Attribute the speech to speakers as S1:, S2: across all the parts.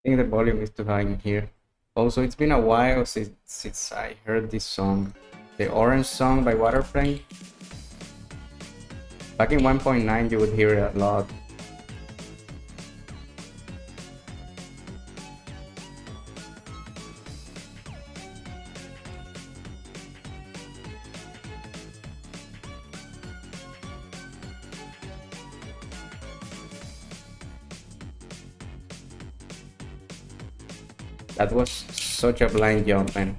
S1: think the volume is too high in here. Also, it's been a while since I heard this song. The Orange Song by Waterplane. Back in 1.9 you would hear it a lot. That was such a blind jump, man.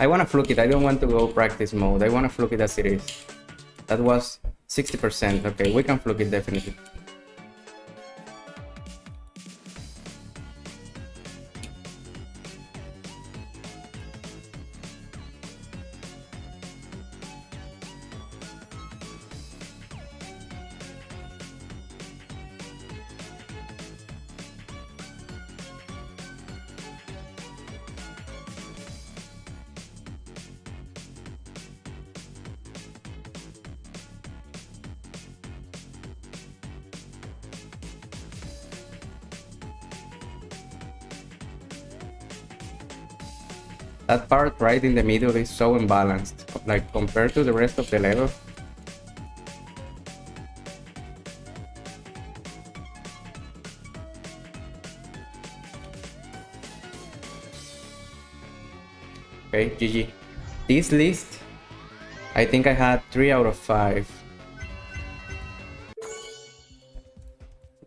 S1: I wanna fluke it, I don't want to go practice mode, I wanna fluke it as it is. That was 60%, okay, we can fluke it definitely. That part right in the middle is so imbalanced, like compared to the rest of the level. Okay, GG. This list, I think I had 3 out of 5.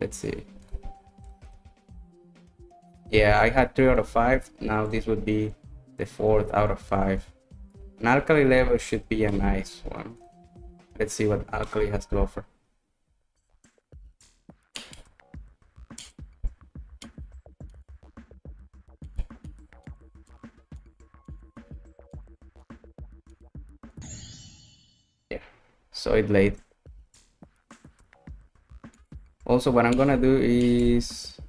S1: Let's see. Yeah, I had 3 out of 5. Now this would be the 4th out of 5. An alkali level should be a nice one. Let's see what alkali has to offer. Yeah, saw it late. Also, what I'm gonna do is,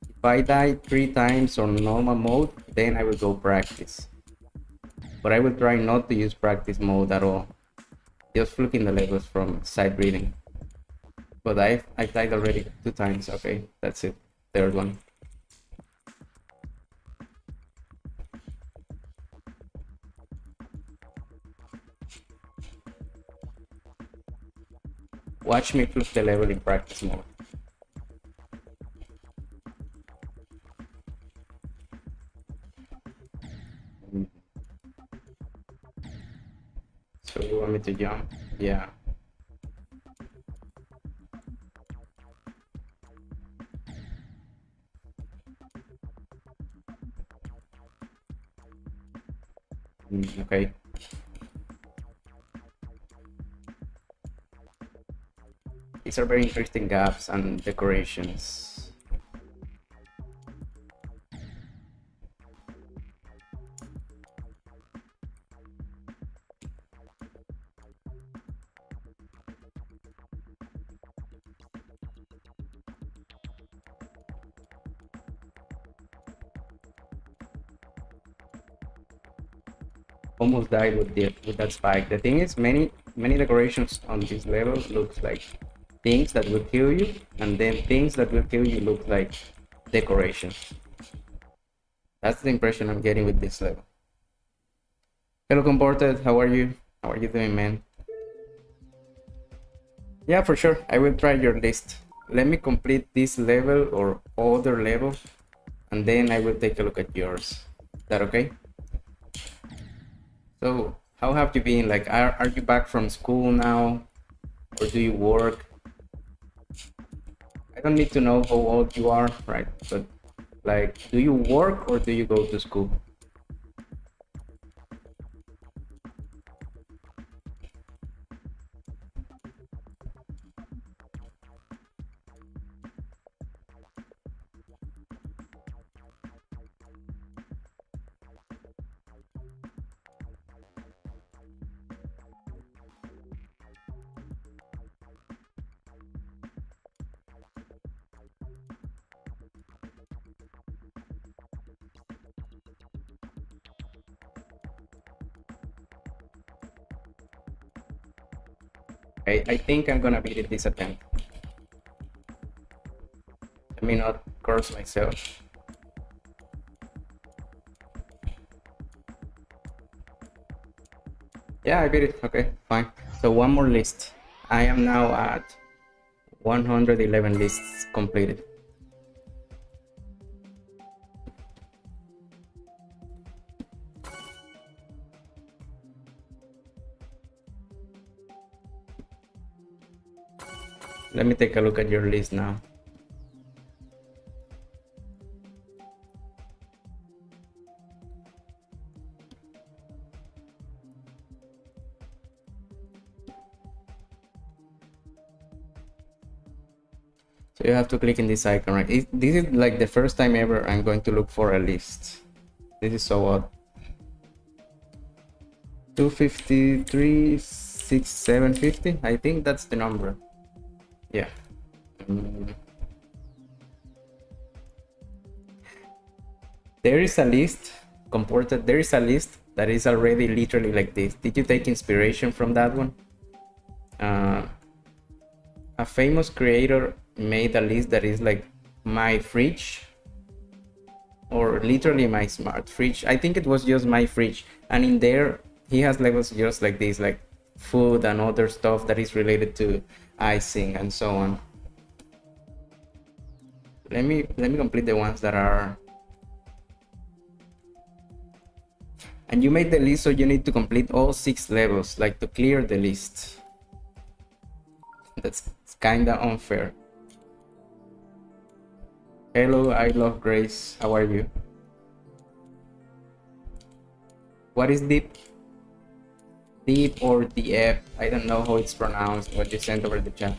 S1: if I die 3 times on normal mode, then I will go practice. But I will try not to use practice mode at all. Just fluking the levels from sight reading. But I died already 2 times. Okay, that's it. 3rd one. Watch me fluke the level in practice mode. So you want me to jump? Yeah. Okay. These are very interesting gaps and decorations. Almost died with that spike. The thing is, many decorations on this level looks like things that will kill you, and then things that will kill you look like decorations. That's the impression I'm getting with this level. Hello, Comported. How are you? How are you doing, man? Yeah, for sure. I will try your list. Let me complete this level or other level, and then I will take a look at yours. Is that okay? So, how have you been? Like, are you back from school now? Or do you work? I don't need to know how old you are, right? But, like, do you work or do you go to school? I think I'm gonna beat it this attempt. me not curse myself. Yeah, I beat it. Okay, fine. So one more list. I am now at 111 lists completed. Let me take a look at your list now. So you have to click in this icon, right? This is like the first time ever I'm going to look for a list. This is so odd. 253, 6, 750. I think that's the number. Yeah. There is a list comported. There is a list that is already literally like this. Did you take inspiration from that one? A famous creator made a list that is like my fridge, or literally my smart fridge. I think it was just my fridge, and in there he has levels just like this, like food and other stuff that is related to icing and so on. Let me complete the ones that are. And you made the list, so you need to complete all 6 levels, like to clear the list. That's kinda unfair. Hello, I love Grace. How are you? What is deep? Deep or DF? I don't know how it's pronounced. What you sent over the chat.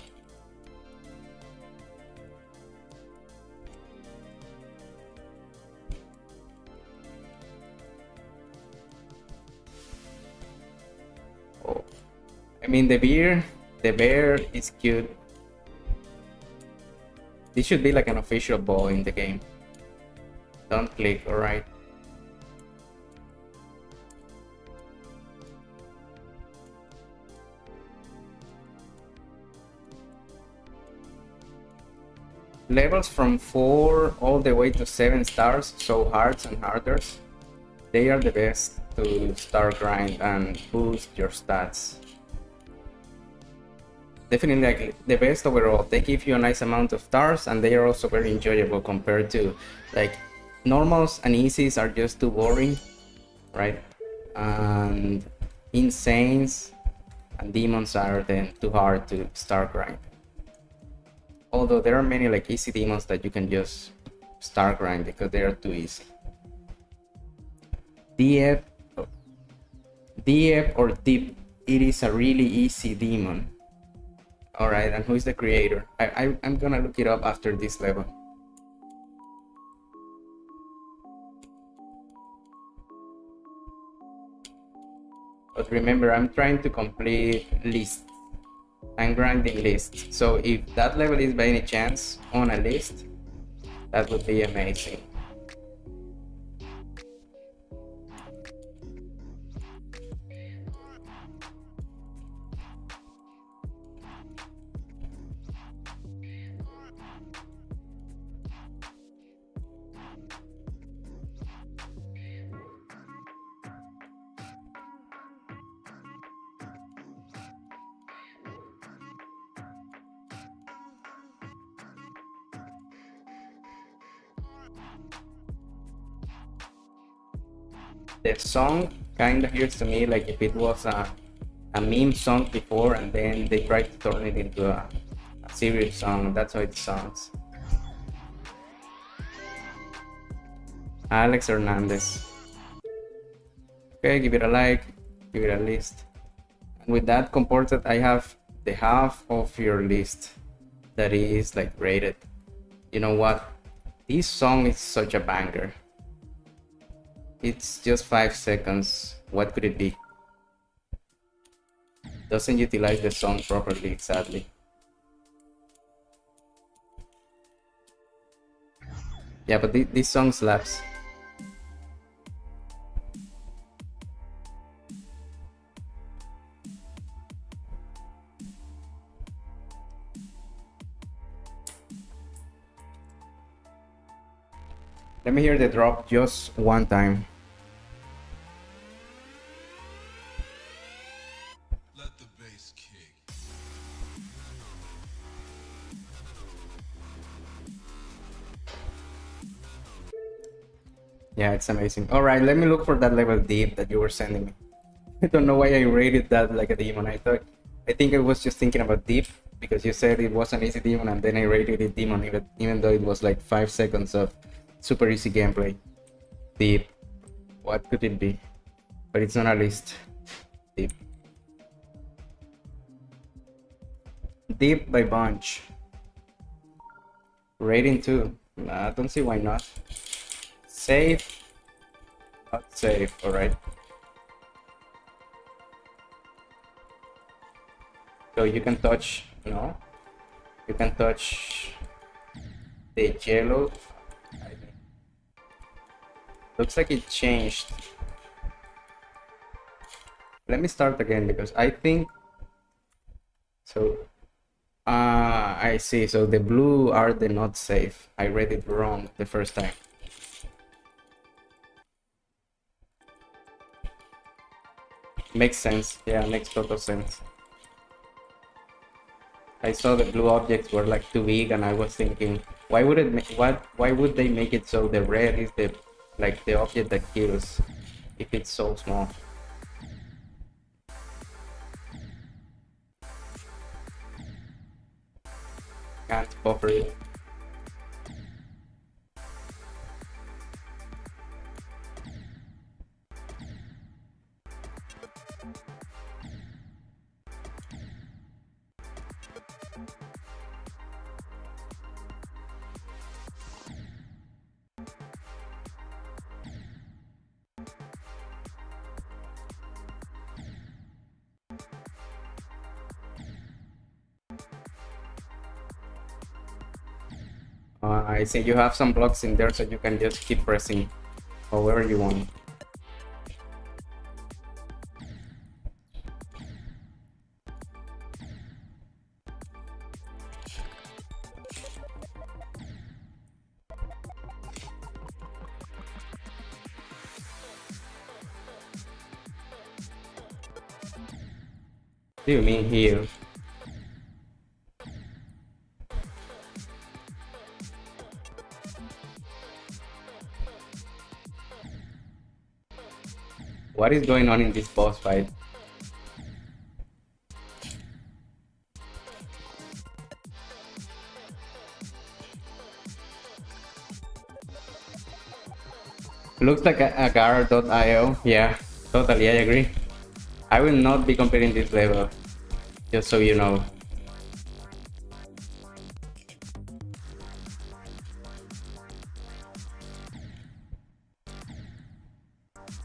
S1: Oh, I mean the bear is cute. This should be like an official ball in the game. Don't click, alright. Levels from 4 all the way to 7 stars, so hearts and harders, they are the best to start grind and boost your stats. Definitely like the best overall. They give you a nice amount of stars, and they are also very enjoyable compared to like normals and easies are just too boring, right? And insanes and demons are then too hard to start grind. Although there are many like easy demons that you can just start grind because they are too easy. DF or Deep, it is a really easy demon. Alright, and who is the creator? I'm gonna look it up after this level. But remember, I'm trying to complete lists. I'm grinding lists. So if that level is by any chance on a list, that would be amazing. The song kind of hears to me like if it was a meme song before and then they tried to turn it into a serious song. That's how it sounds. Alex Hernandez. Okay, give it a like, give it a list. And with that comported, I have the half of your list that is like rated. You know what? This song is such a banger. It's just 5 seconds. What could it be? Doesn't utilize the song properly, sadly. Yeah, but this song slaps. Let me hear the drop just one time.
S2: Let the bass kick.
S1: Yeah, it's amazing. All right, let me look for that level deep that you were sending me. I don't know why I rated that like a demon. I think I was just thinking about deep because you said it was an easy demon, and then I rated it demon, even though it was like 5 seconds of super easy gameplay. Deep. What could it be? But it's on a list. Deep. Deep by Bunch. Rating 2. Nah, I don't see why not. Safe. Not safe. Alright. So you can touch. No? You can touch the yellow. Looks like it changed. Let me start again because I think so. I see. So the blue are the not safe. I read it wrong the first time. Makes sense. Yeah, makes total sense. I saw the blue objects were like too big, and I was thinking, why would it make what? Why would they make it so the red is the like the object that kills if it's so small? Can't buffer it. I see you have some blocks in there, so you can just keep pressing however you want. What do you mean here? What is going on in this boss fight? Looks like a agar.io. Yeah, totally, I agree. I will not be completing this level, just so you know.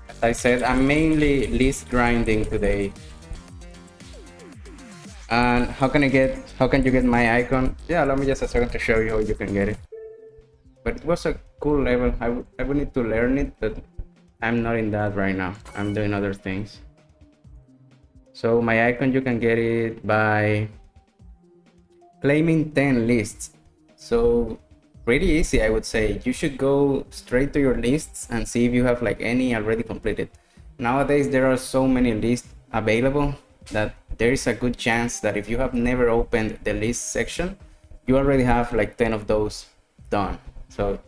S1: As I said, I'm mainly list grinding today. And how can you get my icon? Yeah, allow me just a second to show you how you can get it. But it was a cool level. I would need to learn it, but I'm not in that right now. I'm doing other things. So my icon, you can get it by claiming 10 lists. So pretty easy, I would say. You should go straight to your lists and see if you have like any already completed. Nowadays there are so many lists available that there is a good chance that if you have never opened the list section, you already have like 10 of those done. So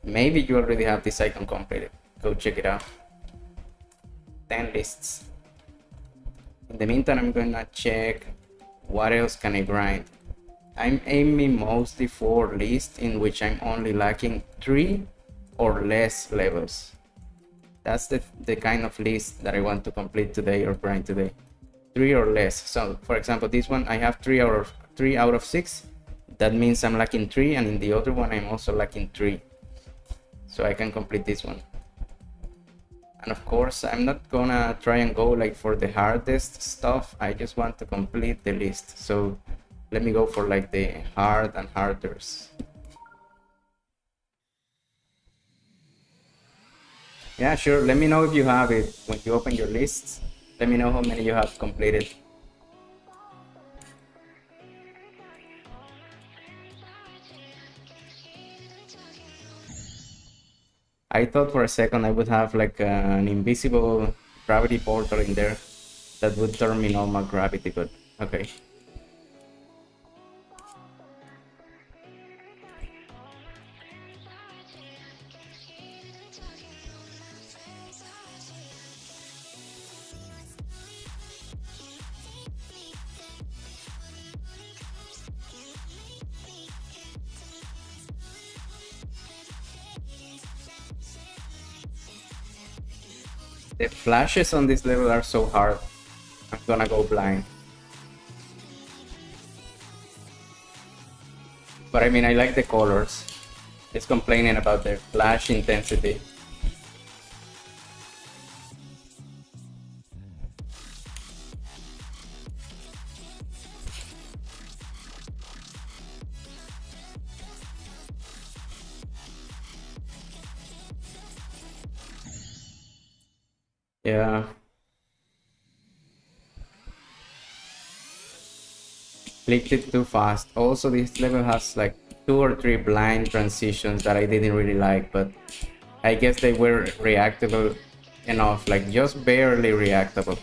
S1: maybe you already have this icon completed. Go check it out. 10 lists. In the meantime, I'm gonna check what else can I grind. I'm aiming mostly for lists in which I'm only lacking 3 or less levels. That's the kind of list that I want to complete today or grind today. 3 or less. So for example, this one I have 3 out of 6. That means I'm lacking 3, and in the other one I'm also lacking 3. So I can complete this one. And of course, I'm not gonna try and go like for the hardest stuff. I just want to complete the list. So let me go for like the hard and harders. Yeah, sure. Let me know if you have it when you open your lists. Let me know how many you have completed. I thought for a second I would have like an invisible gravity portal in there that would turn me normal gravity, but okay. The flashes on this level are so hard. I'm gonna go blind. But I mean, I like the colors. It's complaining about the flash intensity. Yeah. Clicked it too fast. Also, this level has like 2 or 3 blind transitions that I didn't really like, but I guess they were reactable enough, like just barely reactable.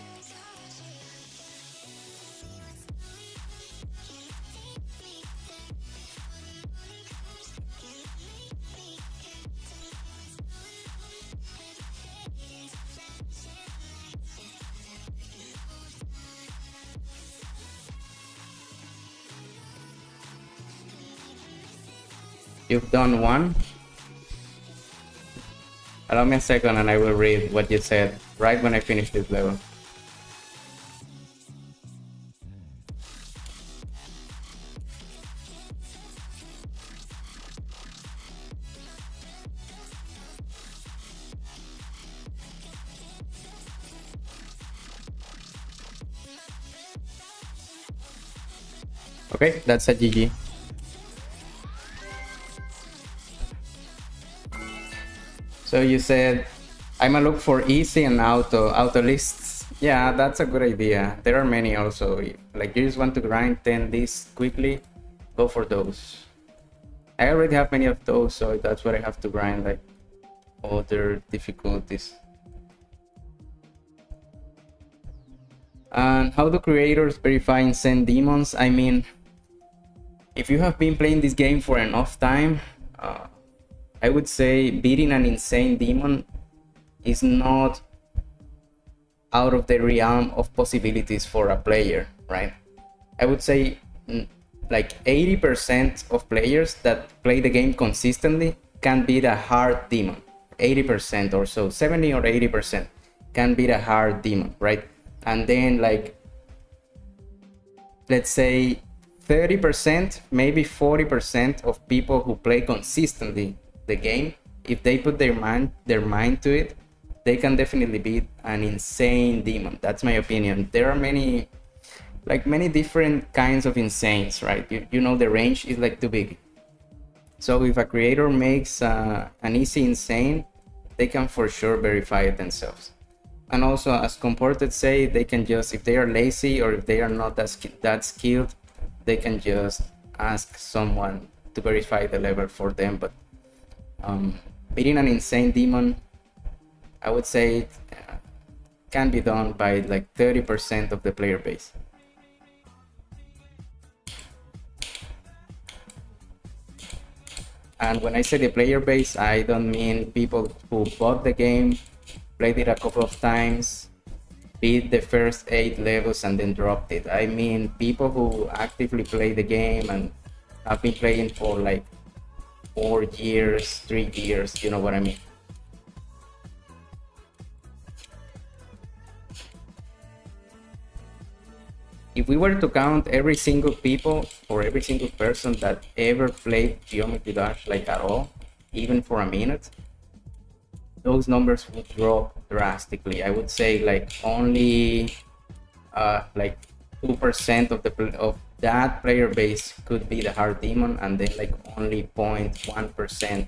S1: You've done one? Allow me a second and I will read what you said right when I finish this level. Okay, that's a GG. So you said, I'ma look for easy and auto lists. Yeah, that's a good idea. There are many also. Like you just want to grind 10 lists quickly, go for those. I already have many of those, so that's what I have to grind, like other difficulties. And how do creators verify insane demons? I mean, if you have been playing this game for enough time, I would say beating an insane demon is not out of the realm of possibilities for a player, right? I would say like 80% of players that play the game consistently can beat a hard demon. 80% or so, 70 or 80% can beat a hard demon, right? And then like, let's say 30%, maybe 40% of people who play consistently the game, if they put their mind to it, they can definitely beat an insane demon. That's my opinion. There are many different kinds of insanes, right? You know, the range is like too big. So if a creator makes an easy insane, they can for sure verify it themselves. And also, as Comported say, they can just, if they are lazy or if they are not that skilled, they can just ask someone to verify the level for them. But beating an insane demon, I would say it can be done by like 30% of the player base. And when I say the player base, I don't mean people who bought the game, played it a couple of times, beat the first 8 levels and then dropped it. I mean people who actively play the game and have been playing for like 4 years, 3 years, you know what I mean. If we were to count every single people or every single person that ever played Geometry Dash like at all, even for a minute, those numbers would drop drastically. I would say like only like 2% of that player base could be the hard demon, and then like only 0.1%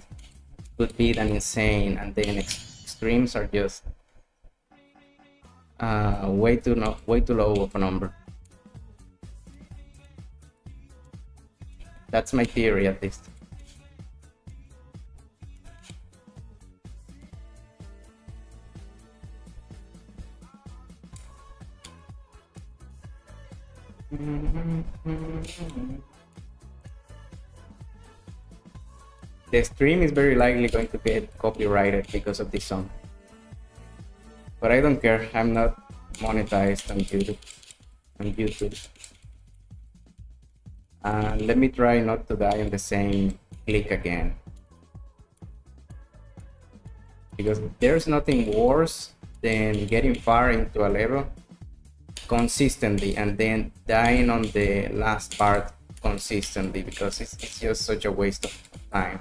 S1: could be an insane, and then extremes are just way too low of a number. That's my theory, at least. The stream is very likely going to get copyrighted because of this song. But I don't care. I'm not monetized on YouTube. Let me try not to die on the same click again. Because there's nothing worse than getting far into a level consistently and then dying on the last part consistently, because it's just such a waste of time.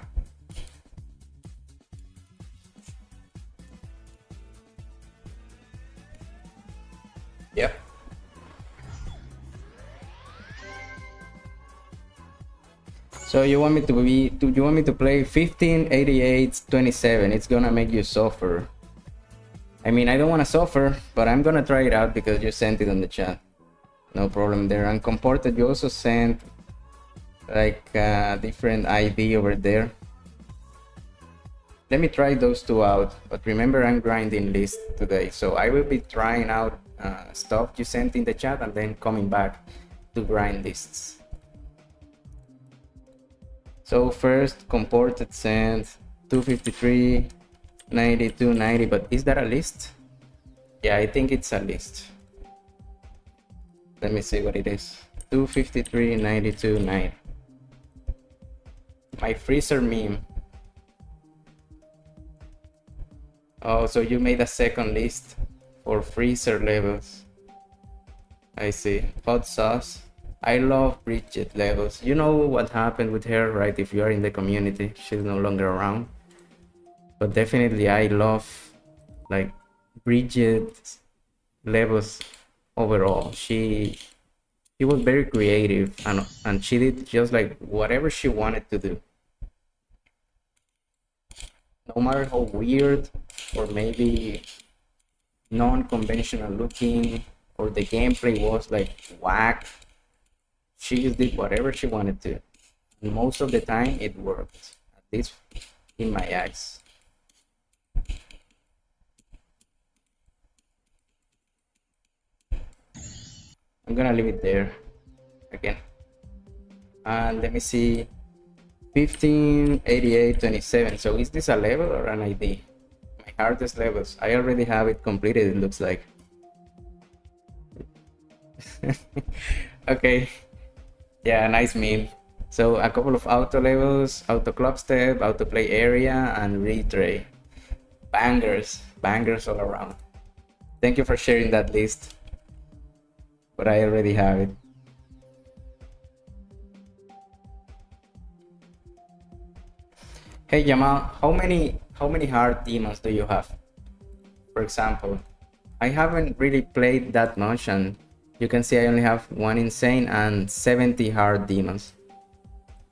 S1: Yep. So you want me to play 158827? It's gonna make you suffer. I mean, I don't want to suffer, but I'm gonna try it out because you sent it on the chat. No problem there. And Comported, you also sent like a different ID over there. Let me try those two out. But remember, I'm grinding list today, so I will be trying out stuff you sent in the chat and then coming back to grind lists. So first, Comported sent 253, 92, 90, but is that a list? Yeah, I think it's a list. Let me see what it is. 253, 92, 90. My freezer meme. Oh, so you made a second list for freezer levels. I see. Hot sauce. I love Bridget levels. You know what happened with her, right? If you are in the community, she's no longer around. But definitely I love like Bridget levels overall. She was very creative and she did just like whatever she wanted to do. No matter how weird or maybe non-conventional looking or the gameplay was like whack, she just did whatever she wanted to. And most of the time it worked, at least in my eyes. I'm gonna leave it there again. And let me see. 158827. So is this a level or an ID? My hardest levels. I already have it completed, it looks like. Okay. Yeah, nice meme. So a couple of auto levels, auto club step, auto play area, and retray. Bangers all around. Thank you for sharing that list. But I already have it. Hey Jamal, how many hard demons do you have? For example, I haven't really played that much, and you can see I only have one insane and 70 hard demons.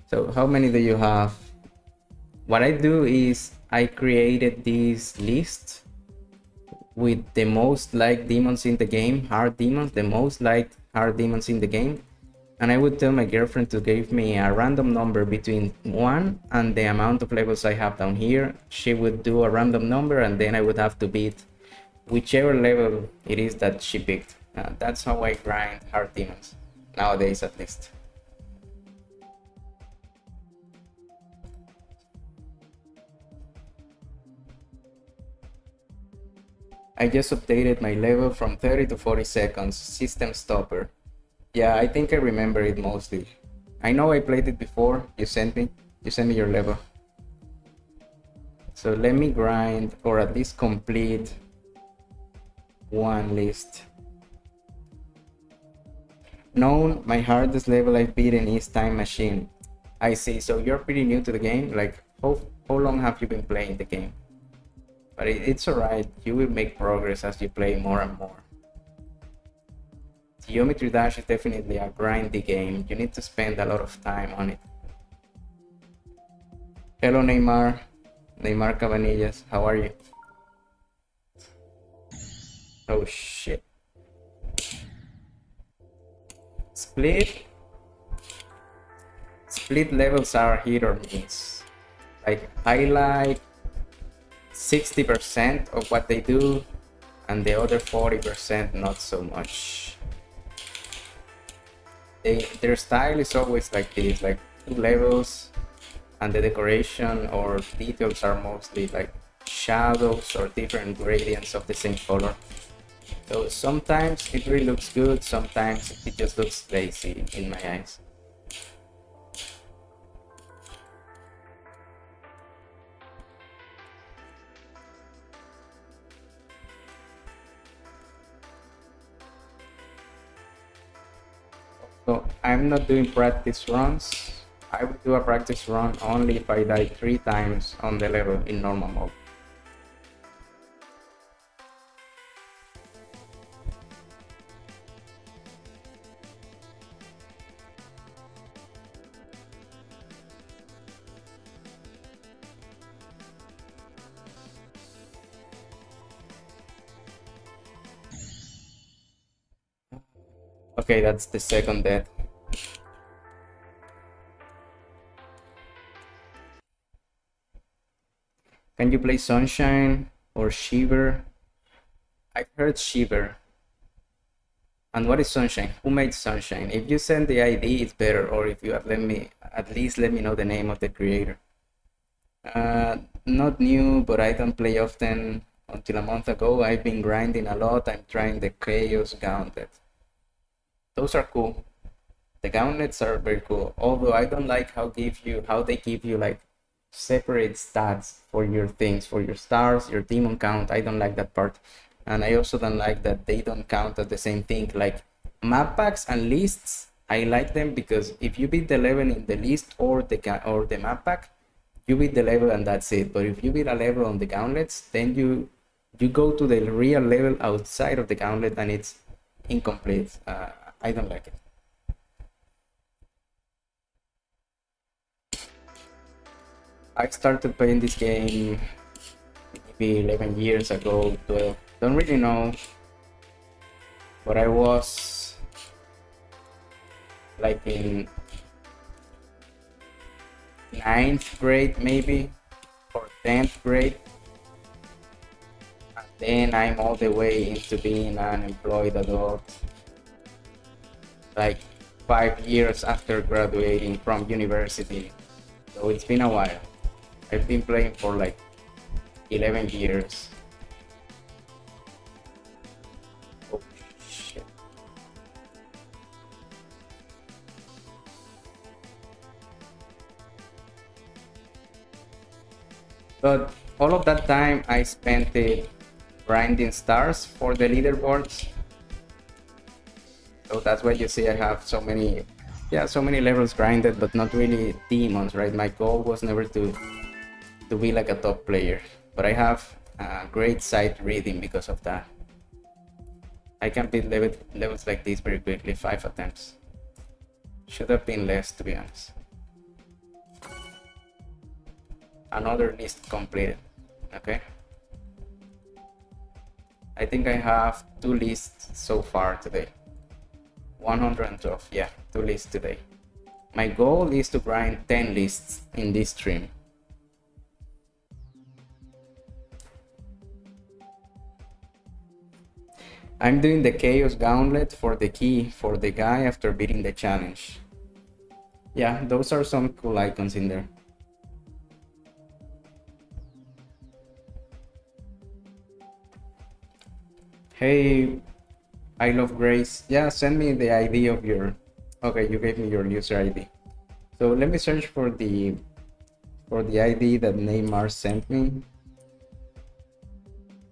S1: So how many do you have? What I do is I created this list with the most liked demons in the game, hard demons, the most liked hard demons in the game. And I would tell my girlfriend to give me a random number between 1 and the amount of levels I have down here. She would do a random number and then I would have to beat whichever level it is that she picked. That's how I grind hard demons, nowadays at least. I just updated my level from 30 to 40 seconds, system stopper. Yeah, I think I remember it mostly. I know I played it before. You sent me your level. So let me grind, or at least complete one list. Known, my hardest level I've beaten is Time Machine. I see, so you're pretty new to the game. Like, how long have you been playing the game? But it's alright, you will make progress as you play more and more. Geometry Dash is definitely a grindy game. You need to spend a lot of time on it. Hello Neymar Cabanillas, how are you? Oh shit. Split levels are hit or miss. Like, I like 60% of what they do and the other 40% not so much. their style is always like this, like two levels, and the decoration or details are mostly like shadows or different gradients of the same color. So sometimes it really looks good, sometimes it just looks lazy in my eyes. So I'm not doing practice runs. I would do a practice run only if I die 3 times on the level in normal mode. Okay, that's the second death. Can you play Sunshine or Shiver? I've heard Shiver. And what is Sunshine? Who made Sunshine? If you send the ID, it's better. Or if you have at least let me know the name of the creator. Not new, but I don't play often. Until a month ago, I've been grinding a lot. I'm trying the Chaos Gauntlet. Those are cool. The gauntlets are very cool. Although I don't like how they give you like separate stats for your things, for your stars, your demon count. I don't like that part. And I also don't like that they don't count at the same thing. Like map packs and lists, I like them because if you beat the level in the list or the map pack, you beat the level and that's it. But if you beat a level on the gauntlets, then you go to the real level outside of the gauntlet and it's incomplete. I don't like it. I started playing this game maybe 11 years ago, 12. Don't really know, but I was like in ninth grade maybe, or 10th grade. And then I'm all the way into being an employed adult, like 5 years after graduating from university. So it's been a while. I've been playing for like 11 years. Oh shit. But all of that time I spent it grinding stars for the leaderboards. So that's why you see I have so many levels grinded, but not really demons, right? My goal was never to be like a top player, but I have great sight reading because of that. I can beat levels like this very quickly, 5 attempts. Should have been less, to be honest. Another list completed. Okay. I think I have 2 lists so far today. 112, yeah, 2 lists today. My goal is to grind 10 lists in this stream. I'm doing the Chaos Gauntlet for the key for the guy after beating the challenge. Yeah, those are some cool icons in there. Hey, I love Grace. Yeah, send me the ID of your... Okay, you gave me your user ID. So let me search for the ID that Neymar sent me.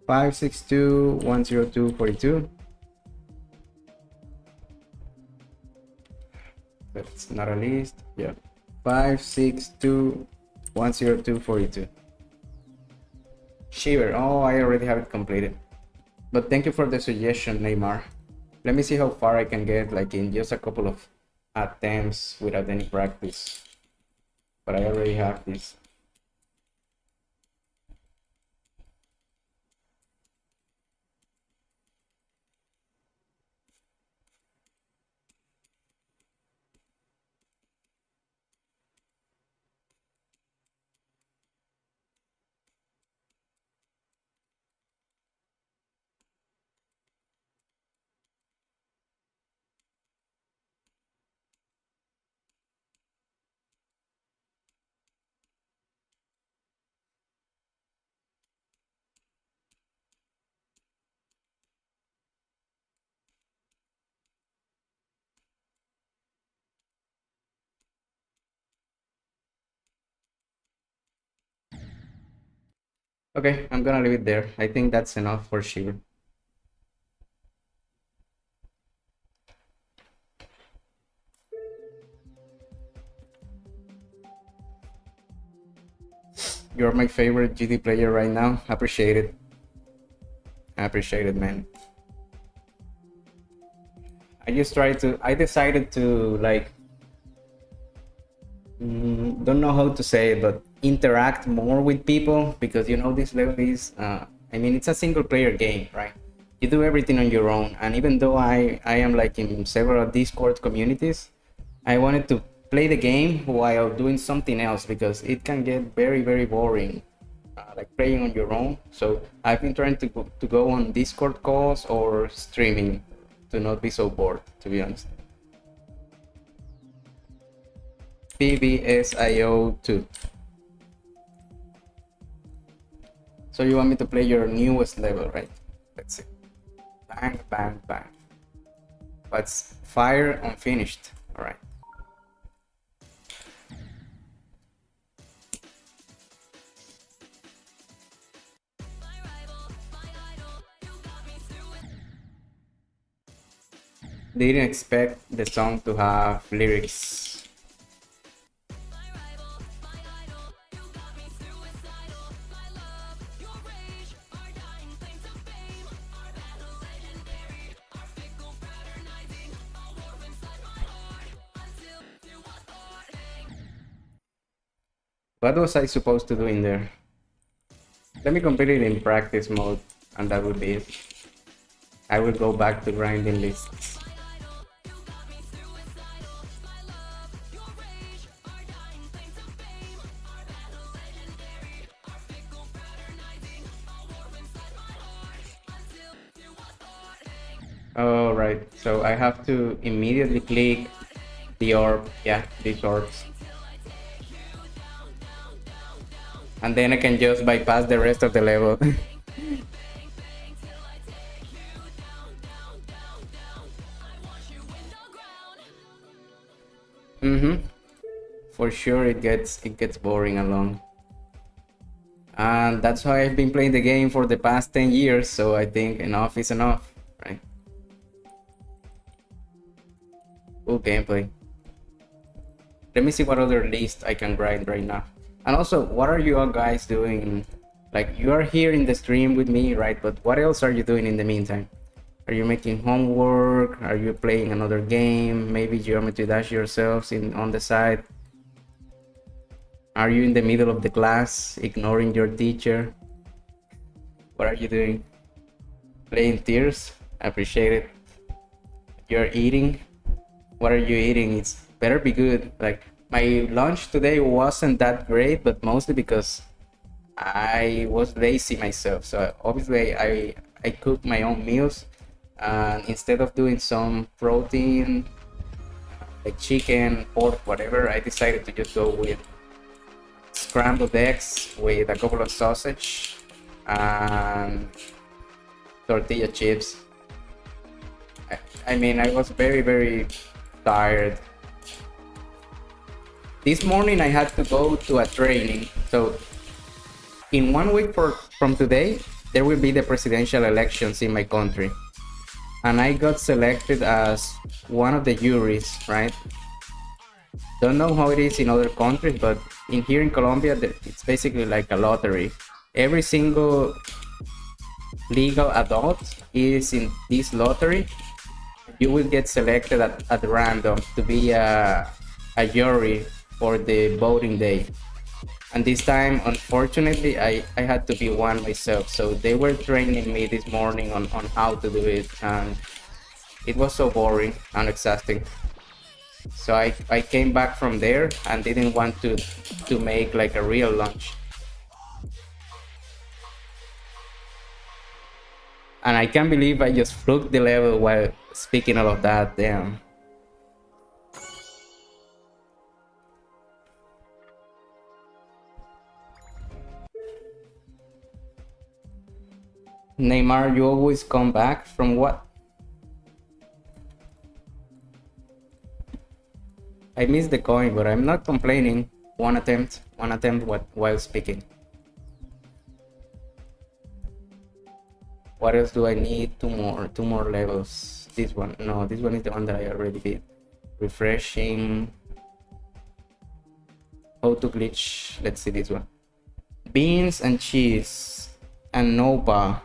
S1: 562-10242. That's not a list. Yeah. 562-10242. Shiver. Oh, I already have it completed. But thank you for the suggestion, Neymar. Let me see how far I can get, like in just a couple of attempts without any practice. But I already have this. Okay, I'm gonna leave it there. I think that's enough for sure. You're my favorite GD player right now. Appreciate it. I appreciate it, man. I decided to like, don't know how to say it, but interact more with people because you know this level is, I mean, it's a single player game, right? You do everything on your own. And even though I am like in several Discord communities, I wanted to play the game while doing something else because it can get very, very boring, like playing on your own. So I've been trying to go on Discord calls or streaming to not be so bored, to be honest. PBSIO2. So you want me to play your newest level, right? Let's see. Bang, bang, bang. But fire unfinished. All right. Didn't expect the song to have lyrics. What was I supposed to do in there? Let me complete it in practice mode, and that would be it. I will go back to grinding lists. Alright, so I have to immediately click the orb. Yeah, these orbs. And then I can just bypass the rest of the level. For sure it gets boring along. And that's why I've been playing the game for the past 10 years, so I think enough is enough, right? Cool gameplay. Let me see what other list I can grind right now. And also, what are you all guys doing? Like, you are here in the stream with me, right? But what else are you doing in the meantime? Are you making homework? Are you playing another game? Maybe Geometry Dash yourselves on the side? Are you in the middle of the class, ignoring your teacher? What are you doing? Playing Tears? I appreciate it. You're eating? What are you eating? It's better be good. Like, my lunch today wasn't that great, but mostly because I was lazy myself. So obviously I cook my own meals, and instead of doing some protein like chicken, pork, whatever, I decided to just go with scrambled eggs with a couple of sausage and tortilla chips. I mean, I was very, very tired. This morning I had to go to a training. So in 1 week from today, there will be the presidential elections in my country. And I got selected as one of the juries, right? Don't know how it is in other countries, but here in Colombia, it's basically like a lottery. Every single legal adult is in this lottery. You will get selected at random to be a jury for the voting day. And this time, unfortunately, I had to be one myself. So they were training me this morning on how to do it, and it was so boring and exhausting. So I came back from there and didn't want to make like a real lunch. And I can't believe I just fluked the level while speaking all of that. Damn. Neymar, you always come back from what? I missed the coin, but I'm not complaining. One attempt while speaking. What else do I need? Two more levels. This one, no, this one is the one that I already did. Refreshing. How to glitch? Let's see this one. Beans and cheese and Nova.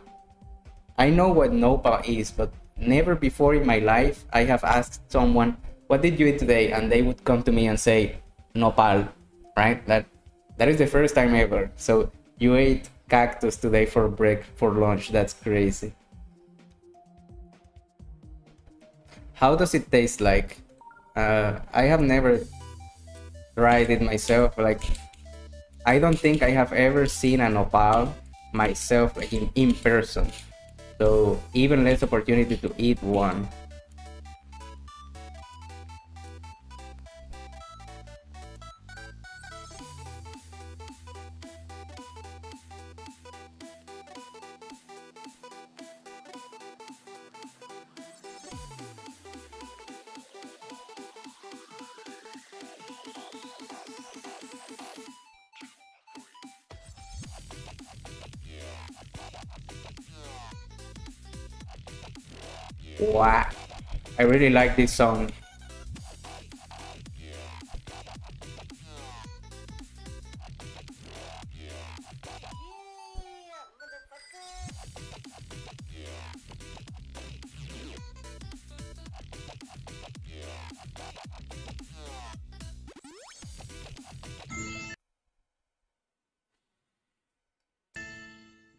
S1: I know what Nova is, but never before in my life I have asked someone, "What did you eat today?" and they would come to me and say, "Nopal," right? That is the first time ever. So you ate cactus today for lunch. That's crazy. How does it taste like? I have never tried it myself. Like, I don't think I have ever seen a nopal myself, like in person. So even less opportunity to eat one. Wow, I really like this song.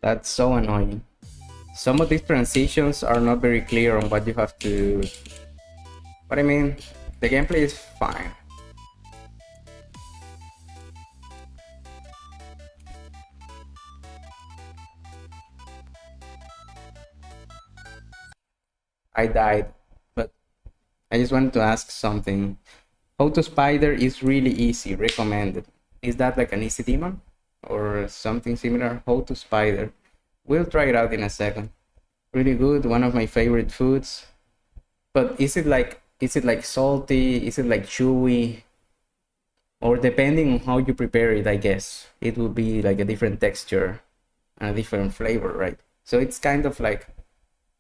S1: That's so annoying. Some of these transitions are not very clear on what you have to. But I mean, the gameplay is fine. I died, but I just wanted to ask something. How to Spider is really easy, recommended. Is that like an easy demon? Or something similar? How to Spider. We'll try it out in a second. Really good, one of my favorite foods. But is it like salty? Is it like chewy? Or depending on how you prepare it, I guess it will be like a different texture and a different flavor, right? So it's kind of like,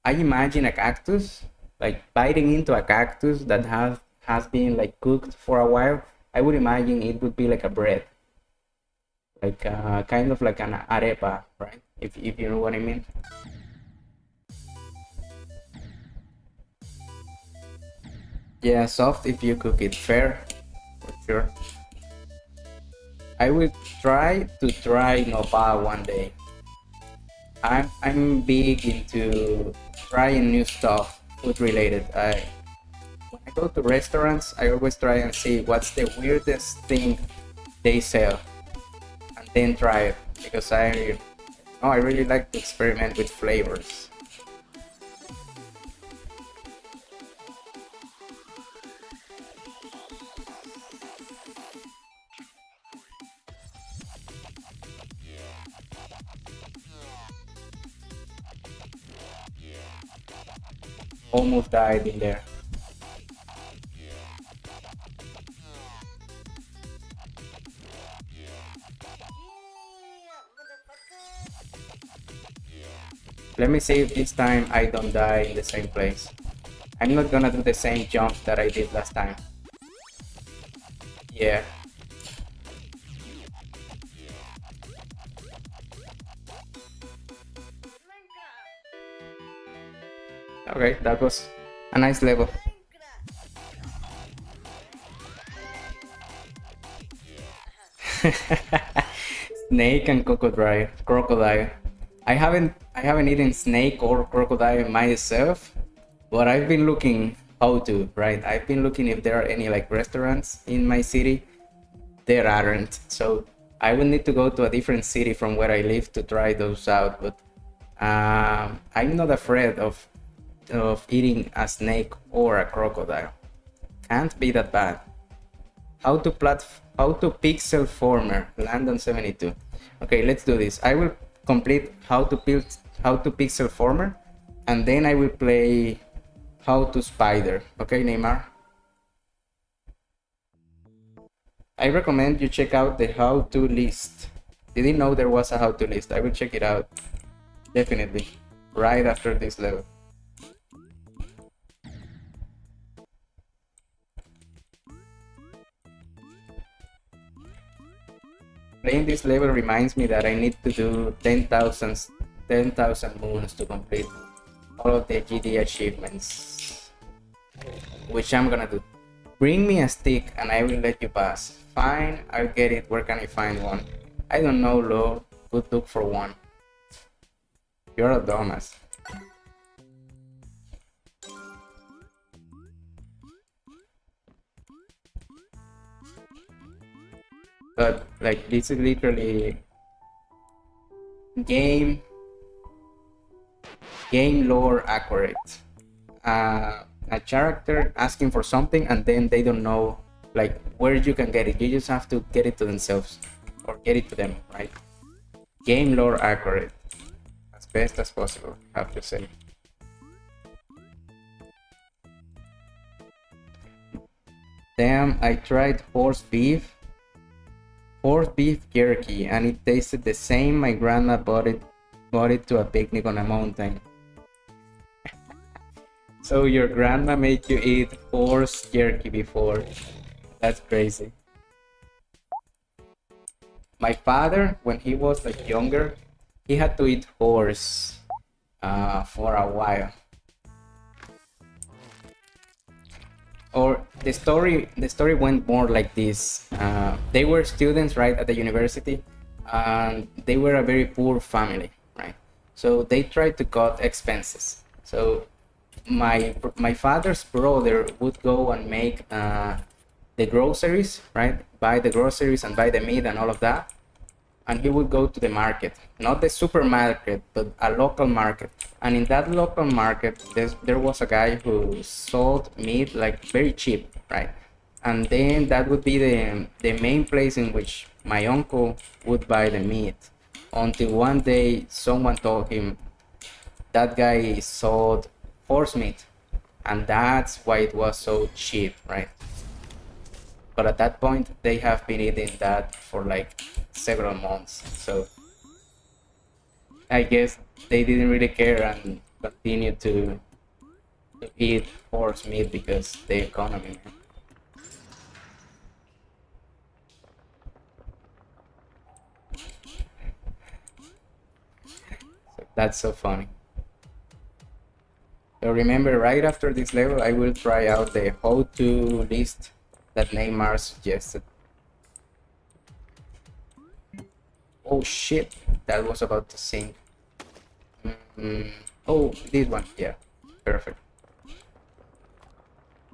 S1: I imagine a cactus, like biting into a cactus that has been like cooked for a while. I would imagine it would be like a bread, like kind of like an arepa, right? If you know what I mean. Yeah, soft if you cook it fair, for sure. I will try nopal one day. I'm big into trying new stuff, food related. When I go to restaurants, I always try and see what's the weirdest thing they sell, and then try it because I really like to experiment with flavors. Almost died in there. Let me see if this time I don't die in the same place. I'm not gonna do the same jump that I did last time. Yeah. Okay, that was a nice level. Snake and crocodile. I haven't eaten snake or crocodile myself, but I've been looking how to, right? I've been looking if there are any like restaurants in my city. There aren't, so I would need to go to a different city from where I live to try those out. But I'm not afraid of eating a snake or a crocodile. Can't be that bad. How to pixel former Landon 72. Okay, let's do this. I will complete how to pixel former, and then I will play how to spider. Okay, Neymar. I recommend you check out the how to list. Didn't know there was a how to list. I will check it out definitely. right after this level. Playing this level reminds me that I need to do 10,000 moons to complete all of the GD achievements, which I'm gonna do. Bring me a stick and I will let you pass. Fine, I'll get it. Where can I find one? I don't know, Lo. Good look for one. You're a dumbass. But like this is literally game lore accurate. A character asking for something and then they don't know like where you can get it. You just have to get it to themselves or get it to them, right? Game lore accurate as best as possible, I have to say. Damn, I tried horse beef jerky and it tasted the same. My grandma bought it to a picnic on a mountain. So your grandma made you eat horse jerky before? That's crazy. My father, when he was like younger, he had to eat horse for a while. Or the story went more like this. They were students, right, at the university, and they were a very poor family, right? So they tried to cut expenses. So my father's brother would go and make the groceries, right? Buy the groceries and buy the meat and all of that. And he would go to the market, not the supermarket, but a local market. And in that local market, there was a guy who sold meat like very cheap, right? And then that would be the main place in which my uncle would buy the meat. Until one day, someone told him that guy sold horse meat, and that's why it was so cheap, right? But at that point, they have been eating that for like several months. So I guess they didn't really care and continued to eat horse meat because the economy. So that's so funny. So remember, right after this level, I will try out the how-to list that Neymar suggested. Oh shit, that was about to sink. Oh, this one, yeah, perfect.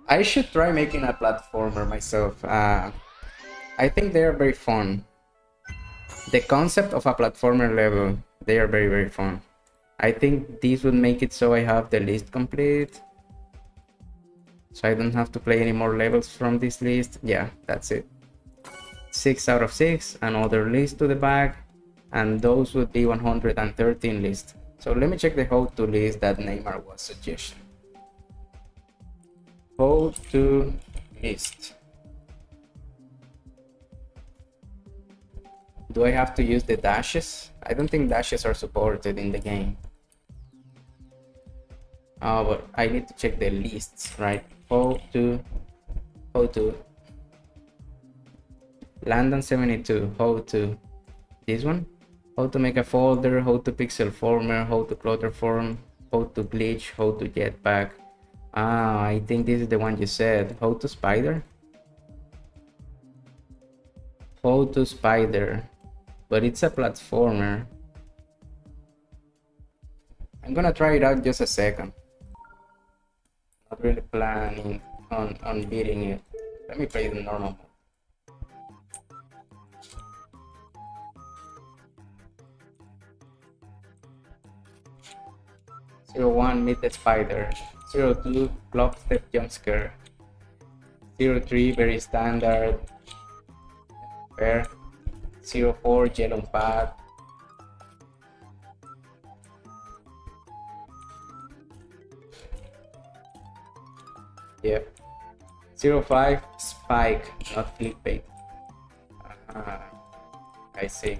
S1: I should try making a platformer myself. I think they are very fun. The concept of a platformer level, they are very, very fun. I think this would make it so I have the list complete. So I don't have to play any more levels from this list. Yeah, that's it. 6 out of 6, another list to the back, and those would be 113 lists. So let me check the how-to list that Neymar was suggesting. How-to list. Do I have to use the dashes? I don't think dashes are supported in the game. Oh, but I need to check the lists, right? How to Landon 72, how to this one, how to make a folder, how to pixel former, how to clutter form, how to glitch, how to jetpack. I think this is the one you said. How to spider, but it's a platformer. I'm gonna try it out just a second. Not really planning on beating it. Let me play the normal mode. Zero 1, meet the spider. 02, clock step jump scare. 03, very standard. Fair. 04, yellow pad. Yep. 05, spike, not clickbait. I see.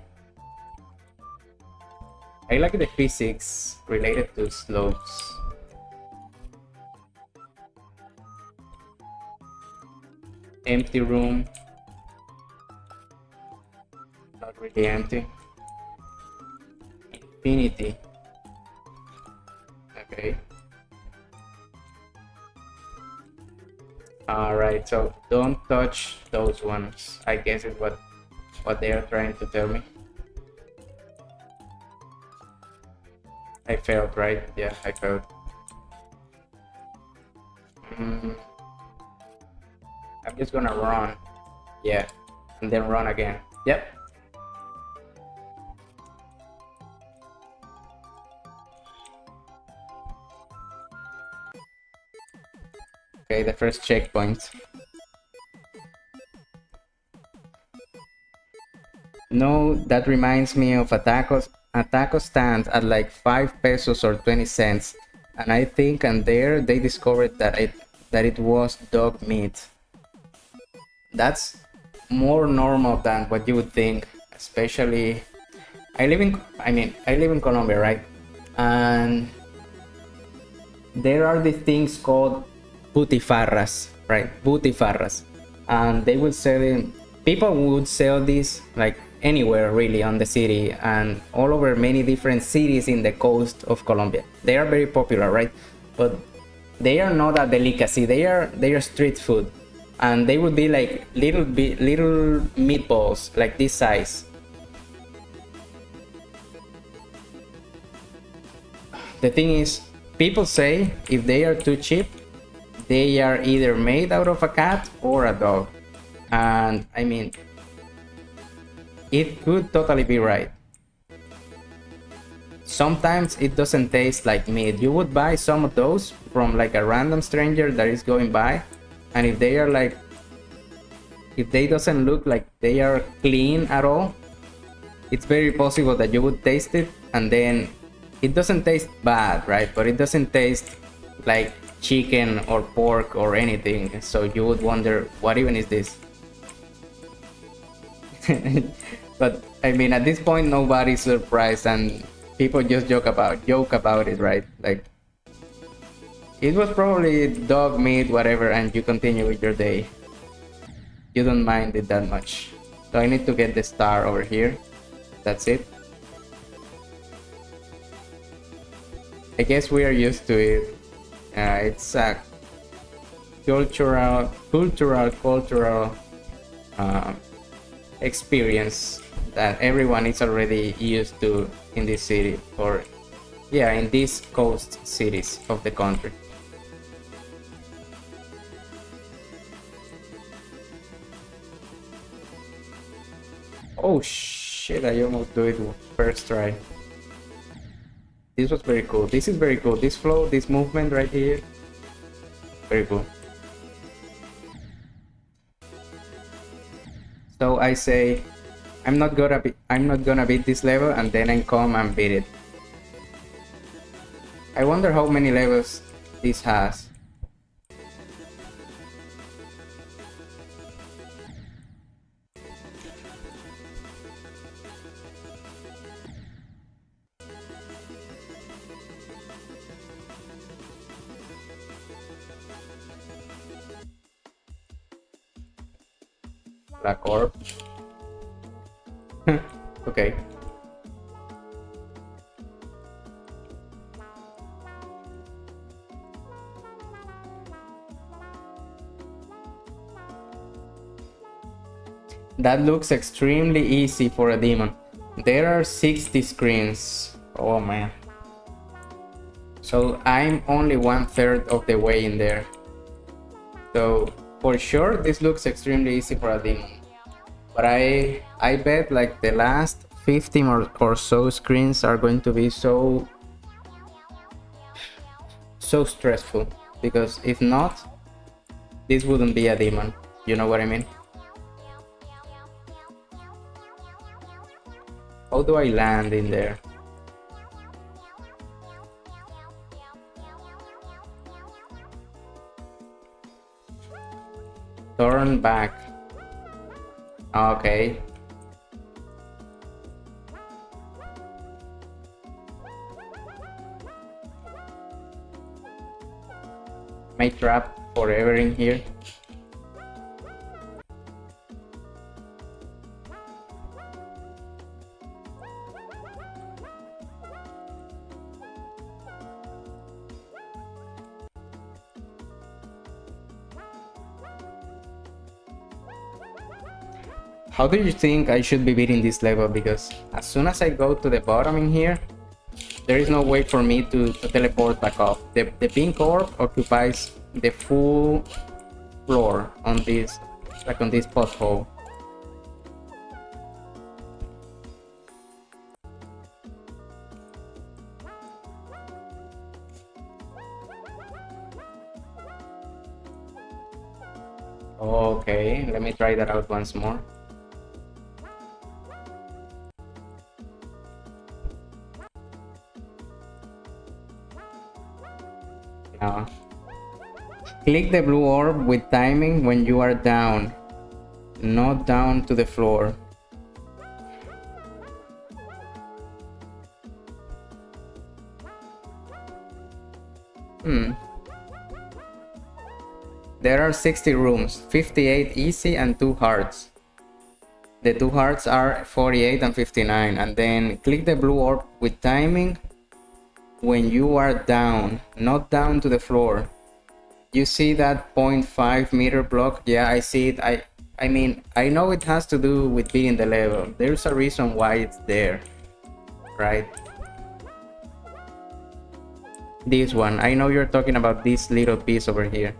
S1: I like the physics related to slopes. Empty room. Not really empty. Infinity. Okay. Alright, so don't touch those ones. I guess is what they are trying to tell me. I failed, right? Yeah, I failed. I'm just gonna run. Yeah, and then run again. Yep. Okay, the first checkpoint. No, that reminds me of a taco stand at like 5 pesos or 20 cents. And I think and there they discovered that it was dog meat. That's more normal than what you would think, especially I live in Colombia, right? And there are these things called butifarras, right? Butifarras. And they would sell it, people would sell this like anywhere really on the city and all over many different cities in the coast of Colombia. They are very popular, right? But they are not a delicacy. They are street food, and they would be like little meatballs like this size. The thing is, people say if they are too cheap, they are either made out of a cat or a dog. And I mean, it could totally be right. Sometimes it doesn't taste like meat. You would buy some of those from like a random stranger that is going by, and if they are like, if they doesn't look like they are clean at all, it's very possible that you would taste it and then it doesn't taste bad, right? But it doesn't taste like chicken or pork or anything, so you would wonder what even is this. But I mean, at this point nobody's surprised and people just joke about it, right? Like, it was probably dog meat, whatever, and you continue with your day. You don't mind it that much. So I need to get the star over here. That's it. I guess we are used to it. It's a cultural experience that everyone is already used to in this city, or yeah, in these coast cities of the country. Oh shit, I almost do it first try. This was very cool. This is very cool. This flow, this movement right here, very cool. So I say, I'm not gonna beat this level, and then I come and beat it. I wonder how many levels this has. Black orb. Okay. That looks extremely easy for a demon. There are 60 screens. Oh man. So I'm only 1/3 of the way in there. So for sure this looks extremely easy for a demon. But I bet like the last 15 or so screens are going to be so stressful, because if not, this wouldn't be a demon. You know what I mean? How do I land in there? Turn back. Okay. Am I trapped forever in here? How do you think I should be beating this level? Because as soon as I go to the bottom in here, there is no way for me to teleport back up. The pink orb occupies the full floor on this, like on this pothole. Okay, let me try that out once more. Now, click the blue orb with timing when you are down, not down to the floor. There are 60 rooms, 58 easy and 2 hearts. The 2 hearts are 48 and 59, and then click the blue orb with timing when you are down, not down to the floor. You see that 0.5 meter block? Yeah, I see it. I mean, I know it has to do with beating the level. There's a reason why it's there, right? This one, I know you're talking about this little piece over here.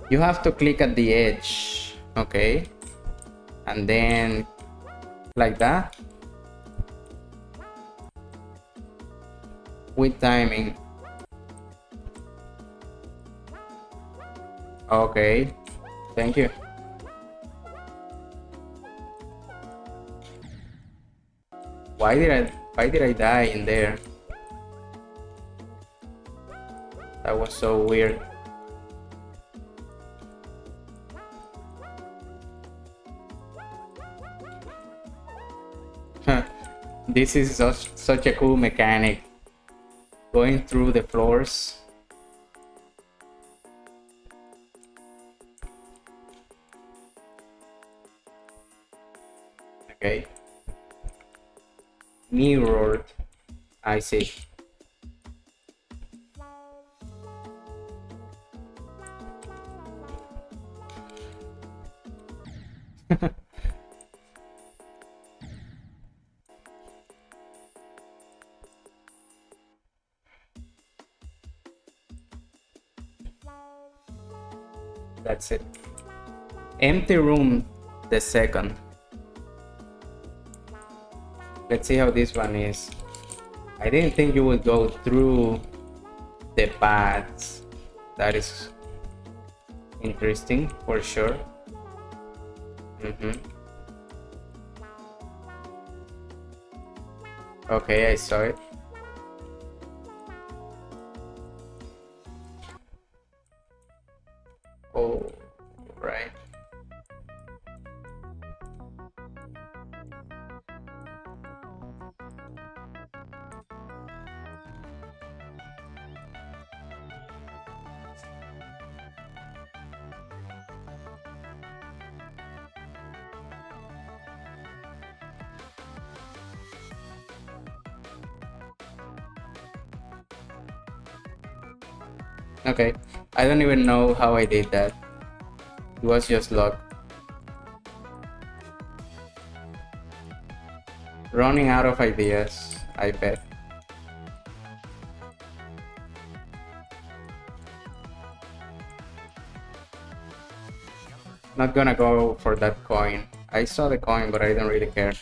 S1: You have to click at the edge, okay? And then like that. With timing. Okay, thank you. Why did I die in there? That was so weird. This is such a cool mechanic. Going through the floors. Okay. Mirrored. I see. That's it. Empty room, the second. Let's see how this one is. I didn't think you would go through the paths. That is interesting for sure. Okay, I saw it. Oh, right. Okay, I don't even know how I did that. It was just luck. Running out of ideas, I bet. Not gonna go for that coin. I saw the coin, but I don't really care.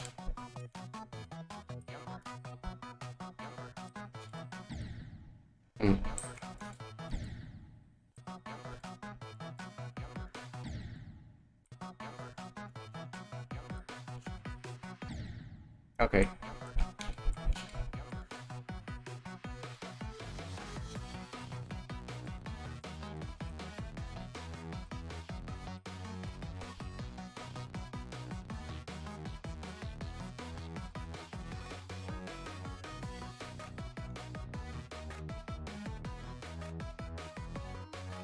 S1: Okay.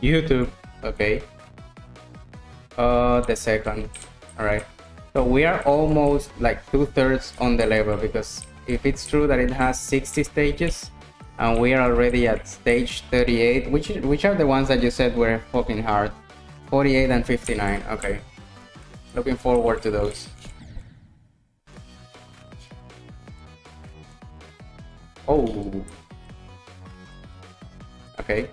S1: YouTube. Okay. The second. All right. So we are almost like 2/3 on the level, because if it's true that it has 60 stages and we are already at stage 38, which are the ones that you said were fucking hard? 48 and 59. Okay. Looking forward to those. Oh. Okay.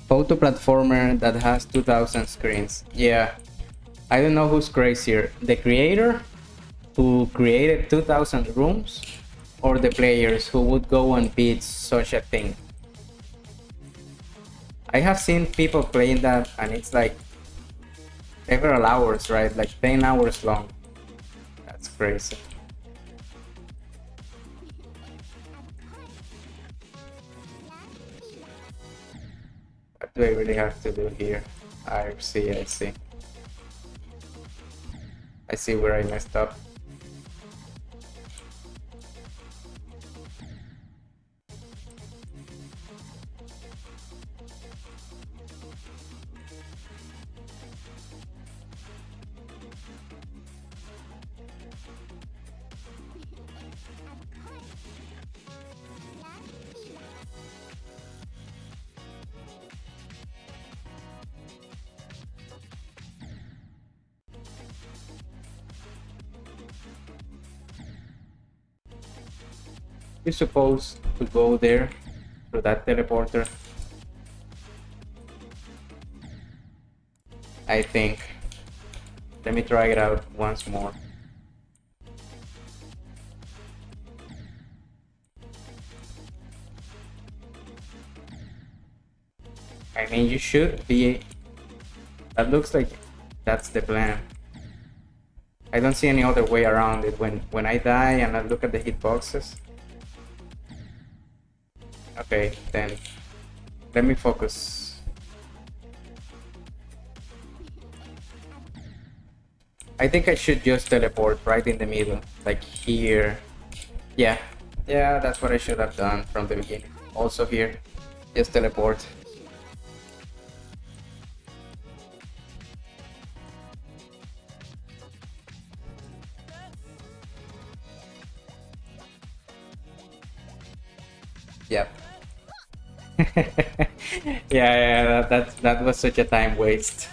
S1: Photo platformer that has 2000 screens. Yeah, I don't know who's crazier, the creator who created 2000 rooms or the players who would go and beat such a thing. I have seen people playing that and it's like several hours, right? Like 10 hours long. That's crazy. What do I really have to do here? I see, I see. I see where I messed up. You're supposed to go there through that teleporter. I think. Let me try it out once more. I mean, you should be. That looks like that's the plan. I don't see any other way around it. When I die and I look at the hitboxes. Okay, then let me focus. I think I should just teleport right in the middle, like here. Yeah, that's what I should have done from the beginning. Also here, just teleport. Yep. Yeah, that was such a time waste.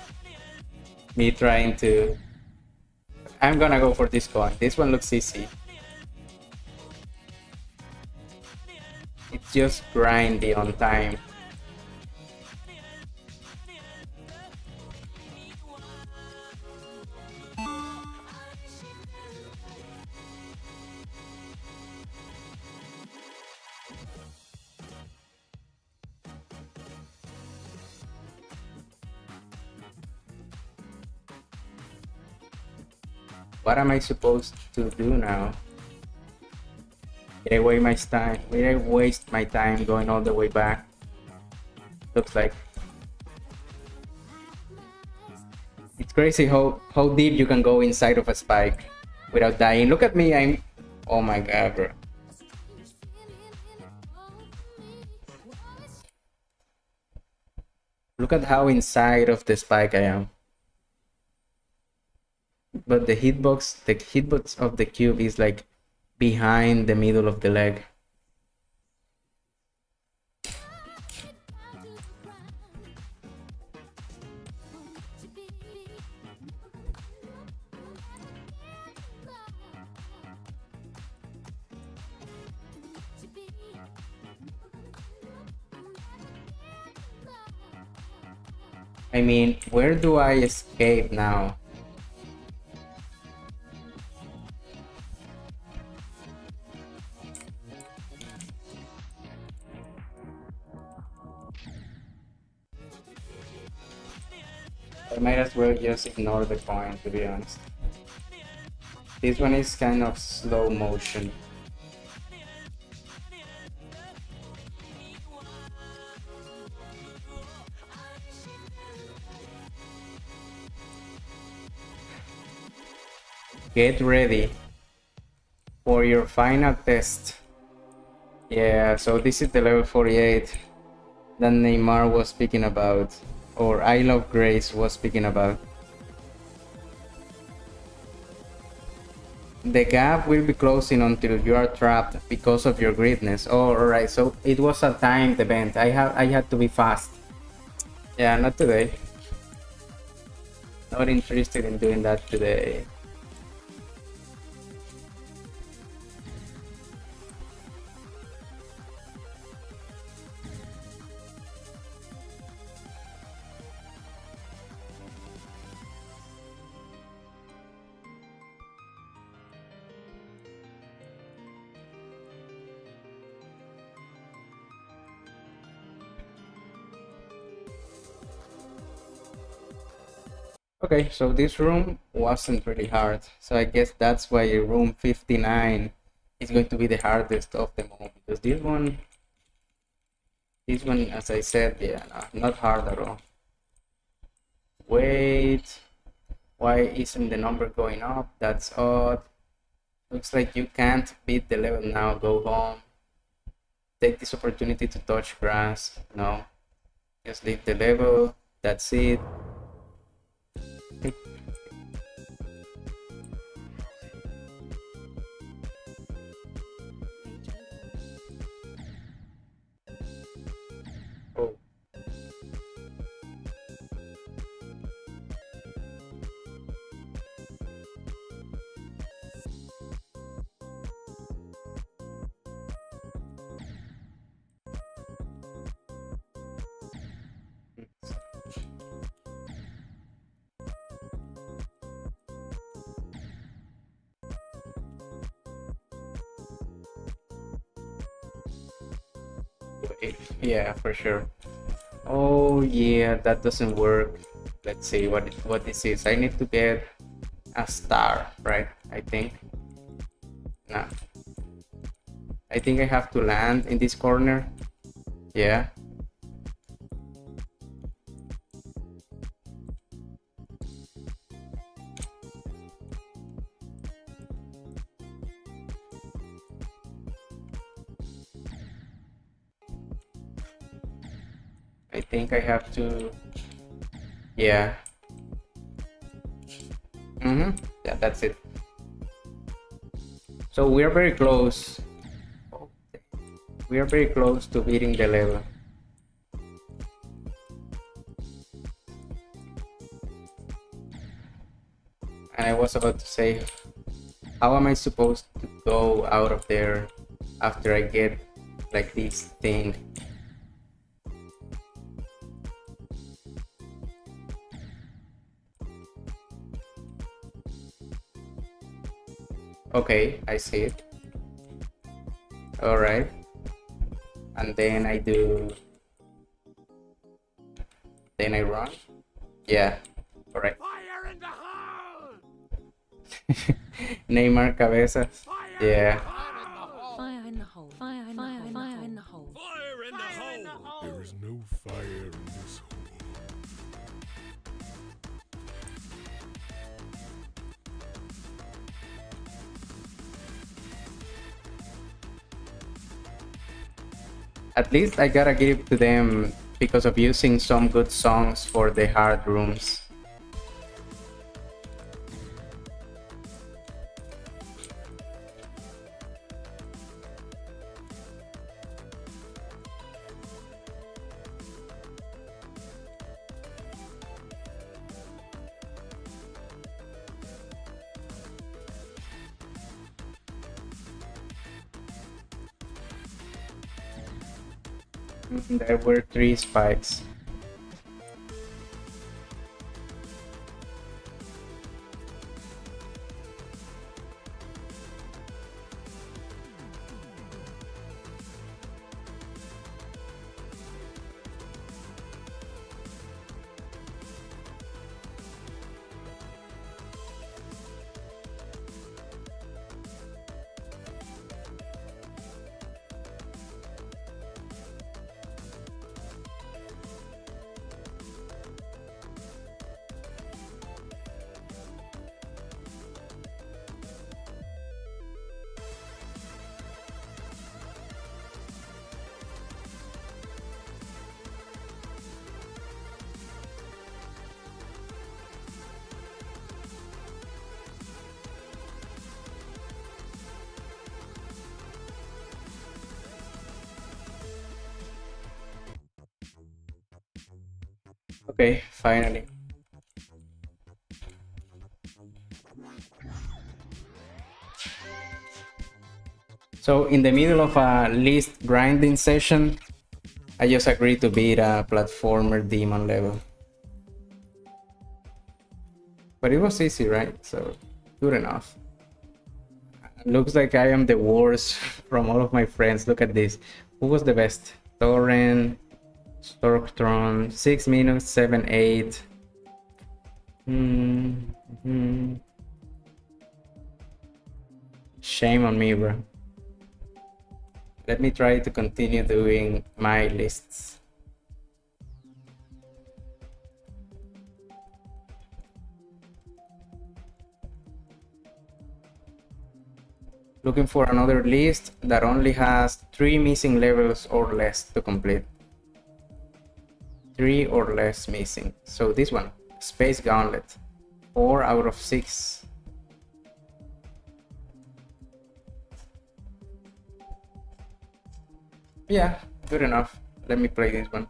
S1: Me trying to. I'm gonna go for this coin. This one looks easy. It's just grindy on time. What am I supposed to do now? Did I waste my time? Did I waste my time going all the way back? Looks like. It's crazy how deep you can go inside of a spike without dying. Look at me, I'm. Oh my god, bro. Look at how inside of the spike I am. But the hitbox of the cube is like behind the middle of the leg. I mean, where do I escape now? I might as well just ignore the coin, to be honest. This one is kind of slow motion. Get ready for your final test. Yeah, so this is the level 48 that Neymar was speaking about, or I Love Grace was speaking about. The gap will be closing until you are trapped because of your greediness. Oh, alright, so it was a timed event. I had to be fast. Yeah, not today. Not interested in doing that today. Okay, so this room wasn't really hard. So I guess that's why room 59 is going to be the hardest of them all. Because this one, as I said, yeah, no, not hard at all. Wait, why isn't the number going up? That's odd. Looks like you can't beat the level now. Go home. Take this opportunity to touch grass. No, just leave the level. That's it. Oh. Yeah, for sure. Oh yeah, that doesn't work. Let's see what this is. I need to get a star, right? I think. No. I think I have to land in this corner. Yeah. I think I have to. Yeah. Yeah, that's it. So we are very close. We are very close to beating the level. And I was about to say, how am I supposed to go out of there after I get like this thing? Okay, I see it. All right. And then I do. Then I run. Yeah. All right.
S3: Fire in the hole!
S1: Neymar cabezas. Yeah.
S4: Fire in the hole. Fire in the hole. Fire in the hole.
S3: Fire in the hole!
S2: There is no fire in this hole.
S1: At least I gotta give to them because of using some good songs for the hard rooms. There were 3 spikes. Okay, finally. So in the middle of a list grinding session, I just agreed to beat a platformer demon level. But it was easy, right? So good enough. Looks like I am the worst from all of my friends. Look at this. Who was the best? Torrent, Storktron, 6 minutes, 7, 8. Shame on me, bro. Let me try to continue doing my lists. Looking for another list that only has 3 missing levels or less to complete. 3 or less missing. So this one, Space Gauntlet, 4 out of 6. Yeah, good enough. Let me play this one.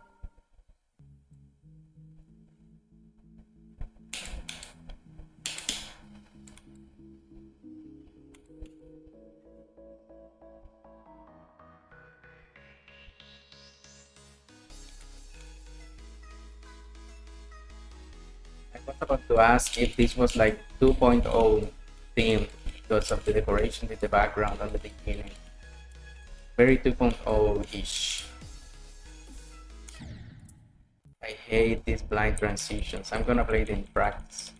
S1: I was about to ask if this was like 2.0 theme because of the decoration in the background at the beginning. Very 2.0-ish. I hate these blind transitions. I'm gonna play it in practice.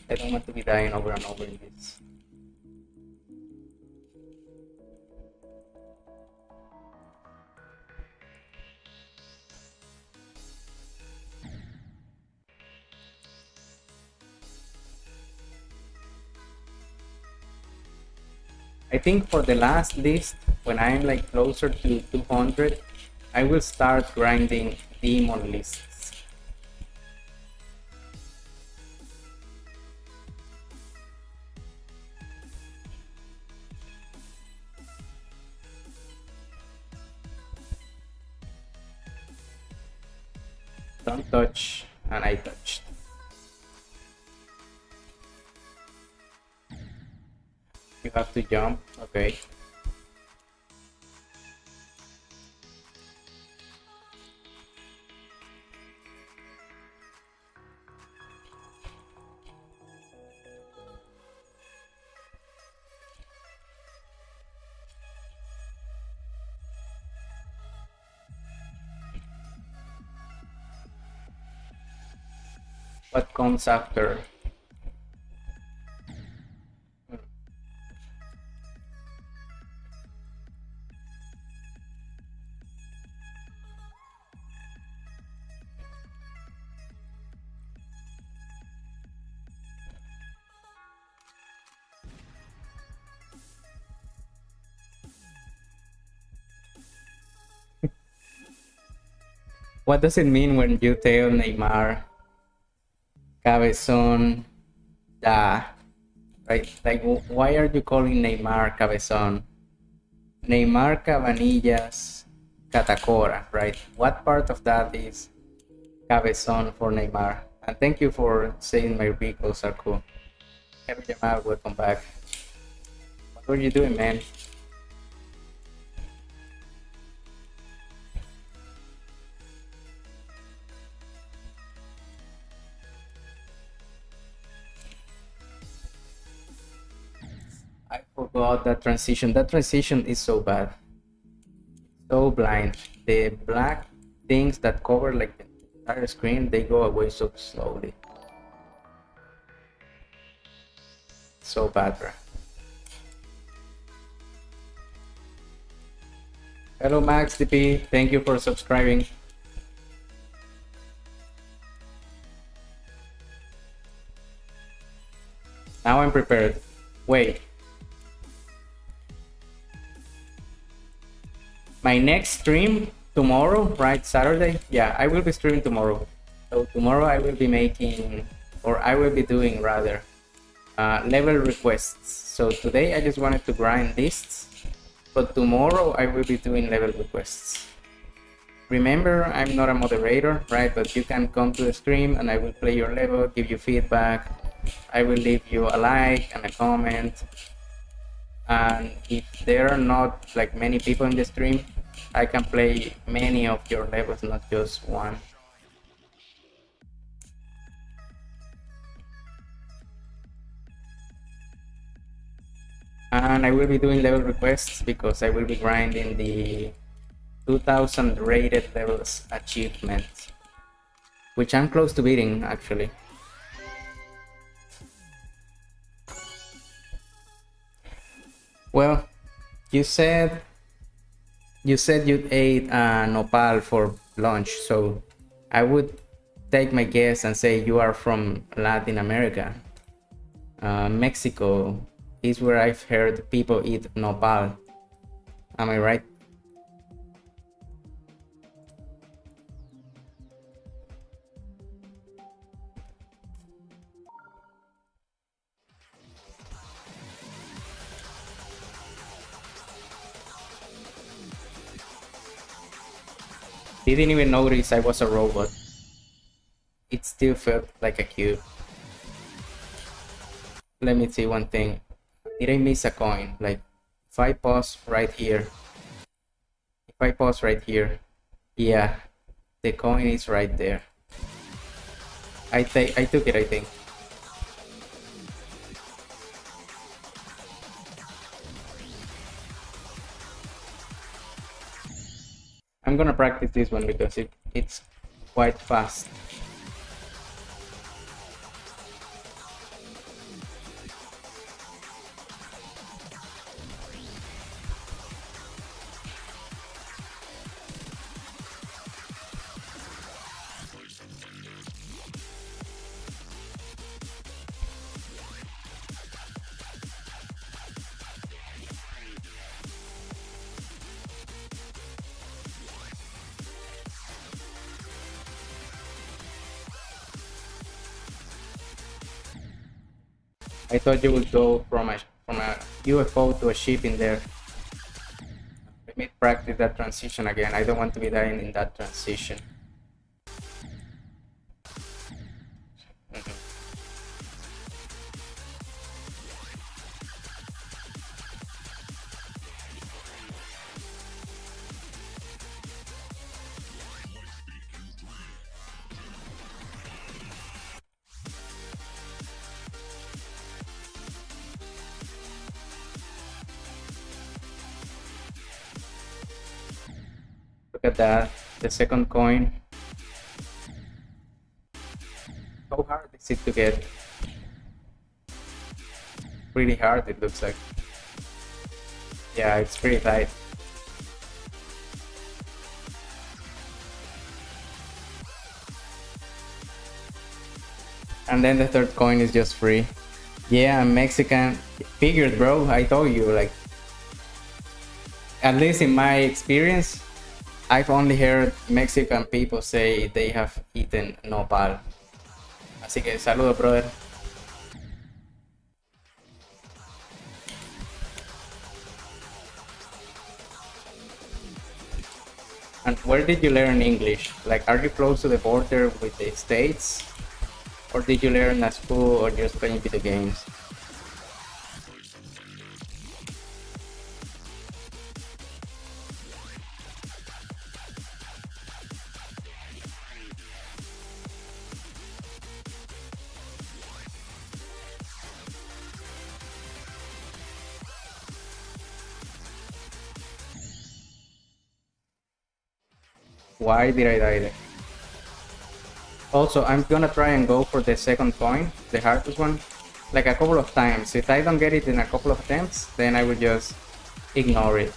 S1: I don't want to be dying over and over in this. I think for the last list, when I'm like closer to 200, I will start grinding demon lists. Don't touch, and I touched. You have to jump, okay. What comes after? What does it mean when you tell Neymar, Cabezon, da? Right? Like, why are you calling Neymar Cabezon? Neymar Cabanillas Catacora, right? What part of that is Cabezon for Neymar? And thank you for saying my vehicles are cool. Heavy Jamal, welcome back. What were you doing, man? I forgot that transition. That transition is so bad. So blind. The black things that cover like the entire screen, they go away so slowly. So bad, bro. Hello Max DP, thank you for subscribing. Now I'm prepared. Wait. My next stream tomorrow, right? Saturday? Yeah, I will be streaming tomorrow. So tomorrow I will be making, or I will be doing rather, level requests. So today I just wanted to grind lists, but tomorrow I will be doing level requests. Remember, I'm not a moderator, right? But you can come to the stream and I will play your level, give you feedback. I will leave you a like and a comment. And if there are not like many people in the stream, I can play many of your levels, not just one. And I will be doing level requests because I will be grinding the 2000 rated levels achievement, which I'm close to beating actually. Well, you said you ate nopal for lunch, so I would take my guess and say you are from Latin America. Mexico is where I've heard people eat nopal. Am I right? Didn't even notice I was a robot. It still felt like a cube. Let me see one thing. Did I miss a coin? Like, if I pause right here. Yeah, the coin is right there. I took it, I think. I'm gonna practice this one because it's quite fast. I thought you would go from a UFO to a ship in there. Let me practice that transition again. I don't want to be dying in that transition. Look at that, the second coin. How hard is it to get? Pretty hard, it looks like. Yeah, it's pretty tight. And then the third coin is just free. Yeah, I'm Mexican. Figured, bro. I told you, like, at least in my experience, I've only heard Mexican people say they have eaten nopal. Así que saludos, brother. And where did you learn English? Like, are you close to the border with the States? Or did you learn at school or just playing video games? Why did I die there? Also, I'm gonna try and go for the second coin, the hardest one, like a couple of times. If I don't get it in a couple of attempts, then I will just ignore it.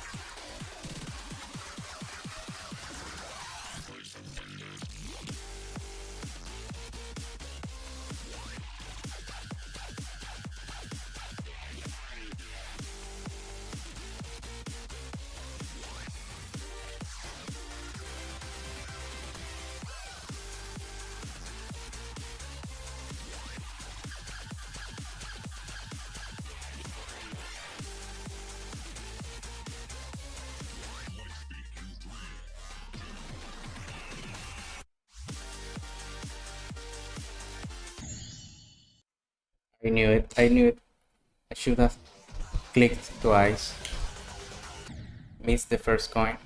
S1: I knew it. I knew it. I should have clicked twice. Missed the first coin.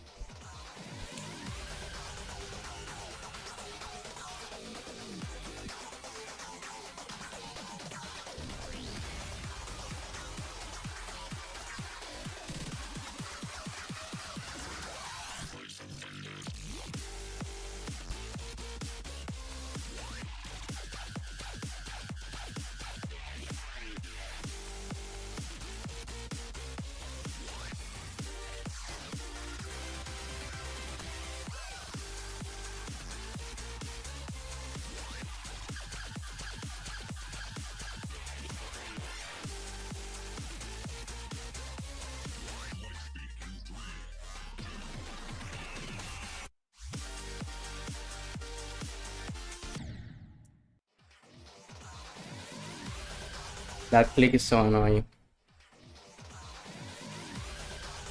S1: That click is so annoying.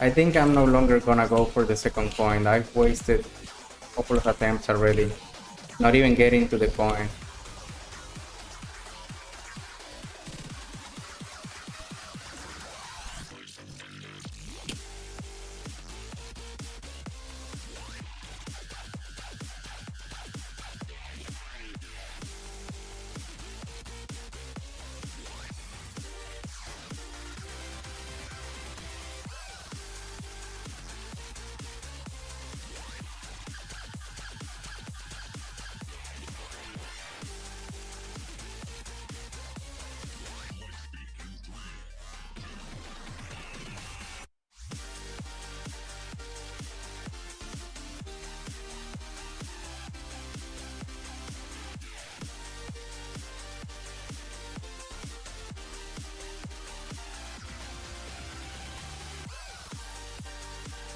S1: I think I'm no longer gonna go for the second coin. I've wasted a couple of attempts already. Not even getting to the coin.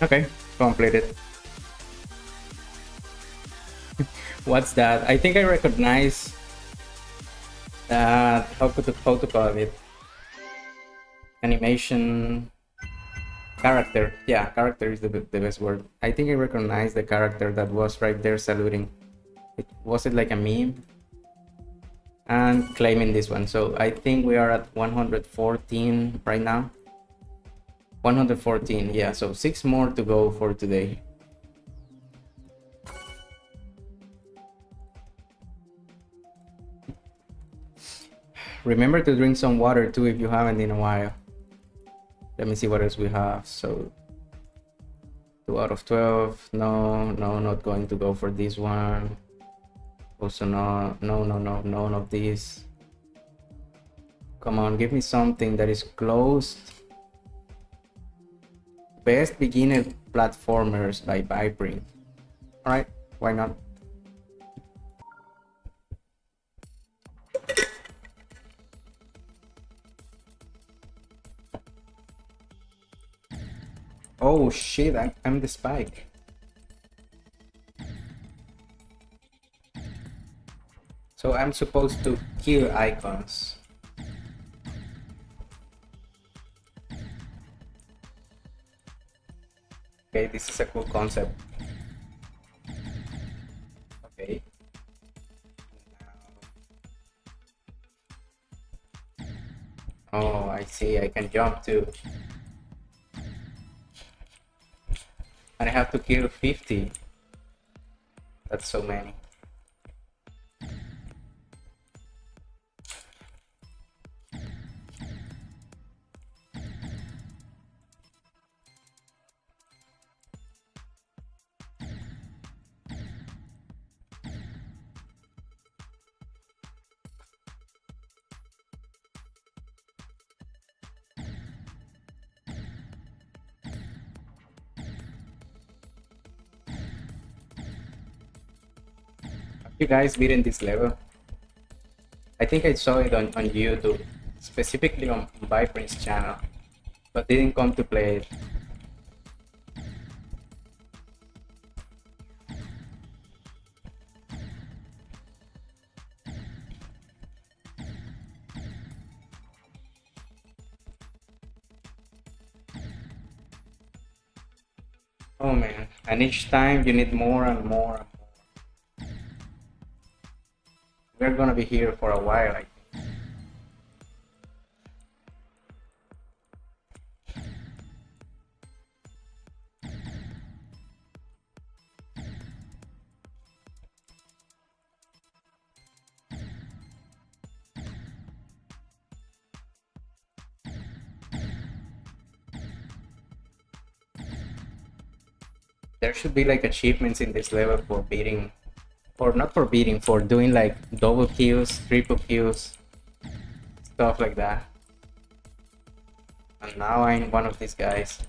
S1: Okay, completed. What's that? I think I recognize that. How to call it? Animation character. Yeah, character is the best word. I think I recognize the character that was right there saluting. Was it like a meme? And claiming this one. So I think we are at 114 right now. 114, yeah, so 6 more to go for today. Remember to drink some water too if you haven't in a while. Let me see what else we have. So 2 out of 12. No, not going to go for this one. Also no, none of these. Come on, give me something that is closed. Best beginner platformers by Vibring. Alright, why not? Oh shit, I'm the spike. So I'm supposed to kill icons. Okay, this is a cool concept. Okay. Oh, I see. I can jump too. And I have to kill 50. That's so many. You guys beaten this level? I think I saw it on YouTube, specifically on Vibring's channel, but didn't come to play it. Oh man, and each time you need more and more and more. We're gonna be here for a while, I think. There should be like achievements in this level for beating, or not for beating, for doing like double kills, triple kills, stuff like that. And now I'm one of these guys.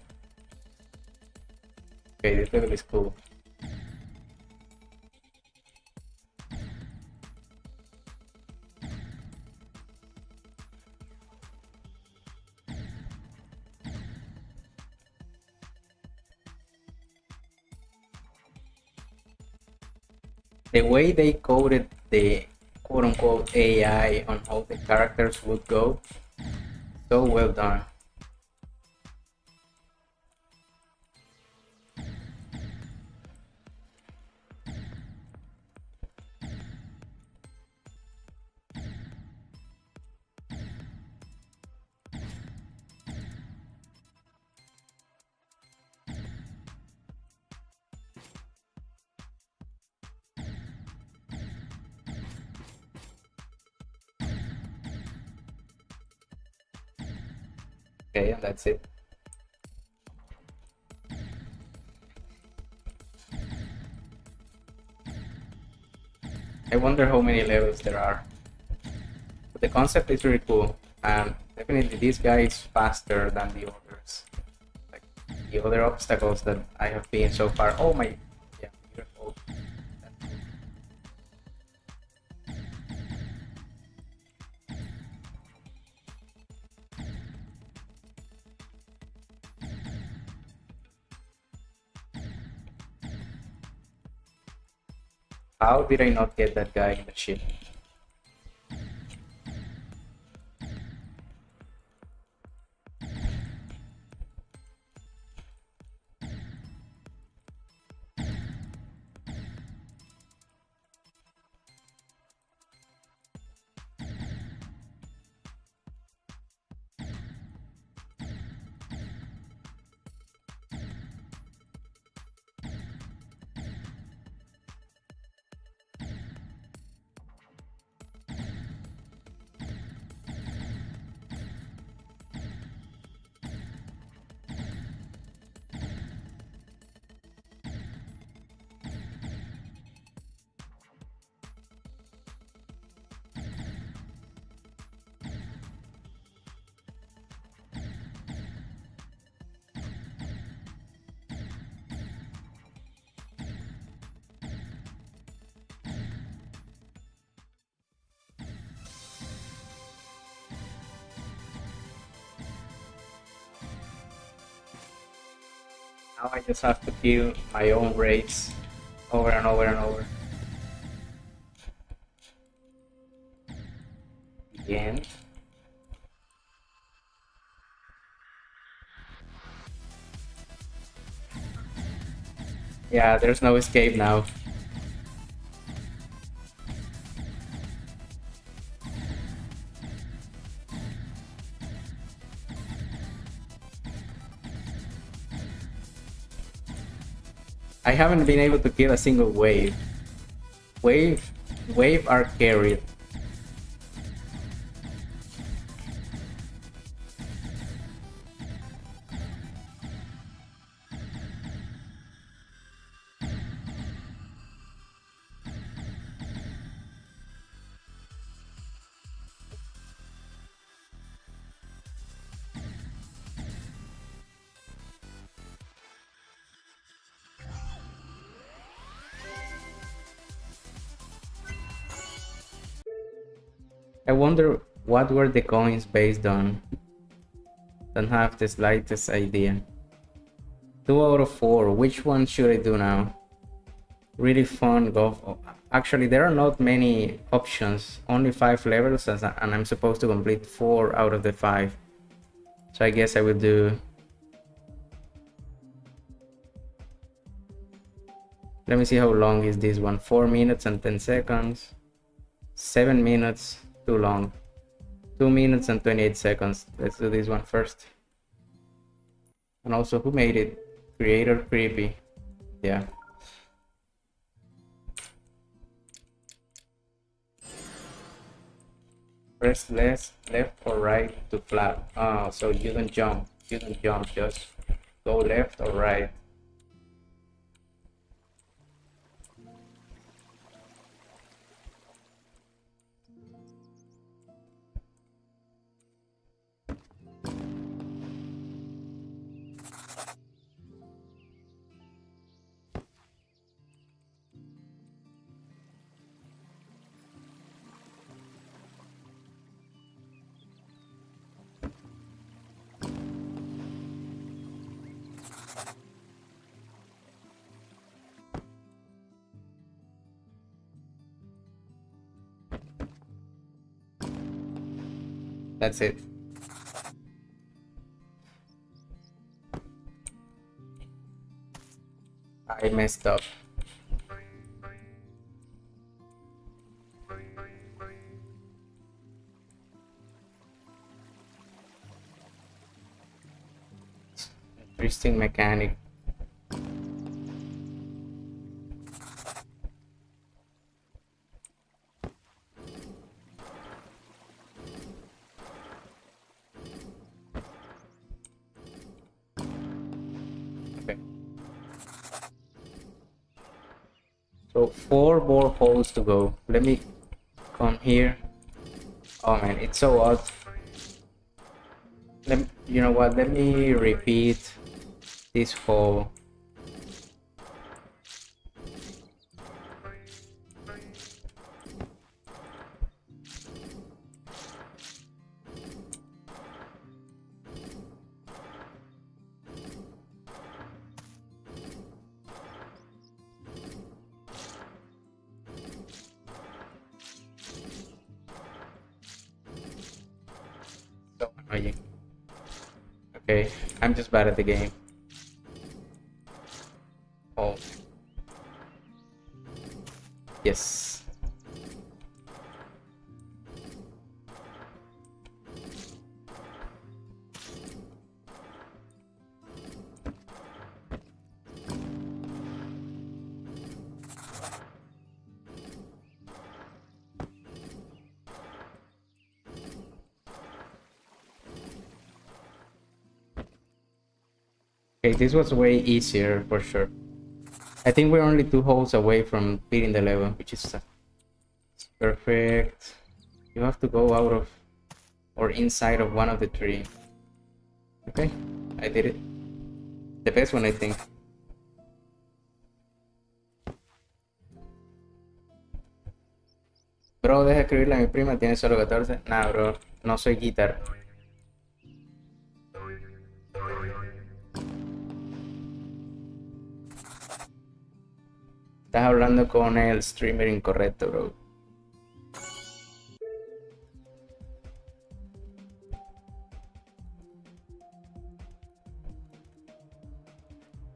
S1: Okay, this level is cool. The way they coded the quote-unquote AI on how the characters would go, so well done. Okay, and that's it. I wonder how many levels there are. But the concept is really cool, and definitely this guy is faster than the others. Like the other obstacles that I have been so far. Oh my, yeah, beautiful. That's cool. How did I not get that guy in the ship? Now I just have to kill my own raids over and over and over. Again. Yeah, there's no escape now. I haven't been able to kill a single wave. Wave are carried. I wonder what were the coins based on. Don't have the slightest idea. 2 out of 4. Which one should I do now? Really fun golf. Actually, there are not many options. Only 5 levels, and I'm supposed to complete 4 out of the 5. So I guess I will do. Let me see how long is this one. 4 minutes and 10 seconds. 7 minutes. Too long. 2 minutes and 28 seconds. Let's do this one first. And also, who made it? Creator Creepy. Yeah. Press left or right to flap. Oh, so you don't jump. You don't jump. Just go left or right. That's it. I messed up. Interesting mechanic. Okay. So 4 more holes to go. Let me come here. Oh man, it's so odd. You know what? Let me repeat this hole. So annoying. Okay, I'm just bad at the game. Oh. Yes. Okay, this was way easier for sure. I think we're only 2 holes away from beating the level, which is perfect. You have to go out of or inside of one of the 3. Okay, I did it. The best one, I think. Bro, deja de escribirle a mi prima, tiene solo 14. Nah, bro, no soy guitar. Estás hablando con el streamer incorrecto, bro.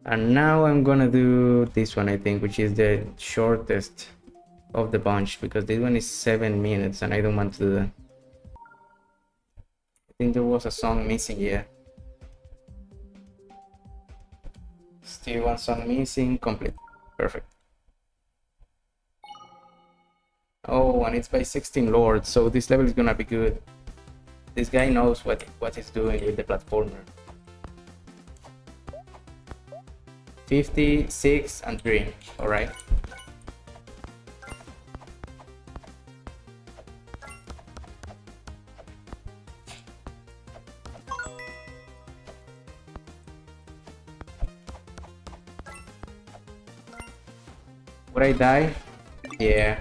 S1: And now I'm gonna do this one, I think, which is the shortest of the bunch, because this one is 7 minutes and I don't want to do that. I think there was a song missing here. Still one song missing, complete. Perfect. Oh, and it's by 16 Lords, so this level is gonna be good. This guy knows what he's doing with the platformer. 56 and 3, alright. Would I die? Yeah.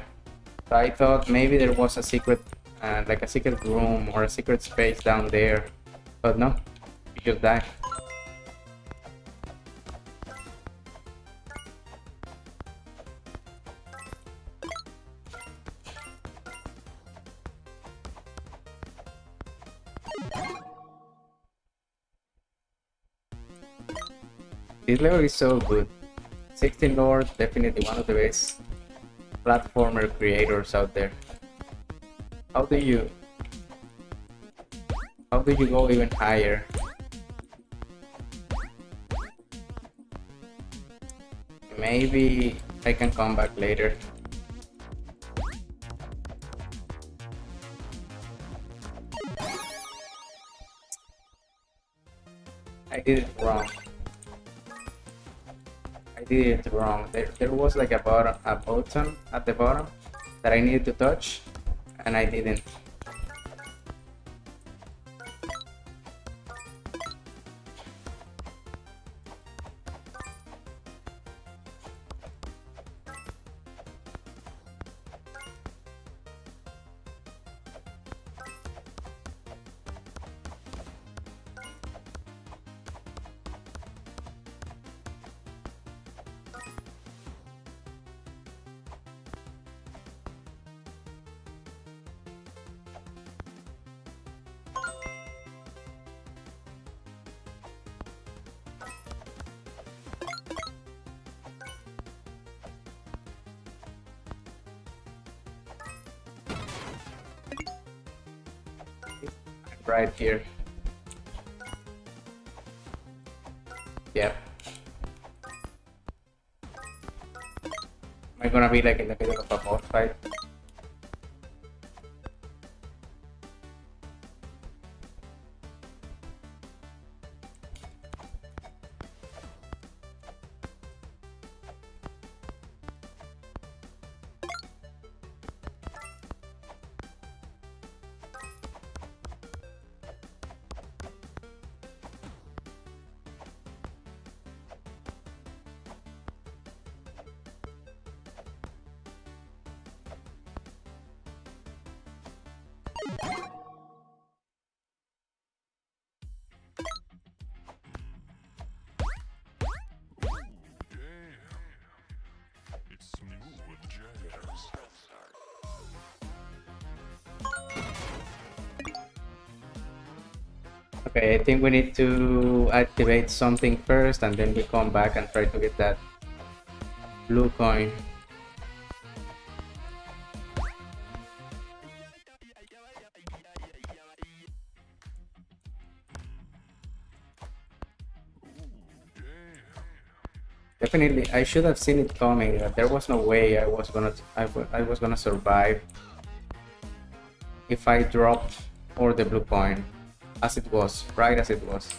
S1: So I thought maybe there was a secret, like a secret room or a secret space down there, but no, you just die. This level is so good. 16 Lord, definitely one of the best platformer creators out there. How do you go even higher? Maybe I can come back later. I did it wrong. I did it wrong. There was like a button at the bottom that I needed to touch, and I didn't. right here. Yep. Am I gonna be like in the middle of a boss fight?
S2: It's smooth jazz.
S1: Okay, I think we need to activate something first and then we come back and try to get that blue coin. Definitely, I should have seen it coming. There was no way I was gonna survive if I dropped or the blue coin, as it was, right as it was.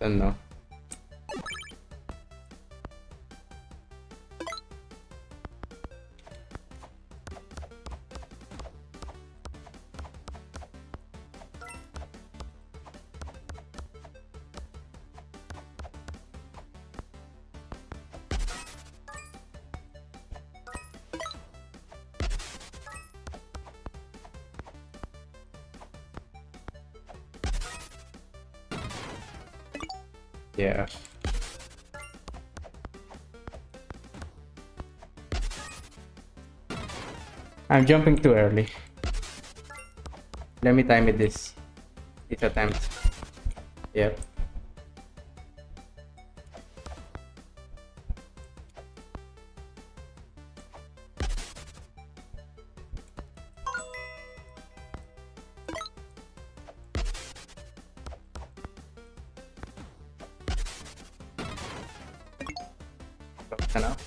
S1: Don't know. Yeah. I'm jumping too early. Let me time it this attempt. Yep. Close enough.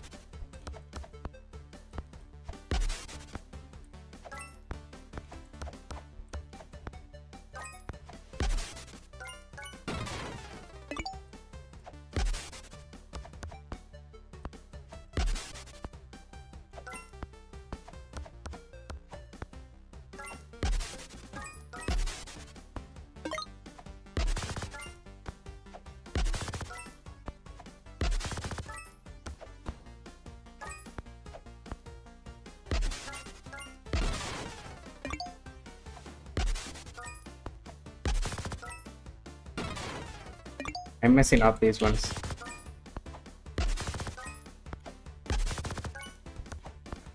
S1: I'm messing up these ones.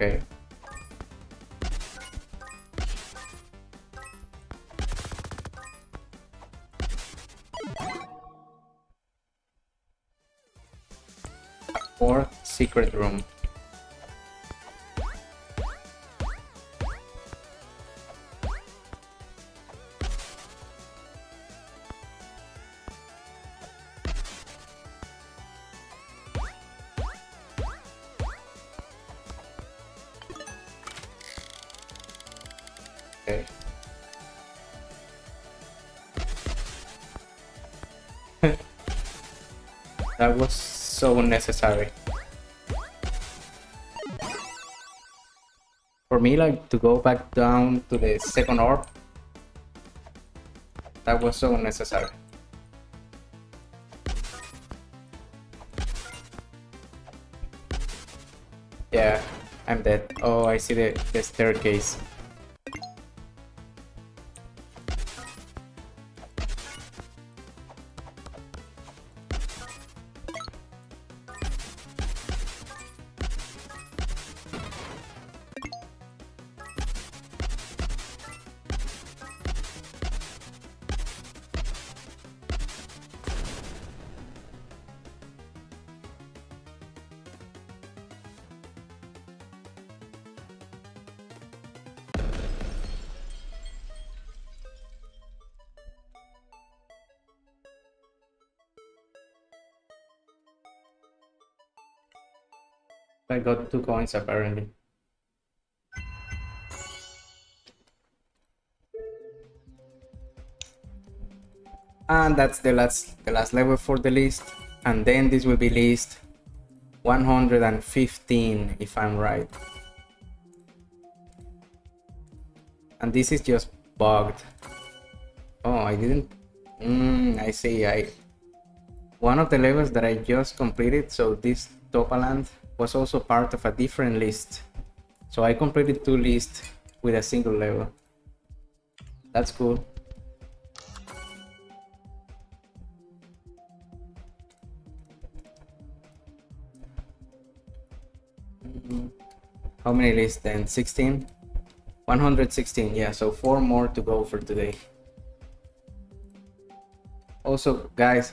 S1: Okay. A fourth secret room. Okay. That was so unnecessary. For me, like, to go back down to the second orb, that was so unnecessary. Yeah, I'm dead. Oh, I see the staircase. I got 2 coins apparently. And that's the last level for the list. And then this will be list 115 if I'm right. And this is just bugged. Oh, I didn't. I see. One of the levels that I just completed, so this Topaland was also part of a different list. So I completed 2 lists with a single level. That's cool. How many lists then? 16? 116, yeah, so 4 more to go for today. Also, guys,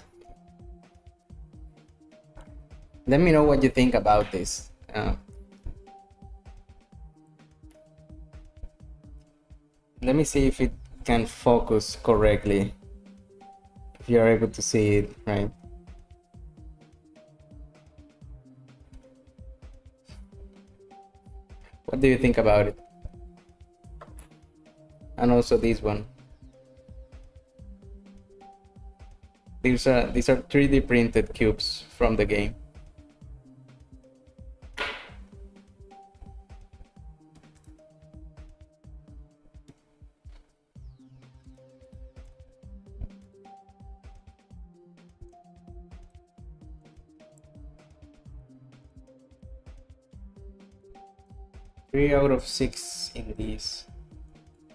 S1: let me know what you think about this. Let me see if it can focus correctly. If you're able to see it, right? What do you think about it? And also this one. These are 3D printed cubes from the game. Three out of 6 in these.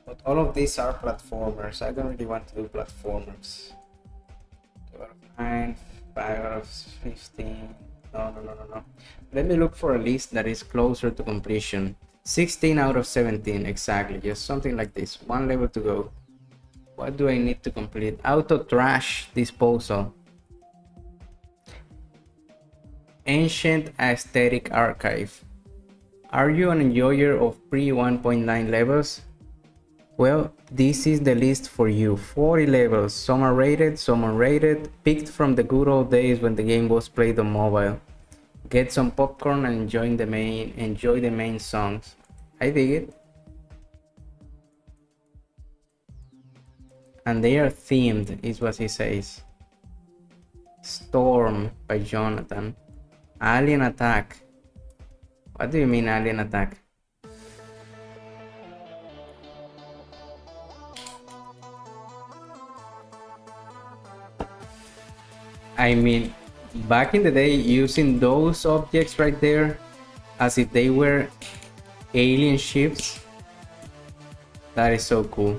S1: But all of these are platformers. I don't really want to do platformers. 2 out of 9, 5 out of 15. No. Let me look for a list that is closer to completion. 16 out of 17, exactly. Just something like this. 1 level to go. What do I need to complete? Auto trash disposal. Ancient aesthetic archive. Are you an enjoyer of pre 1.9 levels? Well, this is the list for you. 40 levels, some are rated, some unrated, picked from the good old days when the game was played on mobile. Get some popcorn and enjoy the main songs. I dig it. And they are themed, is what he says. Storm by Jonathan. Alien Attack. What do you mean Alien Attack? I mean, back in the day, using those objects right there as if they were alien ships, that is so cool.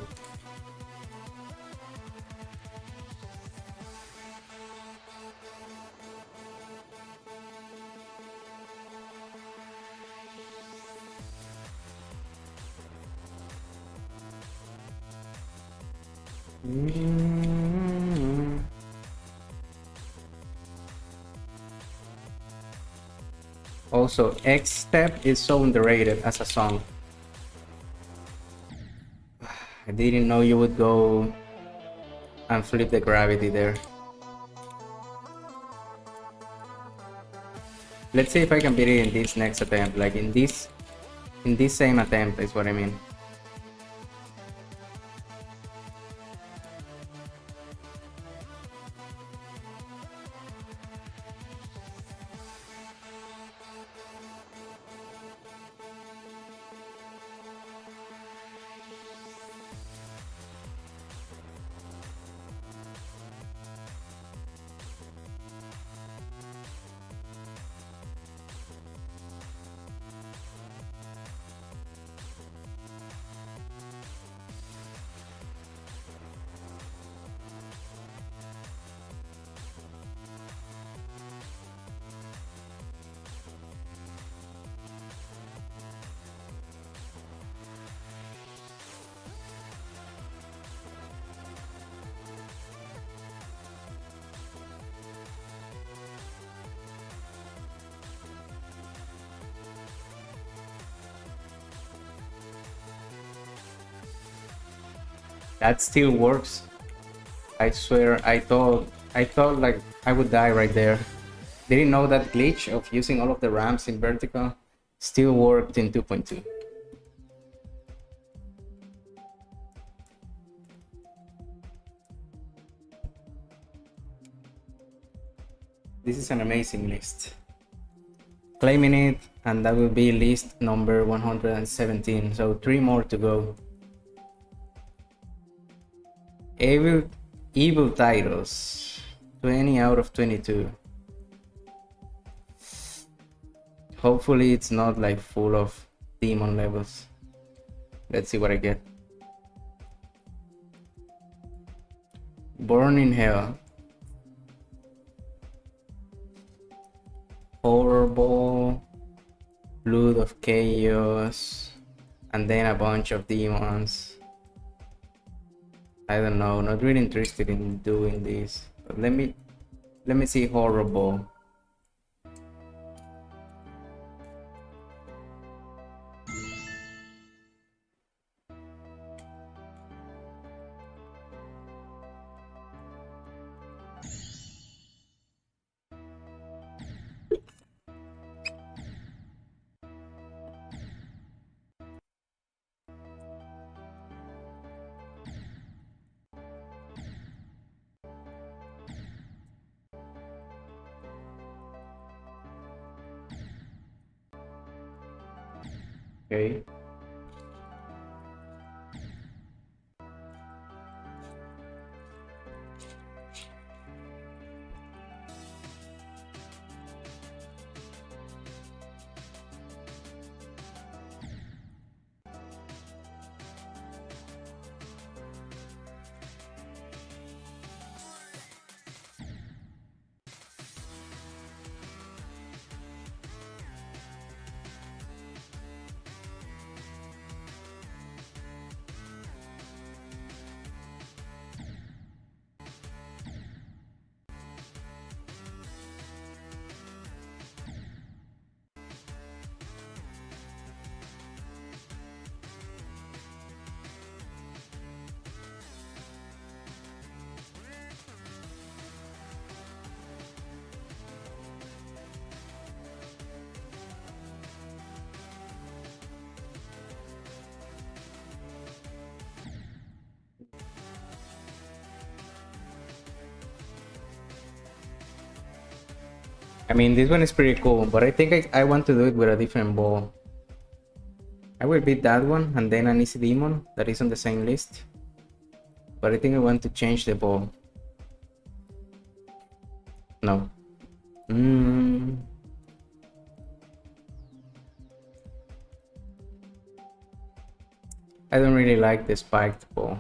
S1: Also, X-Step is so underrated as a song. I didn't know you would go and flip the gravity there. Let's see if I can beat it in this next attempt, like in this same attempt is what I mean. That still works. I swear, I thought like I would die right there. Didn't know that glitch of using all of the ramps in vertical still worked in 2.2. This is an amazing list. Claiming it, and that will be list number 117. So 3 more to go. Evil titles, 20 out of 22. Hopefully it's not like full of demon levels. Let's see what I get. Born in Hell, Horrible, Blood of Chaos, and then a bunch of demons. I don't know, not really interested in doing this. But let me see Horrible. Okay. I mean, this one is pretty cool, but I think I want to do it with a different ball. I will beat that one and then an easy demon that is on the same list. But I think I want to change the ball. No. I don't really like the spiked ball.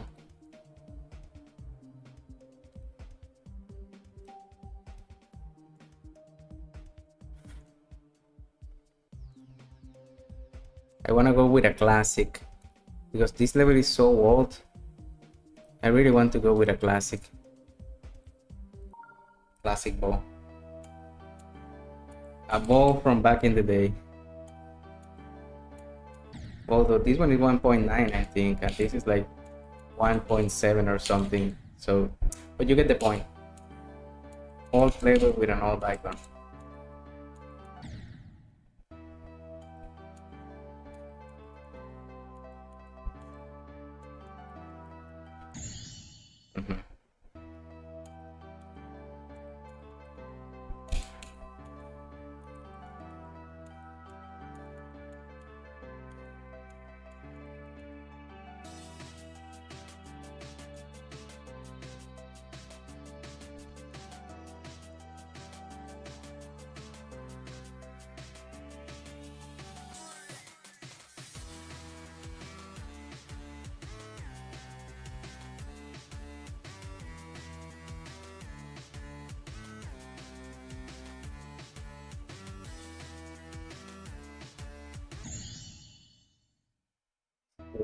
S1: I want to go with a classic because this level is so old. I really want to go with a classic ball. A ball from back in the day. Although this one is 1.9 I think, and this is like 1.7 or something. So, but you get the point. Old flavor with an old icon.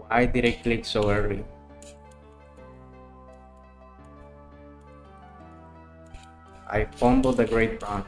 S1: Why did I click so early? I fumbled the great run.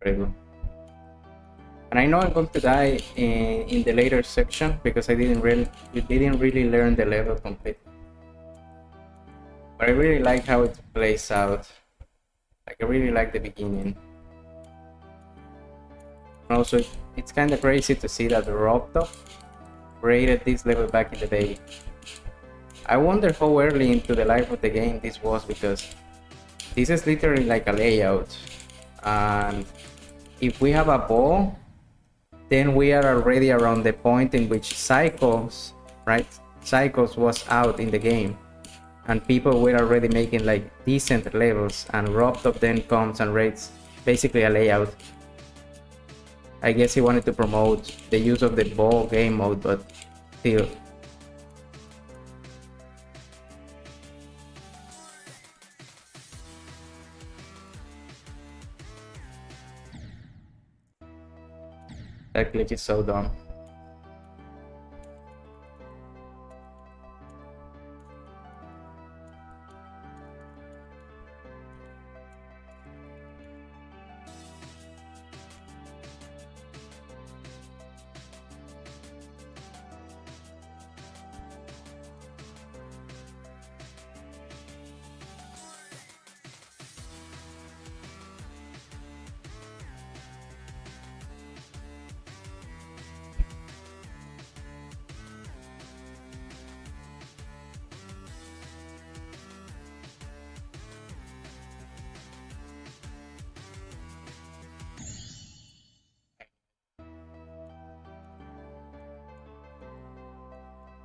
S1: Very good. And I know I'm going to die in the later section because we didn't really learn the level completely. But I really like how it plays out. Like I really like the beginning. And also, it's kind of crazy to see that Robtop created this level back in the day. I wonder how early into the life of the game this was, because this is literally like a layout. And if we have a ball, then we are already around the point in which Cycles, right? Cycles was out in the game, and people were already making like decent levels, and Robtop then comes and rates basically a layout. I guess he wanted to promote the use of the ball game mode, but still. That glitch is so dumb.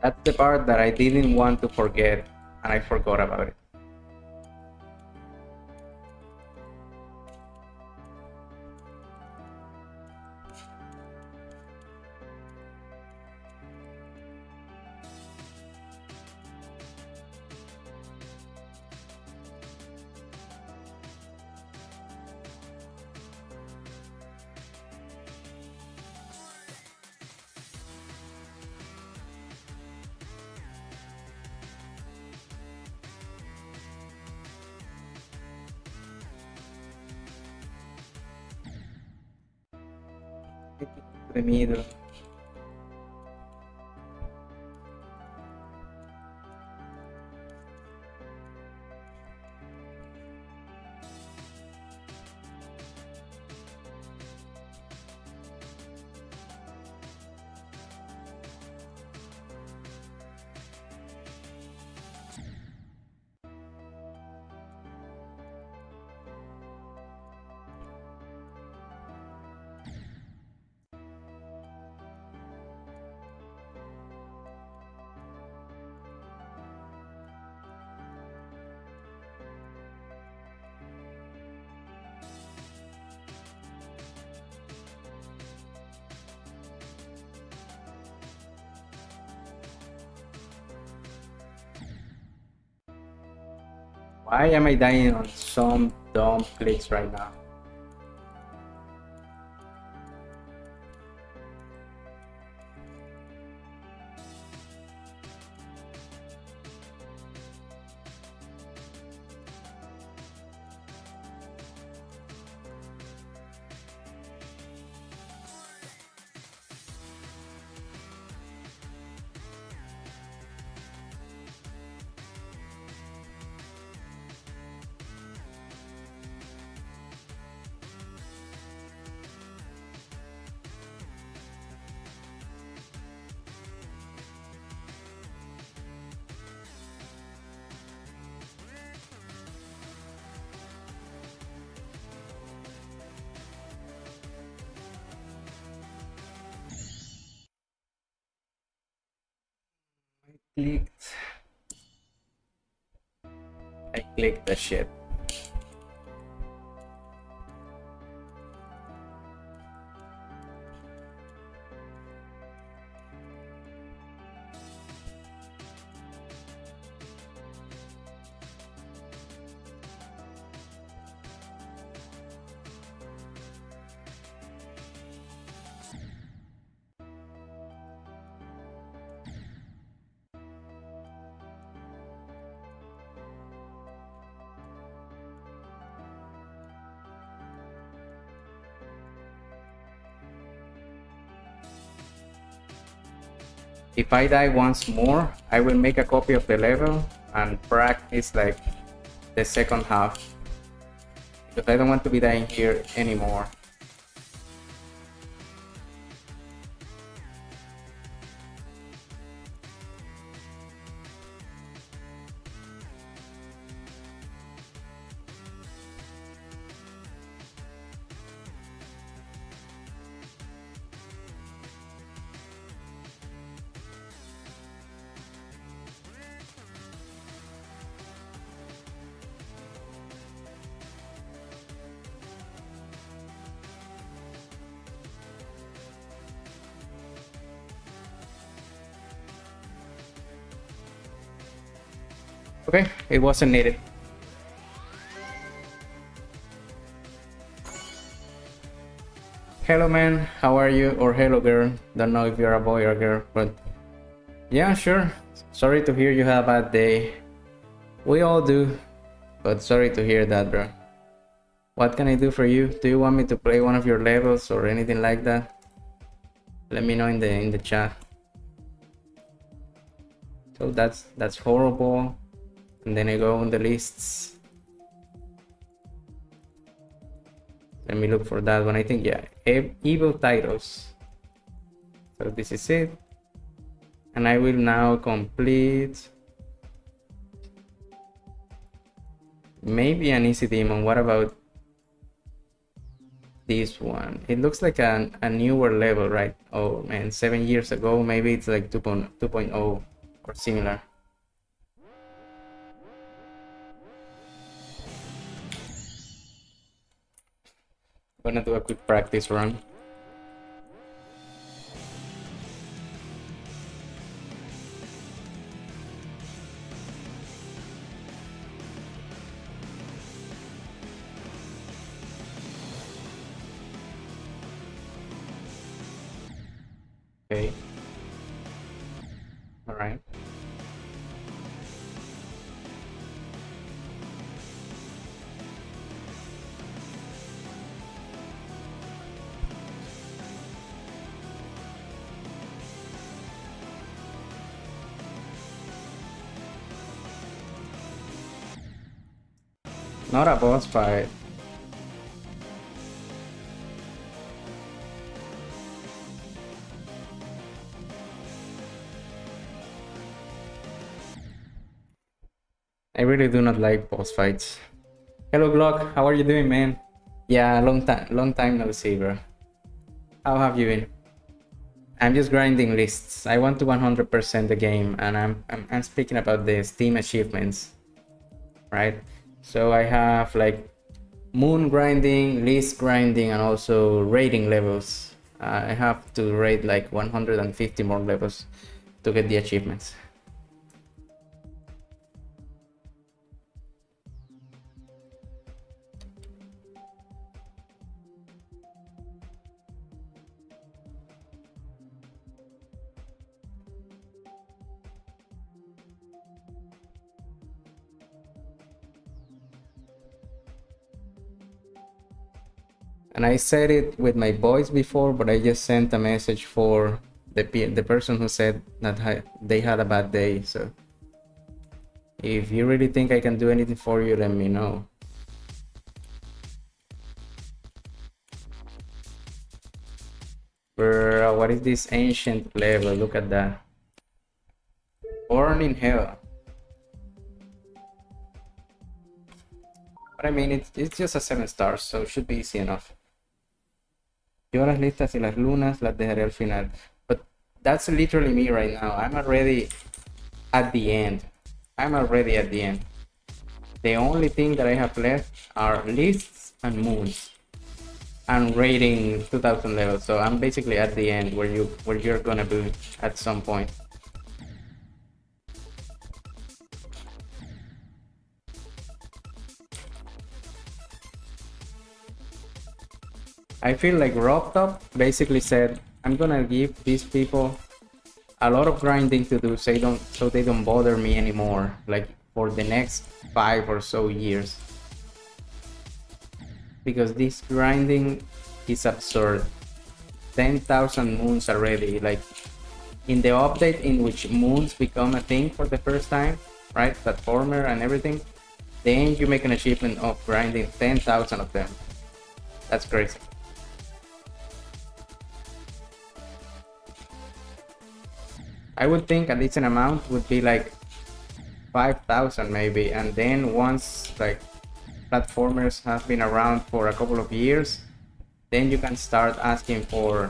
S1: That's the part that I didn't want to forget, and I forgot about it. To the middle. Why am I dying on some dumb clicks right now? clicked. I clicked the shit. if I die once more, I will make a copy of the level and practice like the second half, because I don't want to be dying here anymore. Okay, it wasn't needed. Hello man, how are you? Or hello girl, don't know if you're a boy or a girl, but yeah, sure. Sorry to hear you had a bad day. We all do, but sorry to hear that, bro. What can I do for you? Do you want me to play one of your levels or anything like that? Let me know in the chat. So that's horrible. And then I go on the lists. Let me look for that one. I think, yeah, evil titles. So this is it. And I will now complete maybe an easy demon. What about this one? It looks like a newer level, right? Oh man, 7 years ago. Maybe it's like 2.0 or similar. Gonna do a quick practice run. Okay. All right. Not a boss fight. I really do not like boss fights. Hello Glock, how are you doing, man? Yeah, long time no see, bro. How have you been? I'm just grinding lists. I want to 100% the game, and I'm speaking about the Steam achievements, right? So I have like moon grinding, list grinding, and also rating levels. I have to rate like 150 more levels to get the achievements. And I said it with my voice before, but I just sent a message for the person who said that they had a bad day. So if you really think I can do anything for you, let me know. Bro, what is this ancient level? Look at that. Born in Hell. But I mean, it's just a 7 stars, so it should be easy enough. Yo las listas y las lunas las dejaré al final. But that's literally me right now. I'm already at the end. The only thing that I have left are lists and moons and rating 2000 levels. So I'm basically at the end where you're gonna be at some point. I feel like RobTop basically said, I'm gonna give these people a lot of grinding to do so they don't bother me anymore, like for the next 5 or so years. Because this grinding is absurd. 10,000 moons already, like in the update in which moons become a thing for the first time, right? Platformer and everything. Then you make an achievement of grinding 10,000 of them. That's crazy. I would think a decent amount would be like 5,000 maybe, and then once like platformers have been around for a couple of years, then you can start asking for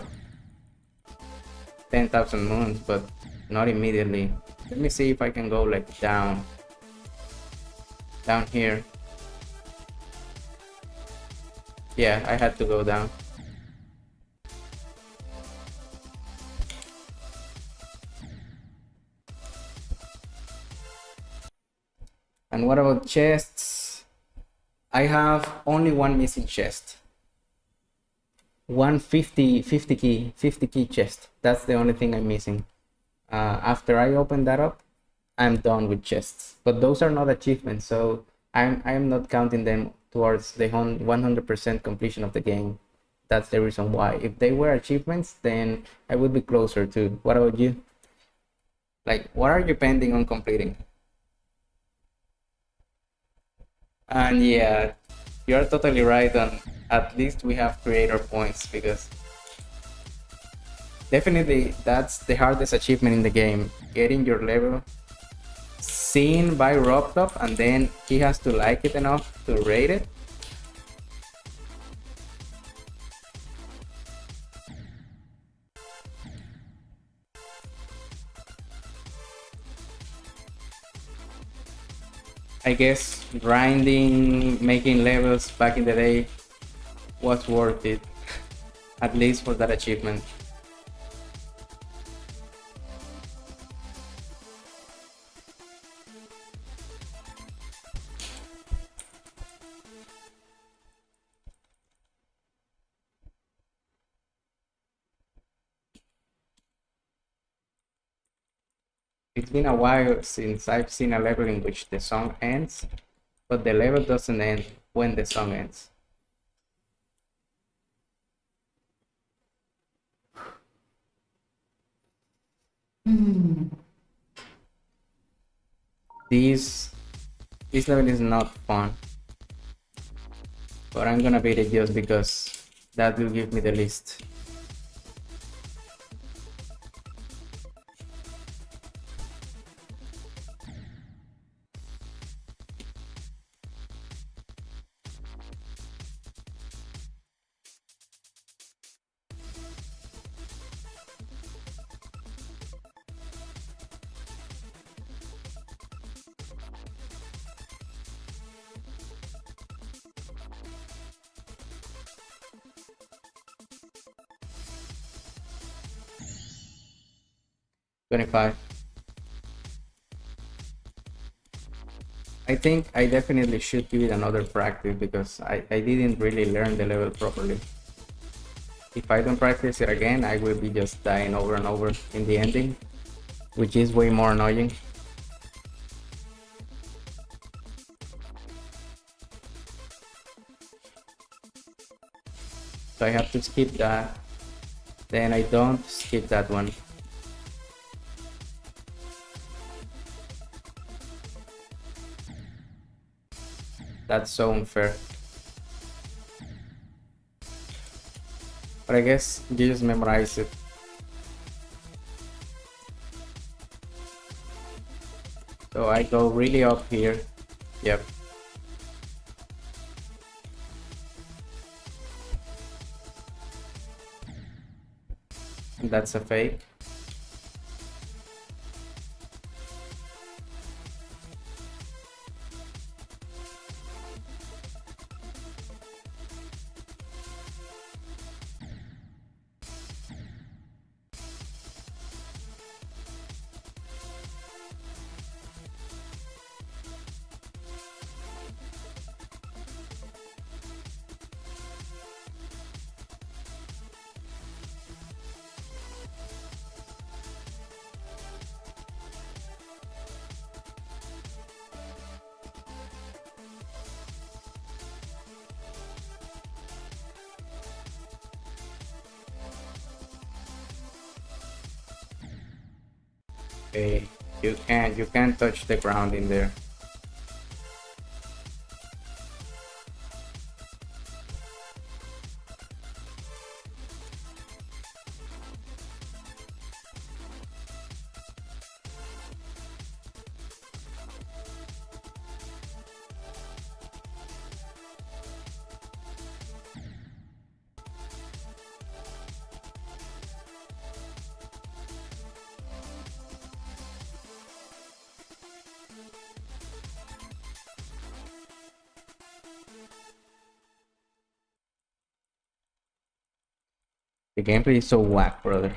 S1: 10,000 moons, but not immediately. Let me see if I can go like down here. Yeah, I had to go down. And what about chests? I have only one missing chest. 150 50 key chest. That's the only thing I'm missing. After I open that up, I'm done with chests. But those are not achievements, so I'm not counting them towards the 100% completion of the game. That's the reason why. If they were achievements, then I would be closer to. What about you? Like, what are you pending on completing? And yeah, you're totally right on, at least we have creator points, because definitely that's the hardest achievement in the game, getting your level seen by RobTop, and then he has to like it enough to rate it. I guess grinding, making levels back in the day was worth it, at least for that achievement. It's been a while since I've seen a level in which the song ends, but the level doesn't end when the song ends. This level is not fun, but I'm gonna beat it just because that will give me the list. $25. I think I definitely should give it another practice, because I didn't really learn the level properly. If I don't practice it again, I will be just dying over and over in the ending, which is way more annoying. So I have to skip that. Then I don't skip that one. That's so unfair. But I guess you just memorize it. So I go really up here. Yep. And that's a fake. Okay, you can't touch the ground in there. The gameplay is so whack, brother.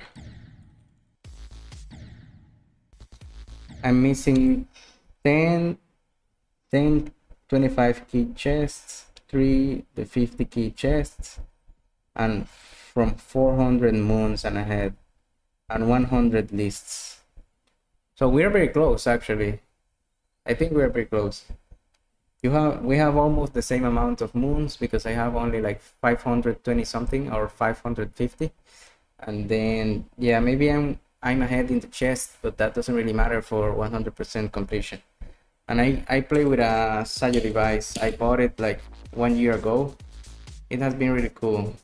S1: I'm missing 10, 10, 25 key chests, 3 the 50 key chests, and from 400 moons and ahead, and 100 lists. So we're very close, actually. I think we're very close. We have almost the same amount of moons because I have only like 520 something or 550, and then yeah, maybe I'm ahead in the chest, but that doesn't really matter for 100% completion. And I play with a Sayo device. I bought it like 1 year ago. It has been really cool.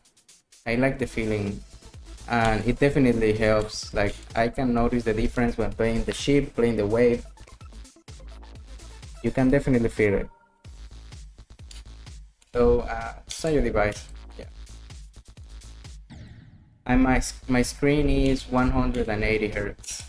S1: I like the feeling, and it definitely helps. Like I can notice the difference when playing the ship, playing the wave. You can definitely feel it. So Sayo device, yeah. And my screen is 180 hertz.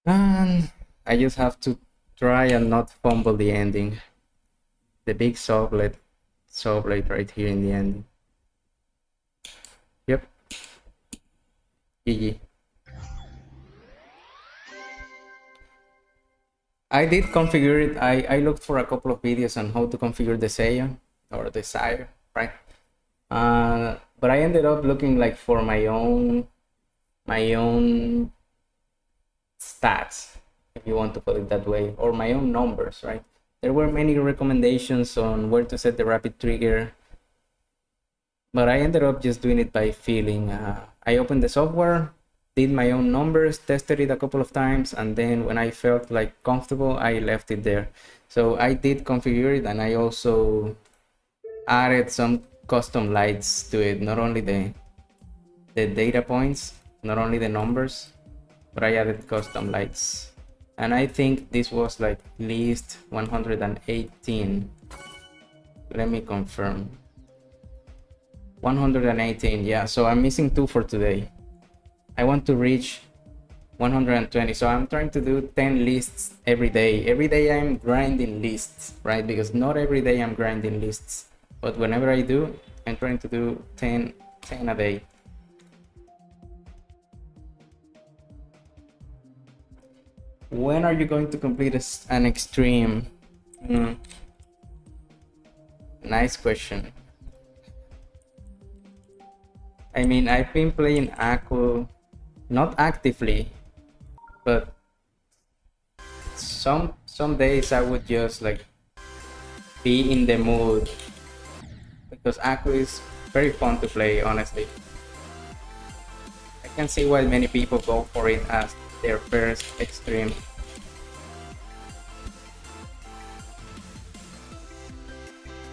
S1: And I just have to try and not fumble the ending. The big saw blade right here in the ending. Yep. GG. I did configure it. I looked for a couple of videos on how to configure the Seiya or the Sire, right? But I ended up looking like for my own stats, if you want to put it that way, or my own numbers, right? There were many recommendations on where to set the rapid trigger, but I ended up just doing it by feeling. I opened the software, did my own numbers, tested it a couple of times, and then when I felt like comfortable, I left it there. So I did configure it, and I also added some custom lights to it, not only the data points, not only the numbers, but I added custom lights. And I think this was like list 118. Let me confirm. 118, yeah, so I'm missing 2 for today. I want to reach 120, so I'm trying to do 10 lists every day. Every day I'm grinding lists, right? Because not every day I'm grinding lists, but whenever I do, I'm trying to do 10 a day. When are you going to complete an extreme? Nice question. I mean, I've been playing Aku, not actively, but some days I would just like be in the mood, because Aku is very fun to play, honestly. I can see why many people go for it as their first extreme.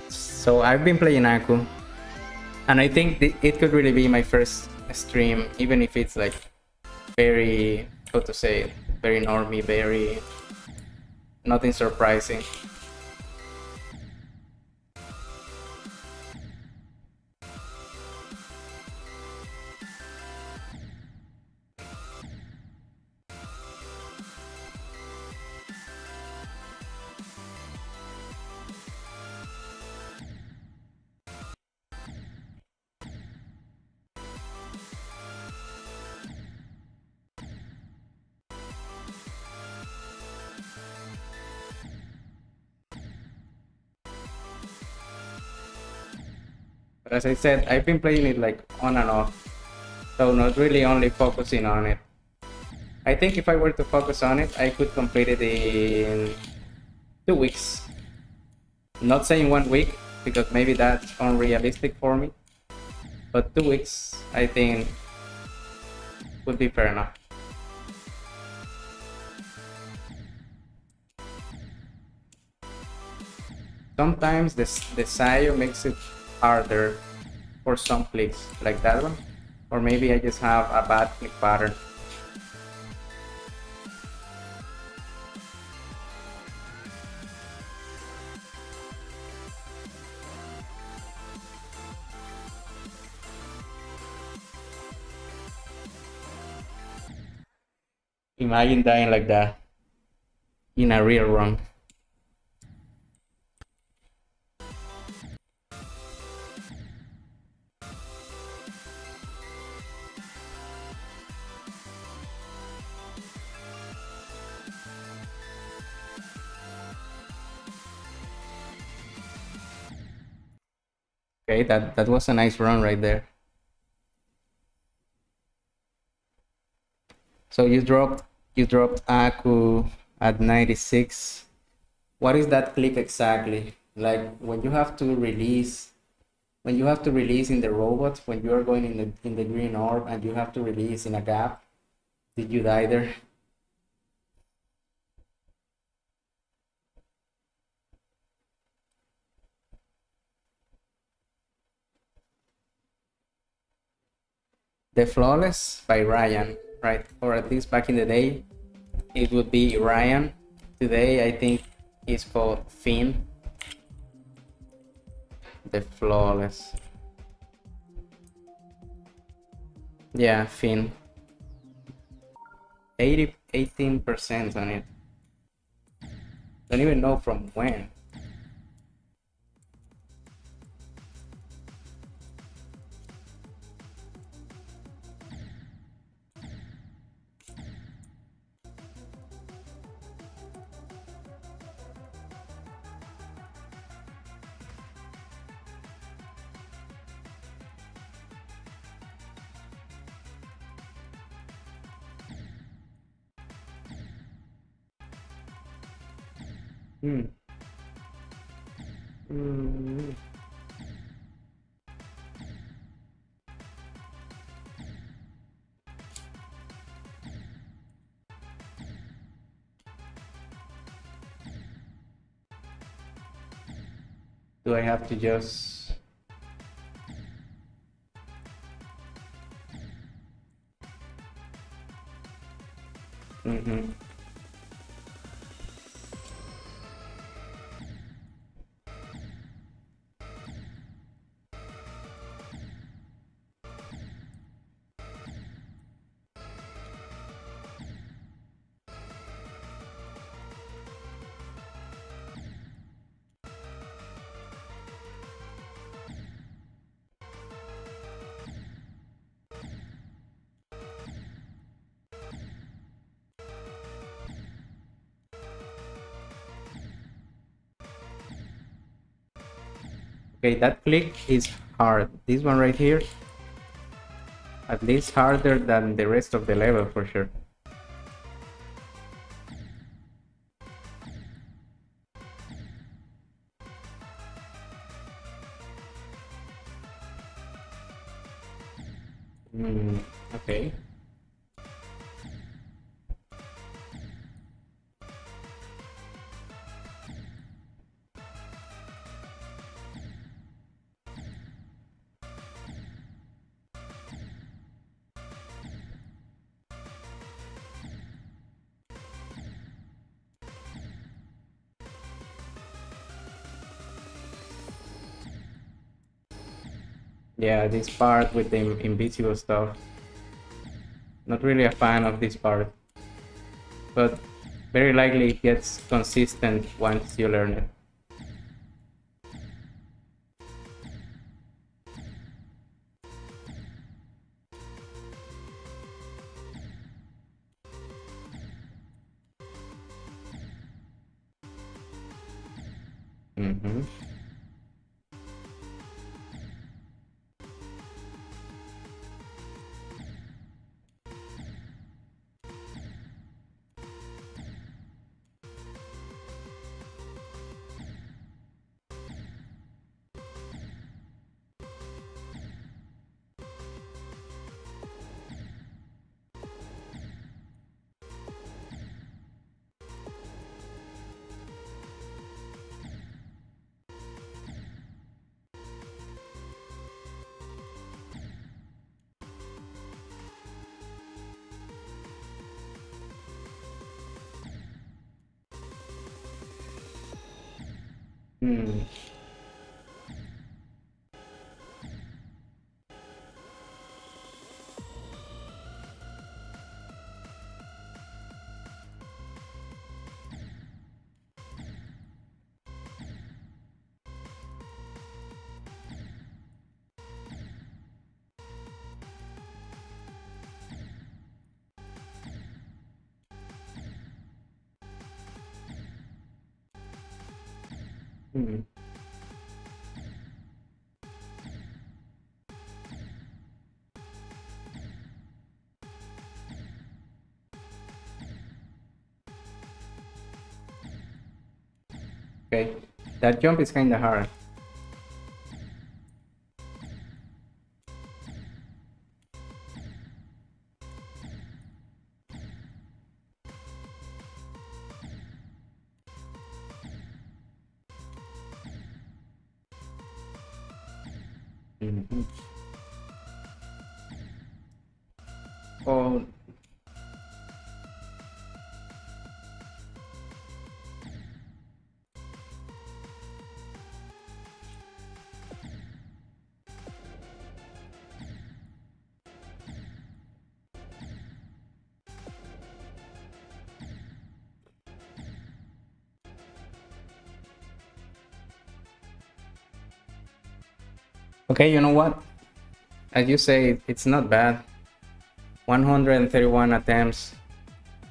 S1: So I've been playing Aku, and I think it could really be my first stream, even if it's like very, how to say it, very normie, very nothing surprising. But as I said, I've been playing it like on and off, so not really only focusing on it. I think if I were to focus on it, I could complete it in 2 weeks. Not saying 1 week, because maybe that's unrealistic for me, but 2 weeks I think would be fair enough. Sometimes the Sayo makes it harder for some clicks, like that one, or maybe I just have a bad click pattern. Imagine dying like that in a real run. Okay, that was a nice run right there. So you dropped Aku at 96. What is that click exactly? Like when you have to release in the robot, when you are going in the green orb and you have to release in a gap, did you die there? The Flawless by Ryan, right? Or at least back in the day, it would be Ryan. Today, I think it's called Finn. The Flawless. Yeah, Finn. 18% on it. Don't even know from when. Hmm. Hmm. Do I have to just... Mm-hmm. Okay, that click is hard. This one right here, at least harder than the rest of the level for sure. Okay. Yeah, this part with the invisible stuff. Not really a fan of this part, but very likely it gets consistent once you learn it. Mm-hmm. Hmm. Hmm. Okay, that jump is kind of hard. Mm-hmm. Oh, okay, you know what? As you say, it's not bad. 131 attempts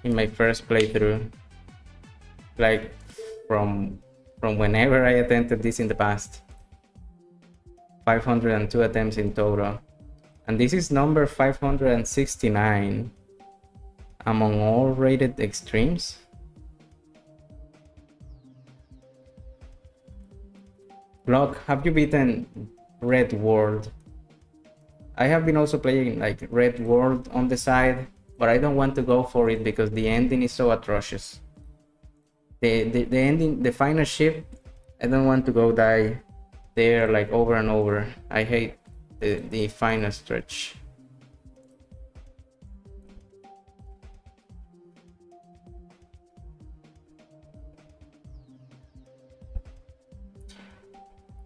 S1: in my first playthrough. Like from whenever I attempted this in the past. 502 attempts in total. And this is number 569 among all rated extremes. Block, have you beaten Red World? I have been also playing like Red World on the side, but I don't want to go for it because the ending is so atrocious. The ending, the final ship, I don't want to go die there like over and over. I hate the final stretch.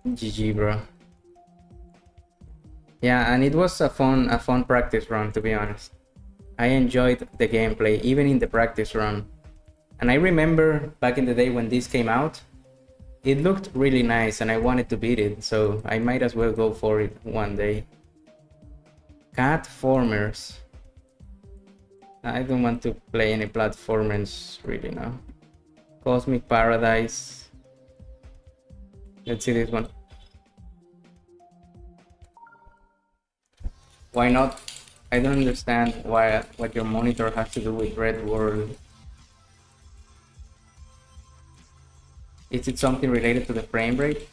S1: GG, bro. Yeah, and it was a fun practice run, to be honest. I enjoyed the gameplay even in the practice run. And I remember back in the day when this came out, it looked really nice and I wanted to beat it, so I might as well go for it one day. Catformers. I don't want to play any platformers really now. Cosmic Paradise. Let's see this one. Why not? I don't understand what your monitor has to do with Red World. Is it something related to the frame rate?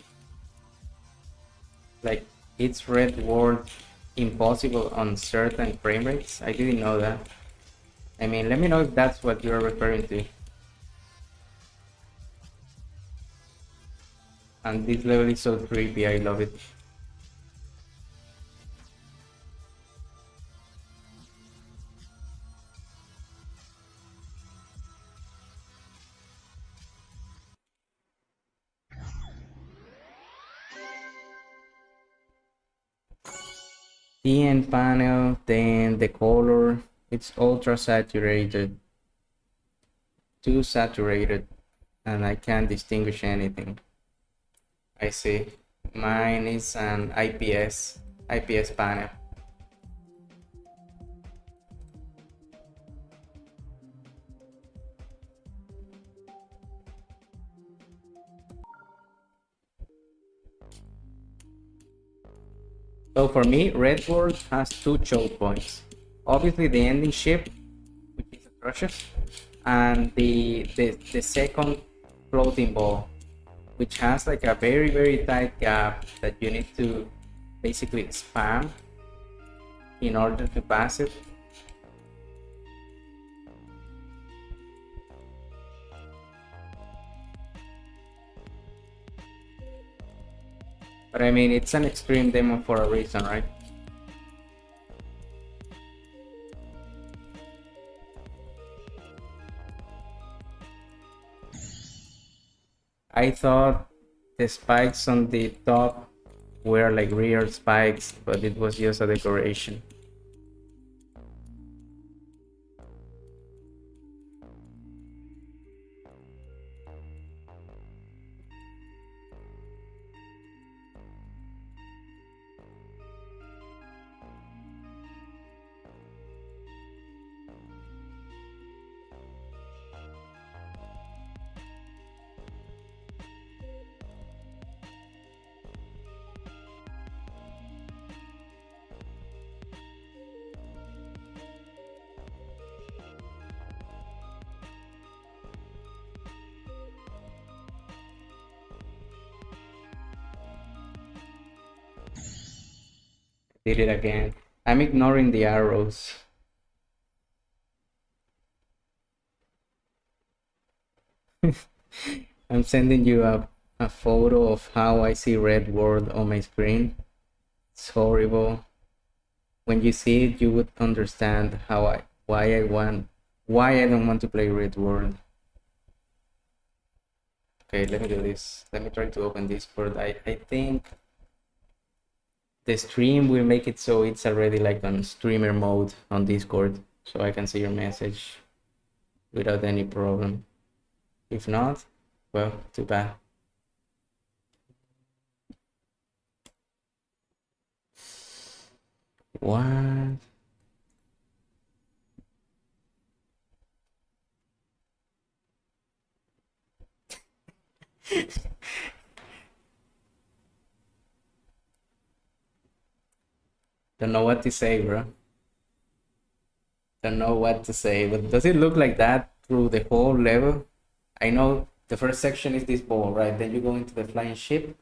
S1: Like, it's Red World impossible on certain frame rates. I didn't know that. I mean, let me know if that's what you're referring to. And this level is so creepy, I love it. TN panel, then the color, it's ultra saturated, too saturated, and I can't distinguish anything. I see. Mine is an IPS panel. So for me, Red World has two choke points. Obviously the ending ship, which is atrocious, and the second floating ball, which has like a very tight gap that you need to basically spam in order to pass it. But I mean, it's an extreme demo for a reason, right? I thought the spikes on the top were like real spikes, but it was just a decoration. Did it again. I'm ignoring the arrows. I'm sending you a photo of how I see Red World on my screen. It's horrible. When you see it, you would understand why I don't want to play Red World. Okay, let me do this. Let me try to open Discord. I think the stream will make it so it's already like on streamer mode on Discord, so I can see your message without any problem. If not, well, too bad. What? Don't know what to say, bro. Don't know what to say, but does it look like that through the whole level? I know the first section is this ball, right? Then you go into the flying ship,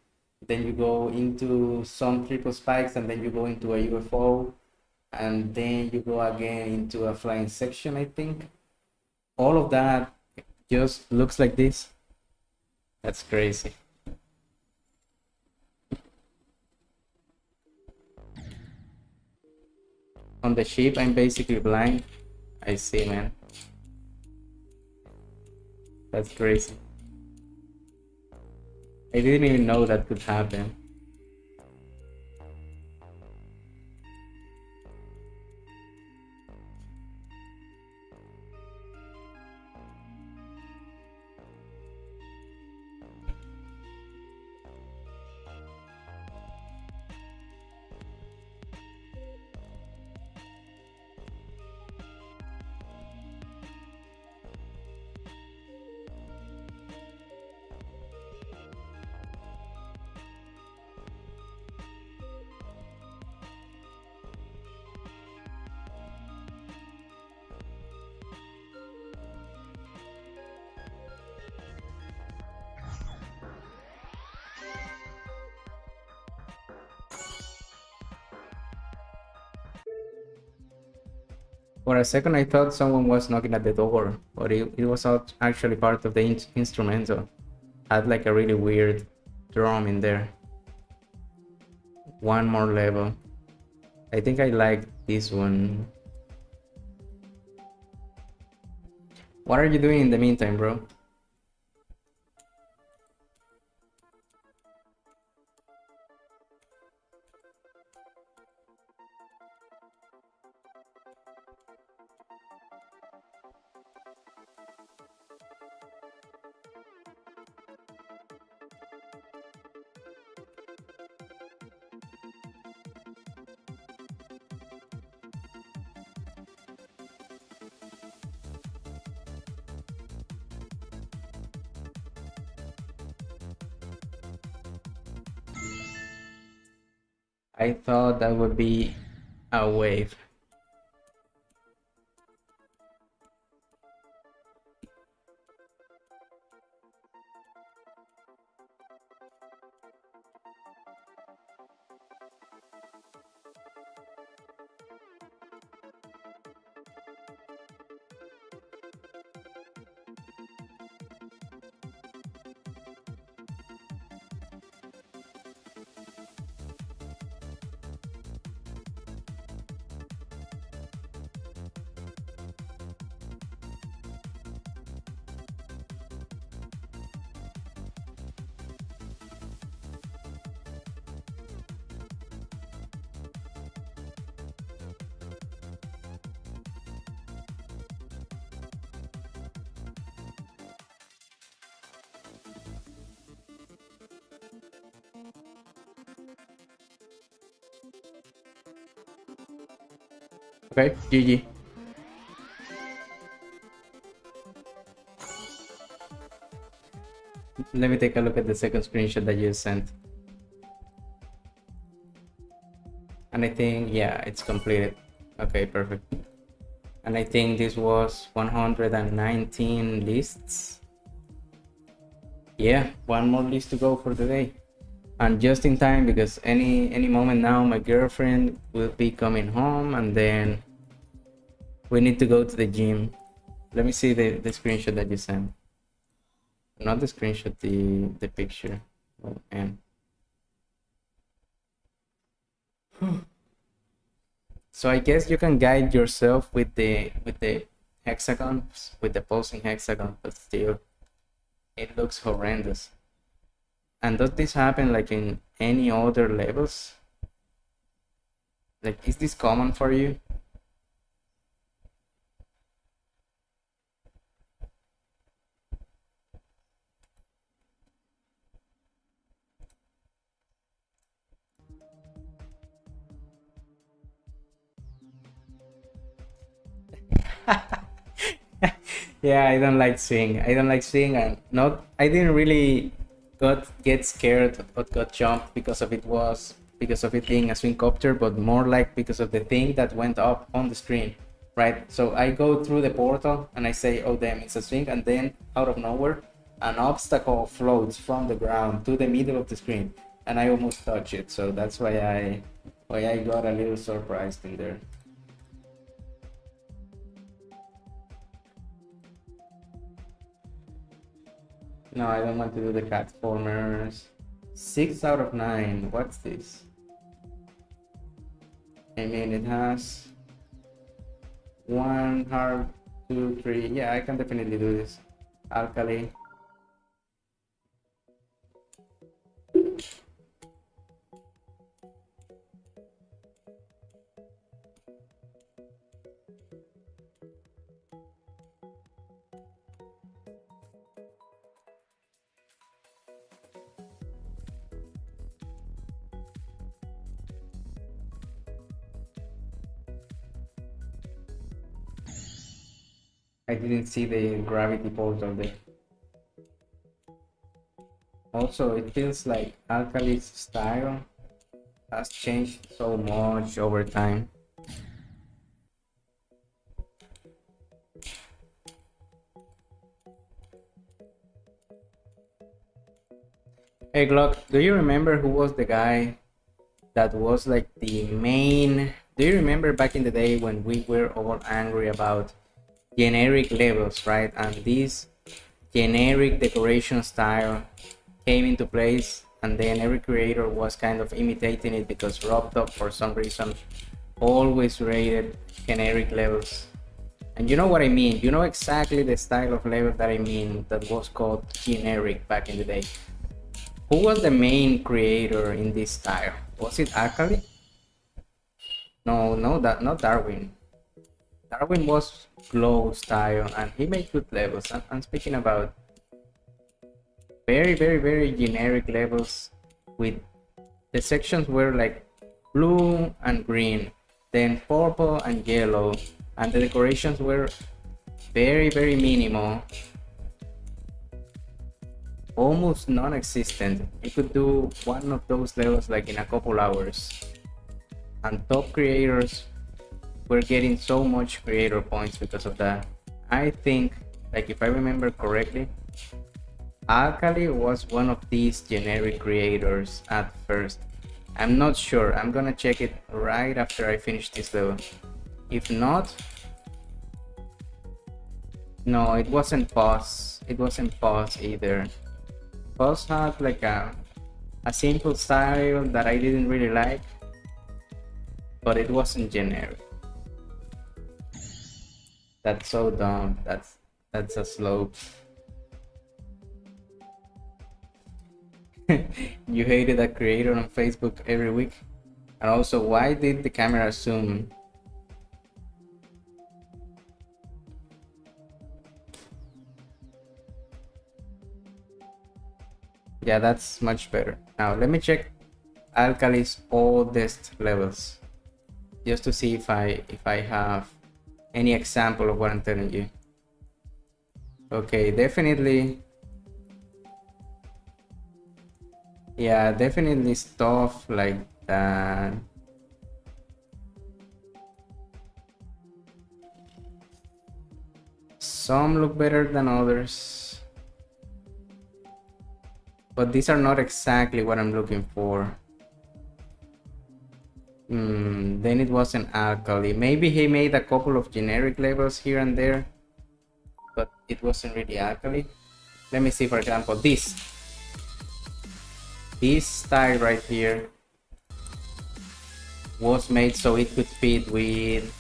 S1: then you go into some triple spikes, and then you go into a UFO, and then you go again into a flying section, I think. All of that just looks like this. That's crazy. On the ship, I'm basically blind. I see, man. That's crazy. I didn't even know that could happen. For a second, I thought someone was knocking at the door, but it was actually part of the instrumental. Had like a really weird drum in there. One more level. I think I like this one. What are you doing in the meantime, bro? I thought that would be a wave. Okay, GG. Let me take a look at the second screenshot that you sent. And I think, yeah, it's completed. Okay, perfect. And I think this was 119 lists. Yeah, one more list to go for the day. And just in time, because any moment now my girlfriend will be coming home, and then we need to go to the gym. Let me see the screenshot that you sent. Not the screenshot, the picture. Oh, and so I guess you can guide yourself with the hexagons, with the pulsing hexagon, but still it looks horrendous. And does this happen like in any other levels? Like, is this common for you? Yeah, I don't like swing. I don't like swing, and not. I didn't really get scared or got jumped because of it being a swing copter, but more like because of the thing that went up on the screen, right? So I go through the portal and I say, "Oh damn, it's a swing," and then out of nowhere, an obstacle floats from the ground to the middle of the screen, and I almost touch it. So that's why I got a little surprised in there. No, I don't want to do the platformers. 6 out of 9. What's this? I mean, it has 1 hard, 2, 3. Yeah, I can definitely do this. Alkali. I didn't see the gravity portal there. Also, it feels like Alkali's style has changed so much over time. Hey Glock, do you remember who was the guy that was like the main Do you remember back in the day when we were all angry about generic levels, right? And this generic decoration style came into place, and then every creator was kind of imitating it because Robtop, for some reason, always rated generic levels. And you know what I mean? You know exactly the style of level that I mean, that was called generic back in the day. Who was the main creator in this style? Was it Akali? No, not Darwin. Darwin was glow style, and he made good levels. I'm speaking about very generic levels, with the sections were like blue and green, then purple and yellow, and the decorations were very minimal, almost non-existent. You could do one of those levels like in a couple hours, and top creators were getting so much creator points because of that. I think, like, if I remember correctly, Akali was one of these generic creators at first. I'm not sure. I'm gonna check it right after I finish this level. If not, no, it wasn't Pause. It wasn't Pause either. Pause had like a simple style that I didn't really like, but it wasn't generic. That's so dumb. That's a slope. You hated a creator on Facebook every week? And also, why did the camera zoom? Yeah, that's much better. Now let me check Alkali's oldest levels, just to see if I have any example of what I'm telling you. Okay, definitely. Yeah, definitely stuff like that. Some look better than others, but these are not exactly what I'm looking for. Then it wasn't Alkali. Maybe he made a couple of generic levels here and there, but it wasn't really Alkali. Let me see, for example, this style right here was made so it could fit with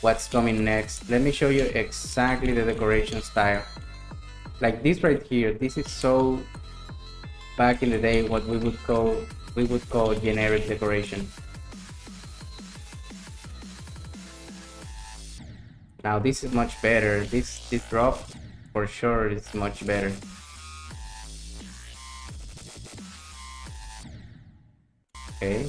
S1: what's coming next. Let me show you exactly the decoration style. Like this right here, this is so back in the day what we would call generic decoration. Now this is much better. This drop for sure is much better. Okay.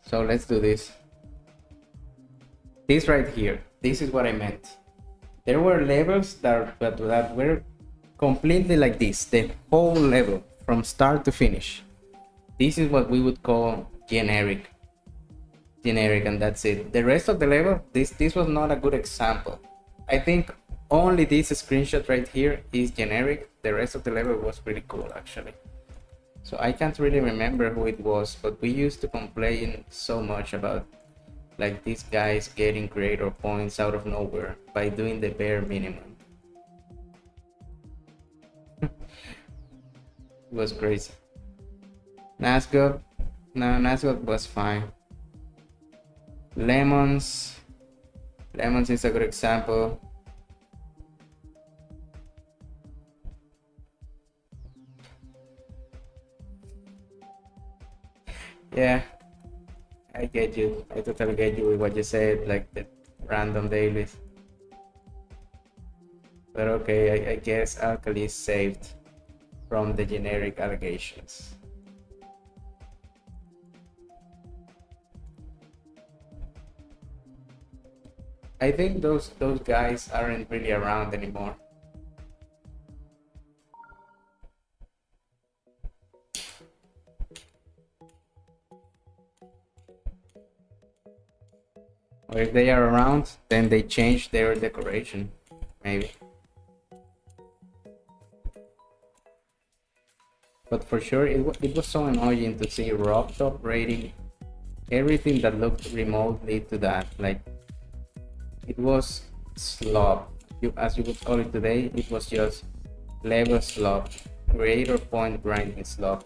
S1: So let's do this. This right here, this is what I meant. There were levels that were completely like this, the whole level from start to finish. This is what we would call generic, and that's it. The rest of the level, this was not a good example. I think only this screenshot right here is generic. The rest of the level was pretty cool actually. So I can't really remember who it was, but we used to complain so much about like these guys getting creator points out of nowhere by doing the bare minimum. It was crazy. Nazgul, no, Nazgul was fine. Lemons is a good example. Yeah, I get you. I totally get you with what you said, like the random dailies. But okay, I guess Alkali is saved. from the generic allegations. I think those guys aren't really around anymore. Or if they are around, then they change their decoration, maybe. But for sure, it was so annoying to see Robtop rating everything that looked remotely to that. Like, it was slop. As you would call it today, it was just level slop, creator point grinding slop.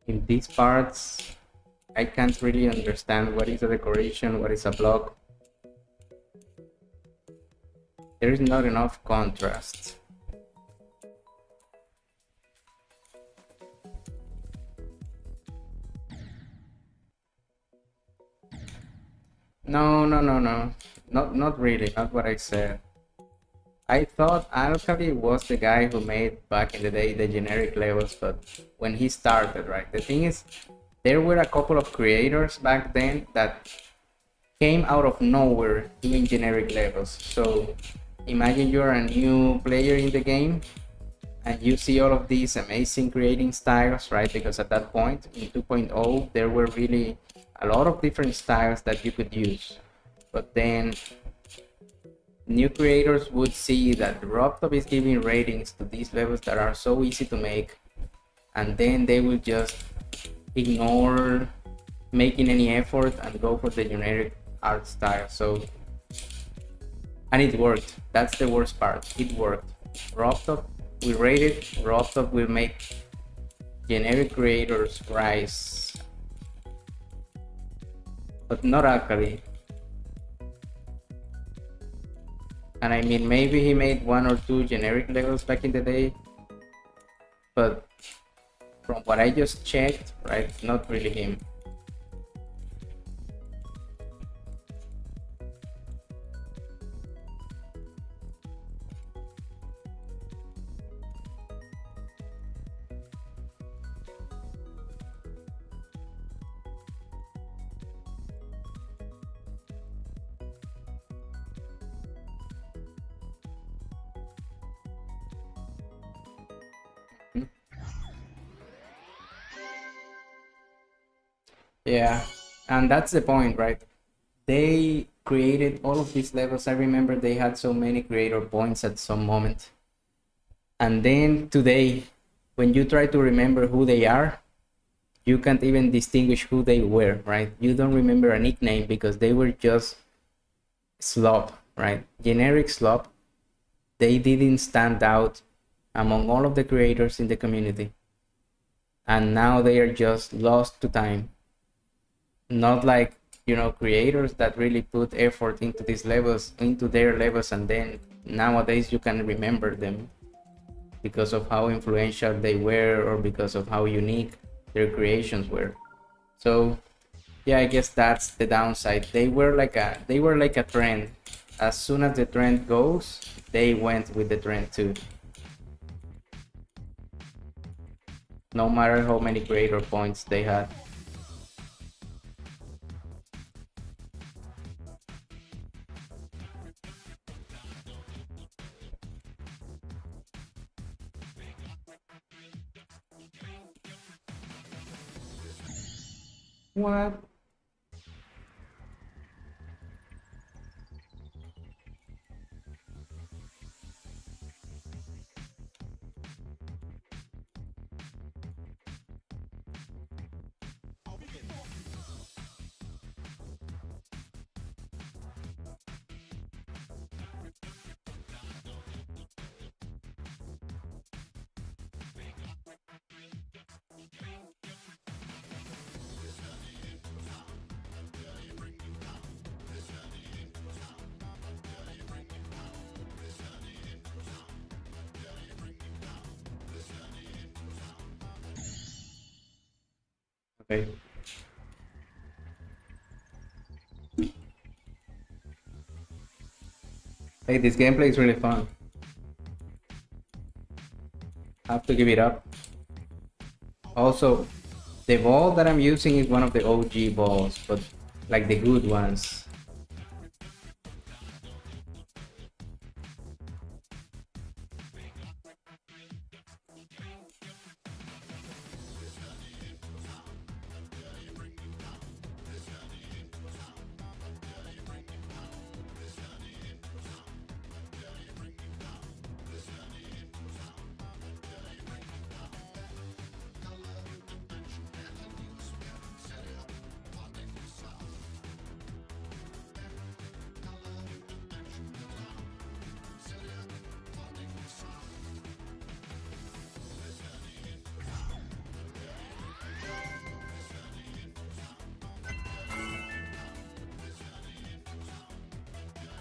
S1: In these parts, I can't really understand what is a decoration, what is a block. There is not enough contrast. No, not really, not what I said. I thought Alkali was the guy who made back in the day the generic levels, but when he started, right? The thing is, there were a couple of creators back then that came out of nowhere doing generic levels. So imagine you're a new player in the game and you see all of these amazing creating styles, right? Because at that point in 2.0, there were really a lot of different styles that you could use. But then new creators would see that Robtop is giving ratings to these levels that are so easy to make, and then they will just ignore making any effort and go for the generic art style. So, and it worked. That's the worst part. It worked. Robtop, we rated. Robtop will make generic creators rise, but not Alkali. And I mean, maybe he made 1 or 2 generic levels back in the day, but from what I just checked, right, not really him. Yeah, and that's the point, right? They created all of these levels. I remember they had so many creator points at some moment. And then today, when you try to remember who they are, you can't even distinguish who they were, right? You don't remember a nickname because they were just slop, right? Generic slop. They didn't stand out among all of the creators in the community. And now they are just lost to time. Not like, creators that really put effort into these levels, into their levels, and then nowadays you can remember them because of how influential they were or because of how unique their creations were. So yeah, I guess that's the downside. They were like a trend. As soon as the trend goes, they went with the trend too. No matter how many creator points they had. What? Okay. Hey, this gameplay is really fun. Have to give it up. Also, the ball that I'm using is one of the OG balls, but like the good ones.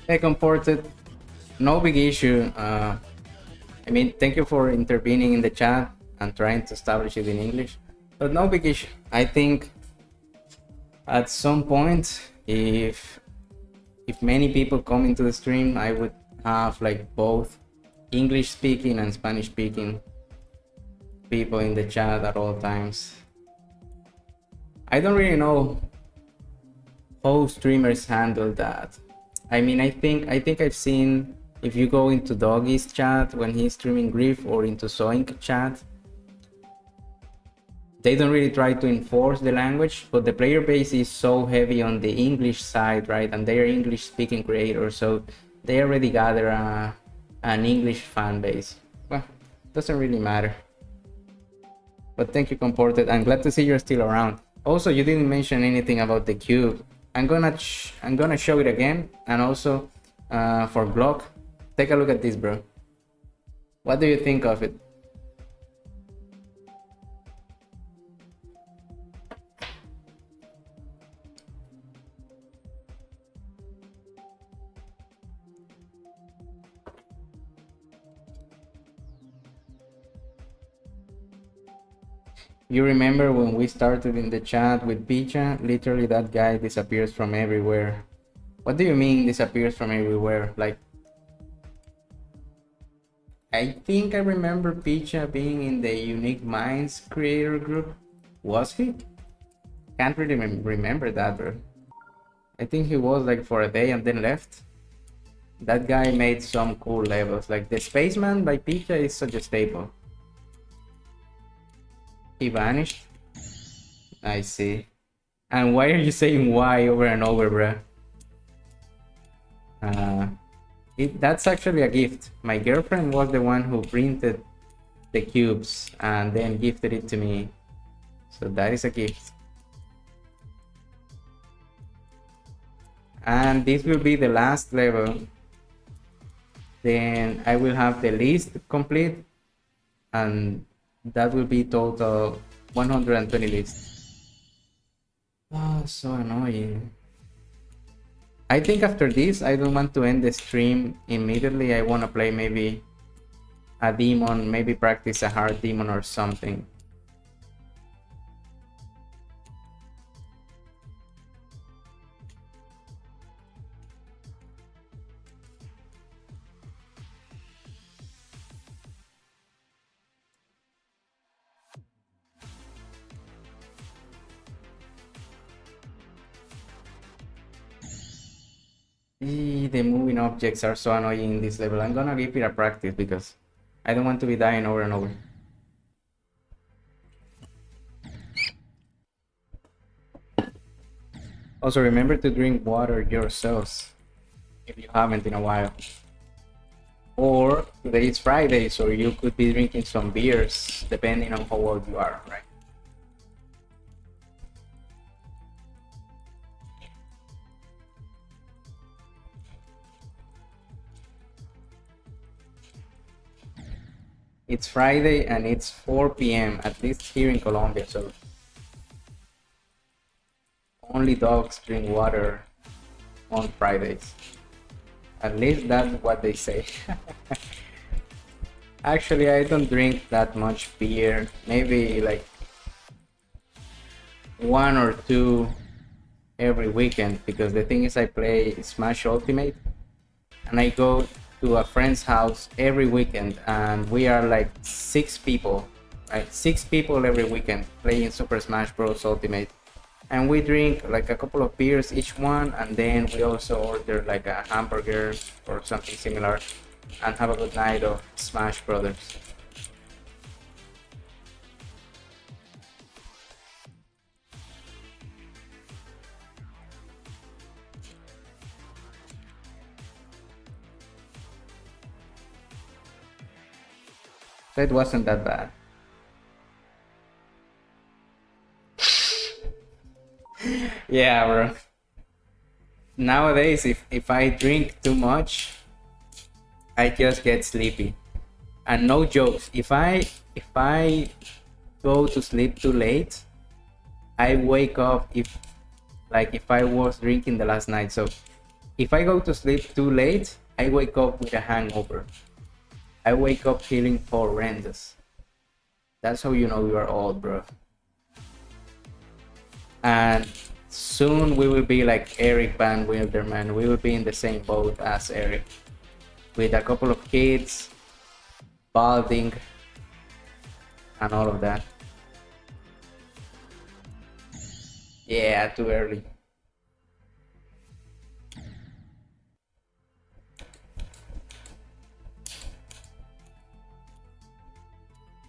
S1: Hey, Comported, no big issue. I mean, thank you for intervening in the chat and trying to establish it in English, but no big issue. I think at some point, if many people come into the stream, I would have like both English speaking and Spanish speaking people in the chat at all times. I don't really know how streamers handle that. I mean, I think I've seen, if you go into Doggy's chat when he's streaming Griff, or into Zoink chat, they don't really try to enforce the language, but the player base is so heavy on the English side, right? And they are English speaking creators, so they already gather an English fan base. Well, doesn't really matter. But thank you, Comported. I'm glad to see you're still around. Also, you didn't mention anything about the cube. I'm gonna show it again, and also for Glock, take a look at this, bro. What do you think of it? You remember when we started in the chat with Picha? Literally that guy disappears from everywhere. What do you mean disappears from everywhere? Like, I think I remember Picha being in the Unique Minds creator group. Was he? Can't really remember that, bro. I think he was like for a day and then left. That guy made some cool levels. Like the Spaceman by Picha is such a staple. He vanished. I see. And why are you saying why over and over, bruh? That's actually a gift. My girlfriend was the one who printed the cubes and then gifted it to me. So that is a gift. And this will be the last level. Then I will have the list complete, and that will be total 120 lists. Oh, so annoying. I think after this, I don't want to end the stream immediately. I want to play maybe a demon, maybe practice a hard demon or something. The moving objects are so annoying in this level. I'm gonna give it a practice because I don't want to be dying over and over. Also, remember to drink water yourselves if you haven't in a while. Or today is Friday, so you could be drinking some beers depending on how old you are, right? It's Friday and it's 4 p.m. at least here in Colombia, so only dogs drink water on Fridays. At least that's what they say. Actually, I don't drink that much beer. Maybe like one or two every weekend, because the thing is I play Smash Ultimate and I go to a friend's house every weekend, and we are like 6 people, right? 6 people every weekend playing Super Smash Bros. Ultimate. And we drink like a couple of beers each one, and then we also order like a hamburger or something similar and have a good night of Smash Brothers. So it wasn't that bad. Yeah, bro. Nowadays, if I drink too much, I just get sleepy. And no jokes, if I go to sleep too late, I wake up if I was drinking the last night. So if I go to sleep too late, I wake up with a hangover. I wake up feeling horrendous. That's how you know you are old, bro. And soon we will be like Eric Van Wilderman. We will be in the same boat as Eric, with a couple of kids, balding, and all of that. Yeah, too early.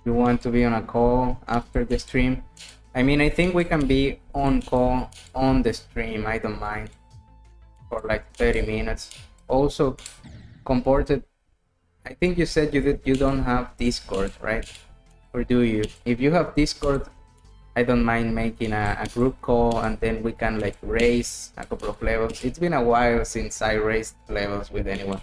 S1: You want to be on a call after the stream? I mean, I think we can be on call on the stream. I don't mind, for like 30 minutes. Also, Comported, I think you said you don't have Discord, right? Or do you? If you have Discord, I don't mind making a group call, and then we can like raise a couple of levels. It's been a while since I raised levels with anyone.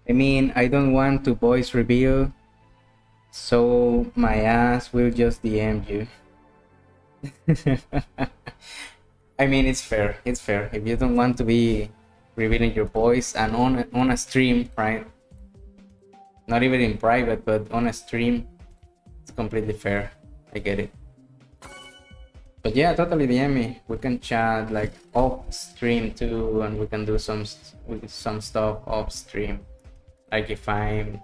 S1: I mean, I don't want to voice reveal, so my ass will just DM you. I mean, it's fair. It's fair. If you don't want to be revealing your voice and on a stream, right? Not even in private, but on a stream, it's completely fair. I get it. But yeah, totally DM me. We can chat like off stream too, and we can do some stuff off stream. Like if I'm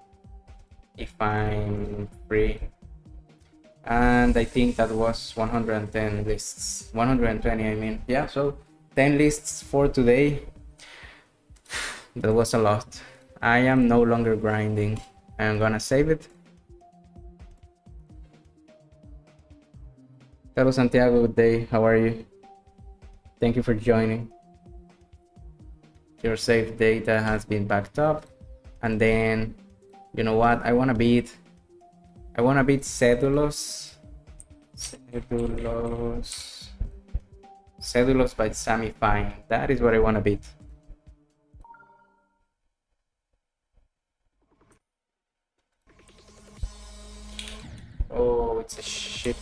S1: free. And I think that was 110 lists. 120, I mean. Yeah, so 10 lists for today. That was a lot. I am no longer grinding. I'm gonna save it. Hello Santiago, good day. How are you? Thank you for joining. Your save data has been backed up. And then, you know what? I wanna beat Cedulos by Sammy Fine. That is what I wanna beat. Oh, it's a shit.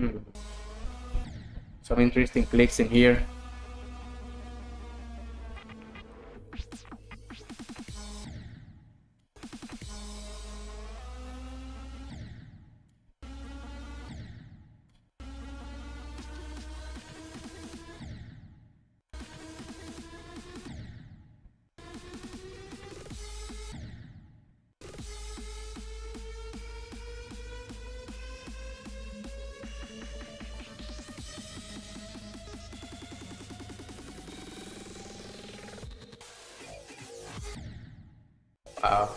S1: Hmm. Some interesting clicks in here. Wow.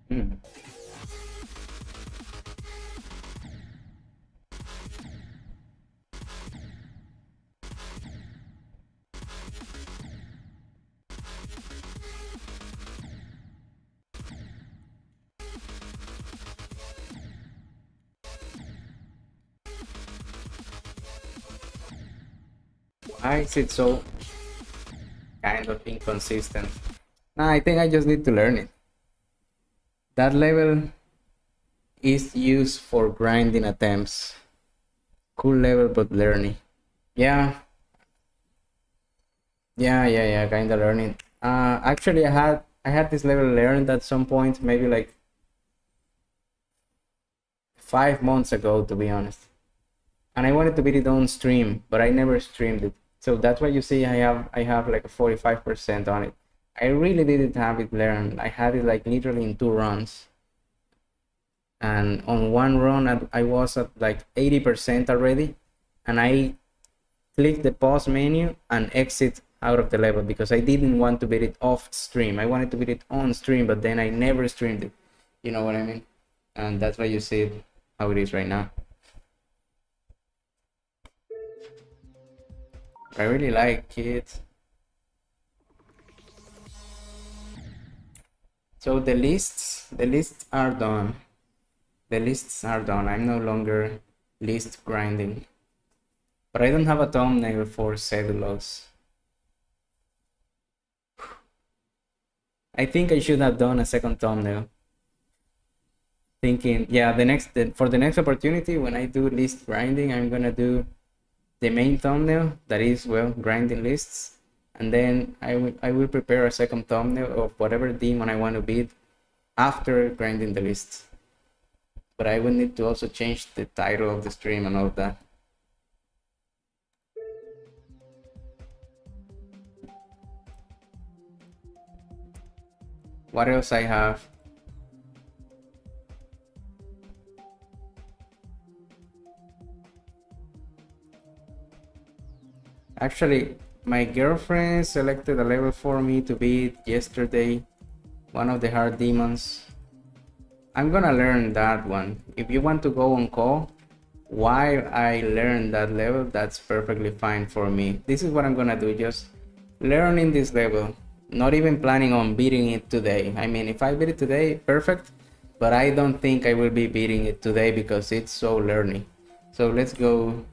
S1: Hmm. Why is it so kind of inconsistent? Nah, I think I just need to learn it. That level is used for grinding attempts. Cool level, but learning. Yeah, yeah. Kinda learning. Actually, I had this level learned at some point, maybe like 5 months ago, to be honest. And I wanted to beat it on stream, but I never streamed it. So that's why you see I have like a 45% on it. I really didn't have it learned. I had it like literally in 2 runs. And on one run I was at like 80% already, and I clicked the pause menu and exit out of the level because I didn't want to beat it off stream. I wanted to beat it on stream, but then I never streamed it. You know what I mean? And that's why you see it how it is right now. I really like it. So the lists are done. The lists are done. I'm no longer list grinding. But I don't have a thumbnail for cellulose. I think I should have done a second thumbnail. Thinking, yeah, for the next opportunity when I do list grinding, I'm gonna do the main thumbnail that is, well, grinding lists, and then I will prepare a second thumbnail of whatever demon I want to beat after grinding the lists. But I will need to also change the title of the stream and all that. What else I have? Actually, my girlfriend selected a level for me to beat yesterday, one of the hard demons. I'm gonna learn that one. If you want to go on call while I learn that level, that's perfectly fine for me. This is what I'm gonna do, just learning this level. Not even planning on beating it today. I mean, if I beat it today, perfect. But I don't think I will be beating it today because it's so learning. So let's go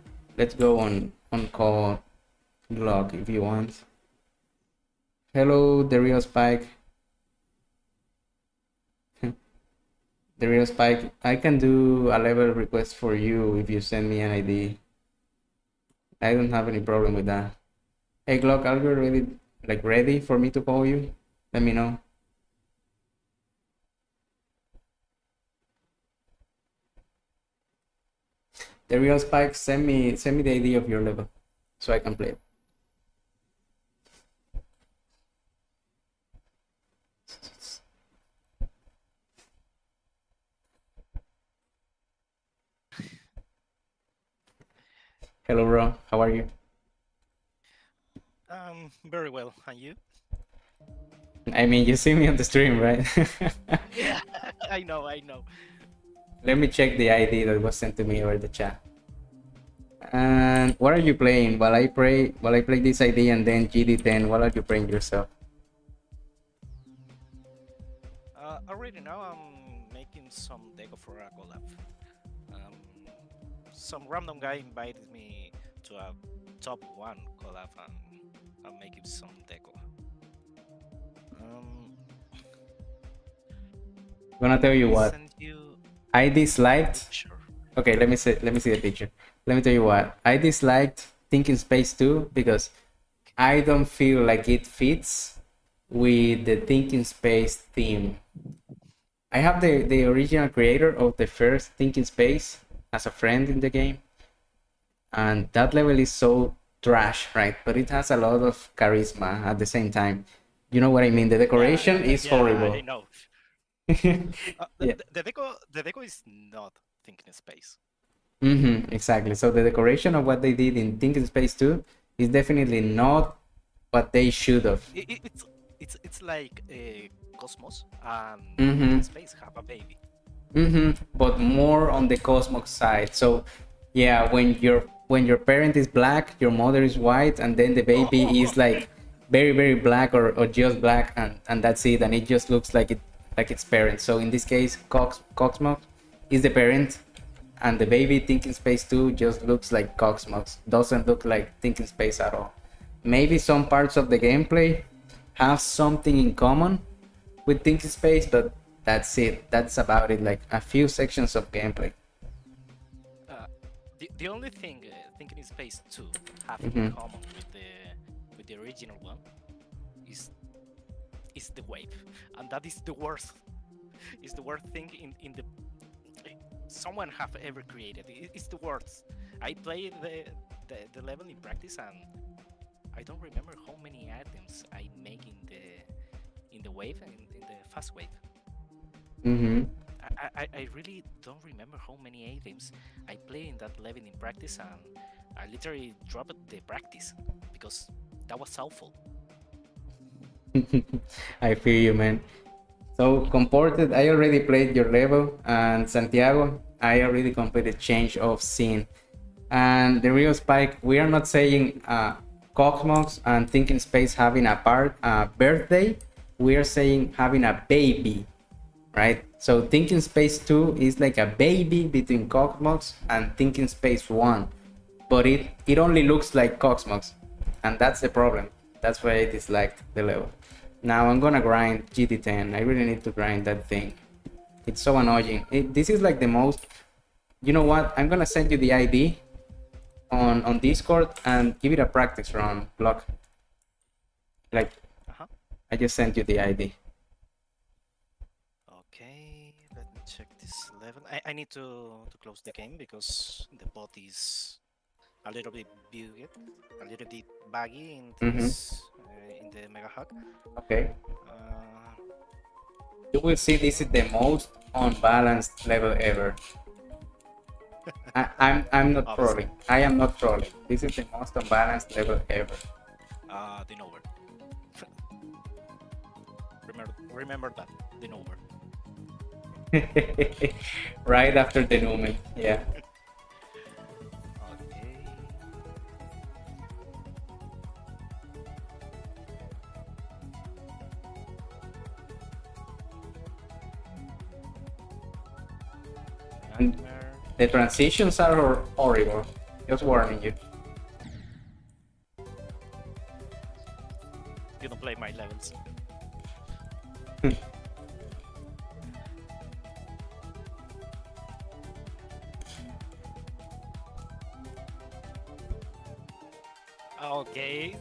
S1: on call Glock if you want. Hello, the real Spike. The real Spike. I can do a level request for you if you send me an ID. I don't have any problem with that. Hey Glock, are you really ready for me to call you? Let me know. The real Spike, send me the ID of your level so I can play it. Hello, bro. How are you?
S5: Very well. And you?
S1: I mean, you see me on the stream, right?
S5: Yeah, I know.
S1: Let me check the ID that was sent to me over the chat. And what are you playing? While I play this ID and then GD10, what are you playing yourself?
S5: Already now I'm making some deco for a collab. Some random guy invited me to a top 1 collab, and I'm making some deco. Um,
S1: I'm gonna tell you what.
S5: send you.
S1: I disliked.
S5: Sure.
S1: Okay, let me see the picture. Let me tell you what. I disliked Thinking Space 2 because I don't feel like it fits with the Thinking Space theme. I have the original creator of the first Thinking Space as a friend in the game, and that level is so trash, right? But it has a lot of charisma at the same time. You know what I mean? The decoration is
S5: Yeah,
S1: horrible.
S5: I know.
S1: Yeah.
S5: The deco is not thinking space.
S1: Exactly. So the decoration of what they did in Thinking Space 2 is definitely not what they should have.
S5: It's like Cosmos and
S1: Mhm.
S5: Thinking Space have a baby.
S1: But more on the Cosmos side. So yeah, when your parent is black, your mother is white, and then the baby is like very, very black or just black, and that's it, and it just looks like its parent. So in this case, Cosmos is the parent, and the baby Thinking Space 2 just looks like Cosmos. Doesn't look like Thinking Space at all. Maybe some parts of the gameplay have something in common with Thinking Space, but that's it. That's about it. Like a few sections of gameplay.
S5: The only thing Thinking Space 2 have
S1: Mhm.
S5: in common with the original one is the wave, and that is the worst. Is the worst thing in the someone have ever created. It's the worst. I played the level in practice, and I don't remember how many items I make in the wave and in the fast wave.
S1: Mm-hmm.
S5: I really don't remember how many items I played in that level in practice, and I literally dropped the practice because that was awful.
S1: I feel you, man. So Comported, I already played your level, and Santiago, I already completed Change of Scene. And the real Spike, we are not saying Cosmos and Thinking Space having a birthday. We are saying having a baby, right? So Thinking Space 2 is like a baby between Cosmos and Thinking Space 1, but it only looks like Cosmos, and that's the problem. That's why I disliked the level. Now I'm gonna grind GT10. I really need to grind that thing. It's so annoying. This is like the most. You know what? I'm gonna send you the ID on Discord and give it a practice run. Block. Like
S5: Uh-huh.
S1: I just sent you the ID.
S5: Okay, let me check this level. I need to close the game because the bot is a little bit bugged, a little bit buggy in this in the Mega Hack.
S1: Okay.
S5: Uh,
S1: You will see this is the most unbalanced level ever. I'm not
S5: Obviously.
S1: trolling. I am not trolling. This is the most unbalanced level ever.
S5: the Nover. remember that, the Nover.
S1: Right after the Numen. Yeah.
S5: Okay.
S1: And
S5: Nightmare.
S1: the transitions are horrible. Just warning you.
S5: You don't play my levels. Okay.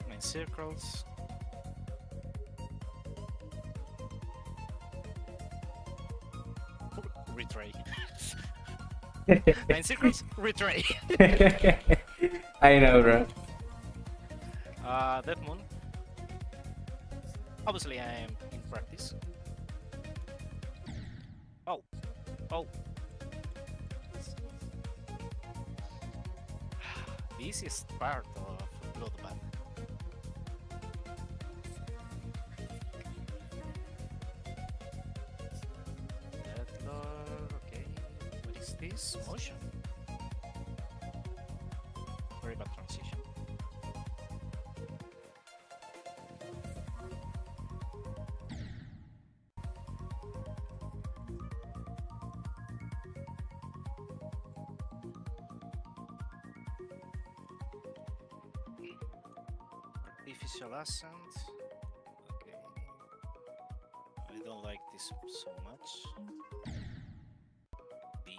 S5: Main circles. Retray. Main circles. Retray.
S1: I know, bro.
S5: Death Moon. Obviously, I am in practice. Oh, oh. This is part of Bloodbath. Deadlord, okay. What is this? Motion. Artificial Ascent. Okay. I don't like this so much. B.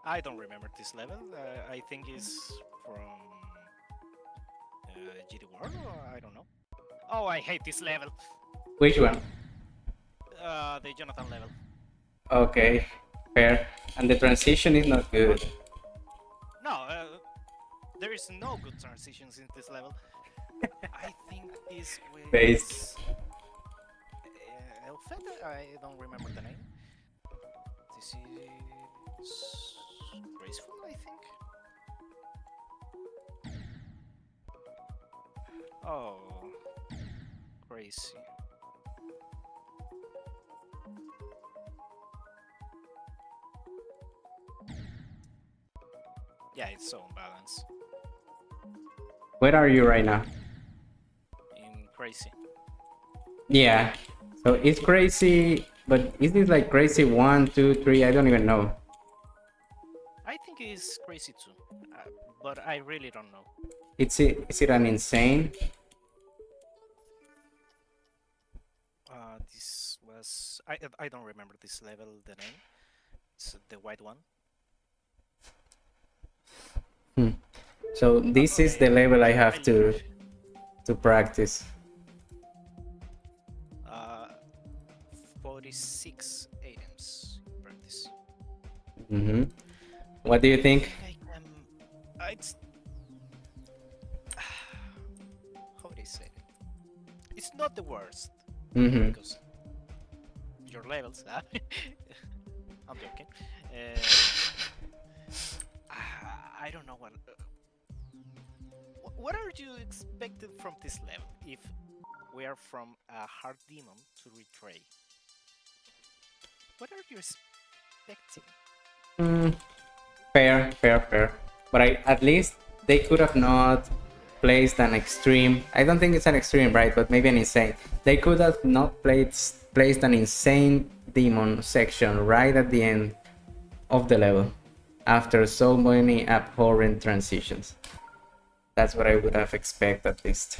S5: I don't remember this level. I think it's from GD World, or I don't know. Oh, I hate this level.
S1: Which one?
S5: The Jonathan level.
S1: Okay, fair. And the transition is not good.
S5: No, there is no good transitions in this level. I think this was
S1: Based.
S5: Elfet. I don't remember the name. This is graceful, I think. Oh, crazy. Yeah, it's so unbalanced.
S1: Where are you right now?
S5: In crazy.
S1: Yeah. So it's crazy, but is this like crazy 1, 2, 3? I don't even know.
S5: I think it's crazy too, but I really don't know.
S1: Is it an insane?
S5: This was I don't remember this level, the name. It's the white one.
S1: So this is the level I have to practice.
S5: 46 items in practice.
S1: What do you think?
S5: It's how would I say it? It's not the worst because your levels. I'm joking. I don't know what are you expected from this level if we are from a hard demon to retray? What are you expecting?
S1: Fair. But at least they could have not placed an extreme. I don't think it's an extreme, right? But maybe an insane. They could have not placed an insane demon section right at the end of the level after so many abhorrent transitions. That's what I would have expected at least.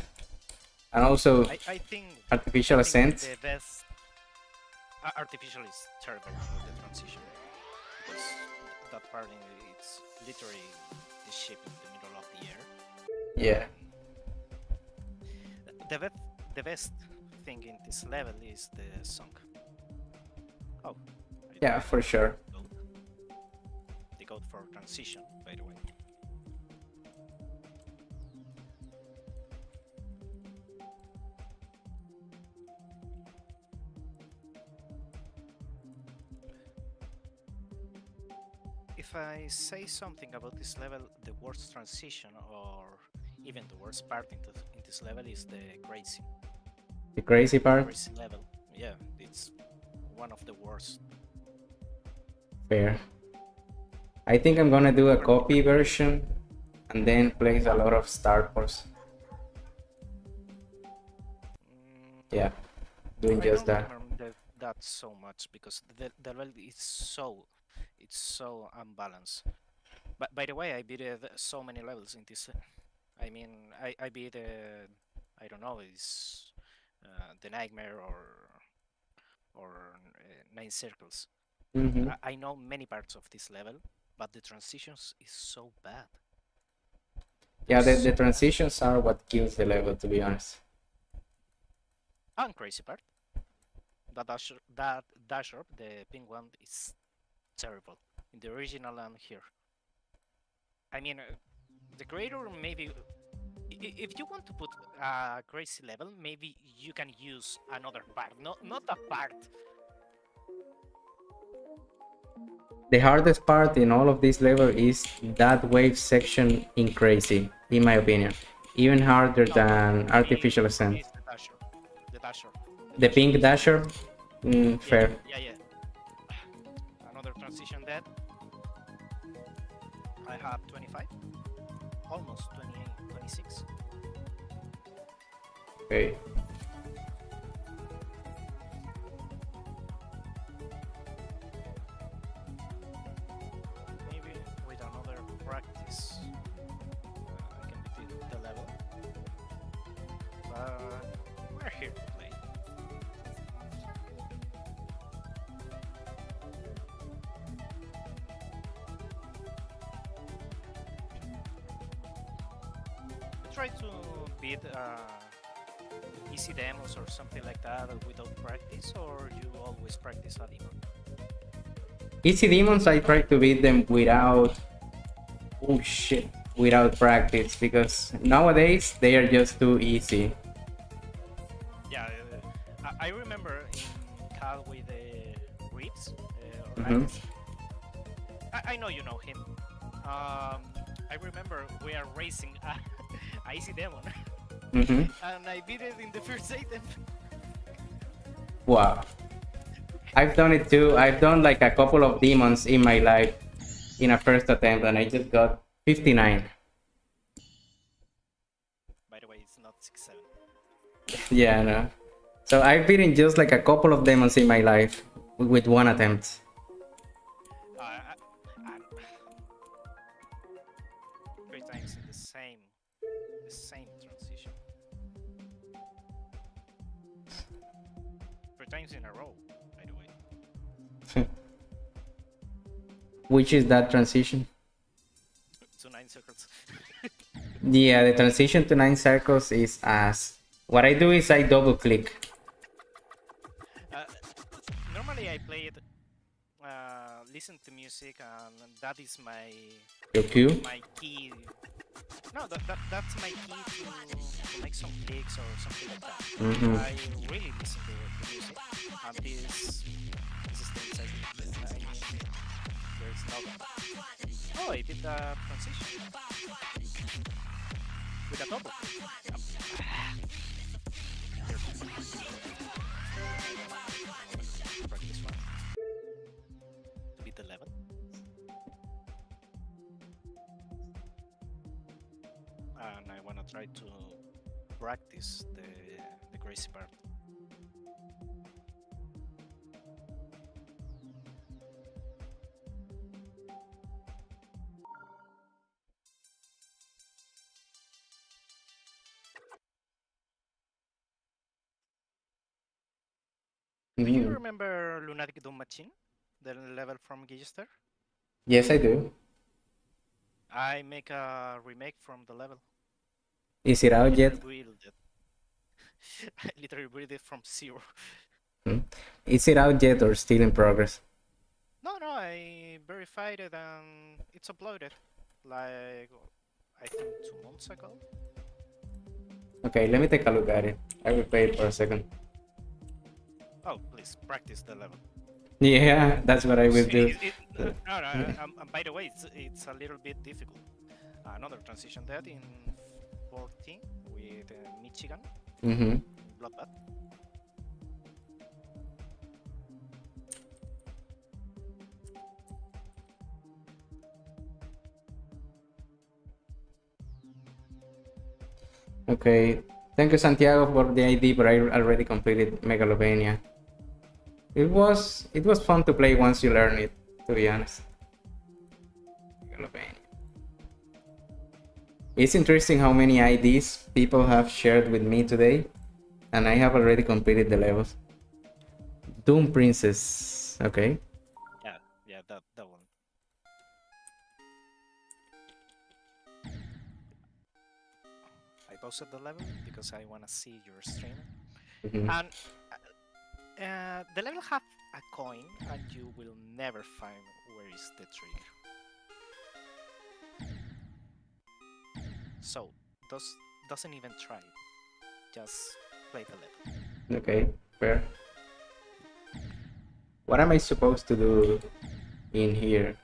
S1: And also,
S5: I think
S1: Artificial Ascent.
S5: the best artificial is terrible for the transition because that part it's literally the ship in the middle of the air.
S1: Yeah.
S5: The best thing in this level is the song. Oh.
S1: Yeah, for sure.
S5: The code for transition, by the way. If I say something about this level, the worst transition or even the worst part in this level is the crazy.
S1: The crazy part?
S5: Crazy level. Yeah, it's one of the worst.
S1: Fair. I think I'm gonna do a copy version and then place a lot of star cores. Yeah, doing just
S5: I
S1: that.
S5: don't remember that so much because the level is so unbalanced. But by the way, I beat so many levels in this. I mean, I beat I don't know, is the nightmare or 9 circles. I know many parts of this level, but the transitions is so bad.
S1: Yeah,
S5: They're
S1: the
S5: so bad.
S1: transitions are what kills the level, to be honest.
S5: And crazy part. That dasher, the pink one, is terrible in the original and here. I mean, the creator maybe, if you want to put a crazy level, maybe you can use another part, not that part.
S1: The hardest part in all of this level is that wave section in crazy, in my opinion. Even harder than Artificial Ascent.
S5: It's the dasher.
S1: The pink dasher? Fair.
S5: Yeah. Another transition that I have 25, almost 28, 26.
S1: Okay.
S5: try to beat easy demos or something like that without practice, or you always practice a demon?
S1: Easy demons, I try to beat them without. Oh shit! Without practice, because nowadays they are just too easy.
S5: Yeah, I remember in Cal with the Reeves,
S1: Mhm.
S5: Orlandes. I know you know him. I remember we are racing a easy demon,
S1: Mm-hmm.
S5: and I beat it in the first item.
S1: Wow. I've done it too. I've done like a couple of demons in my life in a first attempt, and I just got 59.
S5: By the way, it's not 6-7.
S1: Yeah, no. So I've beaten just like a couple of demons in my life with one attempt.
S5: I- 3 times in the same transition. 3 times in a row, by the way.
S1: Which is that transition?
S5: To 9 circles.
S1: Yeah, the transition to 9 circles is as what I do is I double click.
S5: Normally I play it, listen to music, and that is
S1: Your cue.
S5: my key. No, that's my key to make some clicks or something like that.
S1: Mhm.
S5: I really listen to music, and this is the inside. There's no. Oh, I did the transition with a double. Practice one to beat the level. And I wanna try to practice the crazy part. Do you
S1: Mm.
S5: remember Lunatic Doom Machine? The level from Gigaster?
S1: Yes, I do.
S5: I make a remake from the level.
S1: Is it out yet?
S5: Build it. I literally build it from 0.
S1: Is it out yet or still in progress?
S5: No, I verified it and it's uploaded. Like, I think 2 months ago.
S1: Okay, let me take a look at it. I will play it for a second.
S5: Oh, please practice the level.
S1: Yeah, that's what I will do.
S5: No, by the way, it's a little bit difficult. Another transition that in 14 with Michigan
S1: Mm-hmm.
S5: Bloodbath.
S1: Okay, thank you Santiago for the ID, but I already completed Megalovania. It was fun to play once you learn it, to be honest. Megalovania. It's interesting how many IDs people have shared with me today, and I have already completed the levels. Doom Princess, okay.
S5: Yeah, that one. I posted the level because I wanna see your stream.
S1: Mhm.
S5: And the level have a coin, and you will never find where is the trick. So, doesn't even try. Just play the level.
S1: Okay, fair. What am I supposed to do in here?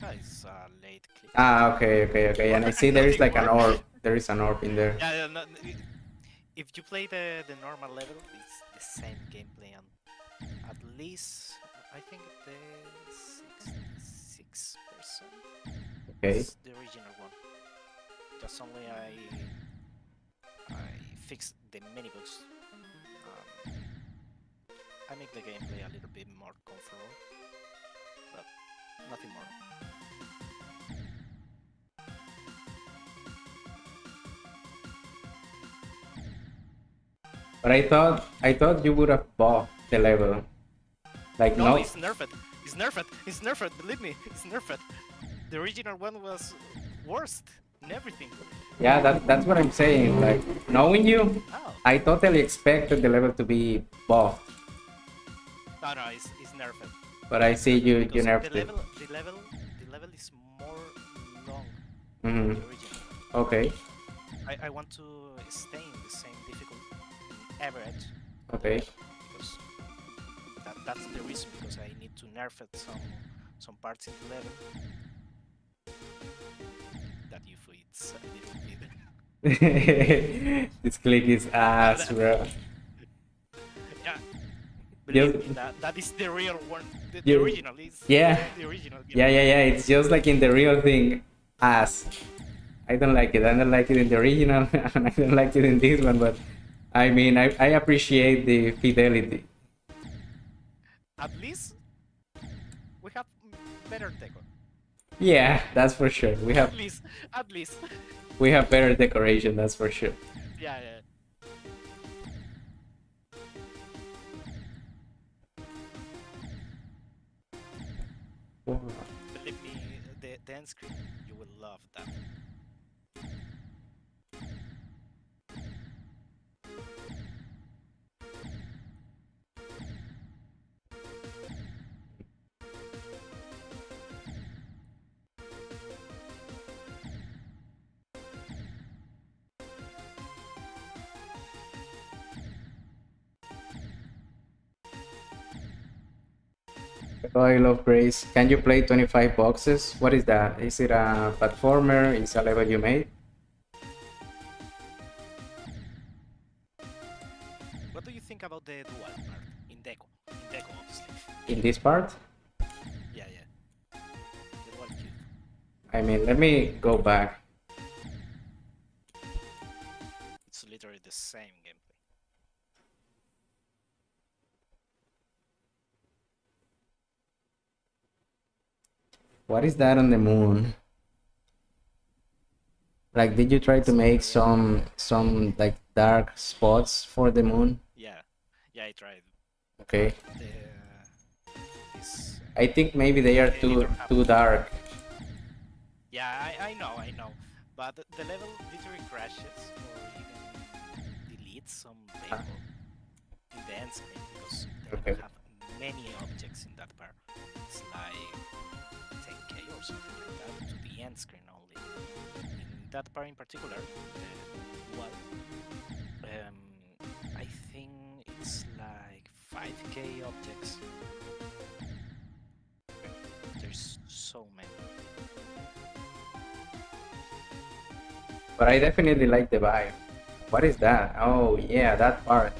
S5: It's late click.
S1: Ah, okay. And I see there is like an orb. There is an orb in there.
S5: Yeah, no, if you play the normal level, it's the same gameplay, and at least I think the 66%
S1: Okay.
S5: is the original one. Just only I fixed the minibugs. I make the gameplay a little bit more comfortable, but nothing more.
S1: But I thought you would have bought the level. Like
S5: No,
S1: no.
S5: it's nerfed. It's nerfed. It's nerfed. Believe me, it's nerfed. The original one was worst. in everything.
S1: Yeah, that's what I'm saying. Like, knowing you,
S5: Oh,
S1: I totally expected the level to be buffed,
S5: no, it's nerfed.
S1: but I see you
S5: Because
S1: nerfed it.
S5: the level is more long
S1: Mhm.
S5: than the original.
S1: Okay,
S5: I want to stay in the same difficulty average
S1: okay.
S5: because that's the reason, because I need to nerf it some parts in the level that if it's a little bit.
S1: This click is ass, bro.
S5: Yeah,
S1: You-
S5: believe me, that is the real one. The
S1: You-
S5: original is
S1: yeah.
S5: the original.
S1: Yeah. It's just like in the real thing, ass. I don't like it. I don't like it in the original, and I don't like it in this one. But I mean, I appreciate the fidelity.
S5: At least we have better decor.
S1: Yeah, that's for sure.
S5: At least.
S1: We have better decoration. That's for sure.
S5: Yeah. Believe me, the end screen, you will love that.
S1: Oil of Grace. Can you play 25 boxes? What is that? Is it a platformer? Is it a level you made?
S5: What do you think about the dual part in Deco? In Deco, obviously.
S1: In this part?
S5: Yeah. The dual cube.
S1: I mean, let me go back.
S5: It's literally the same gameplay.
S1: What is that on the moon? Like, did you try to make some like dark spots for the moon?
S5: Yeah, I tried.
S1: Okay.
S5: This,
S1: I think maybe they are too dark.
S5: yeah, I know. But the level literally crashes or even deletes some vapor in the end screen because they
S1: Okay.
S5: don't have many objects in that part. It's like 10k or something like that to the end screen only. In that part in particular, I think it's like 5k objects. There's so many.
S1: But I definitely like the vibe. What is that? Oh yeah, that part.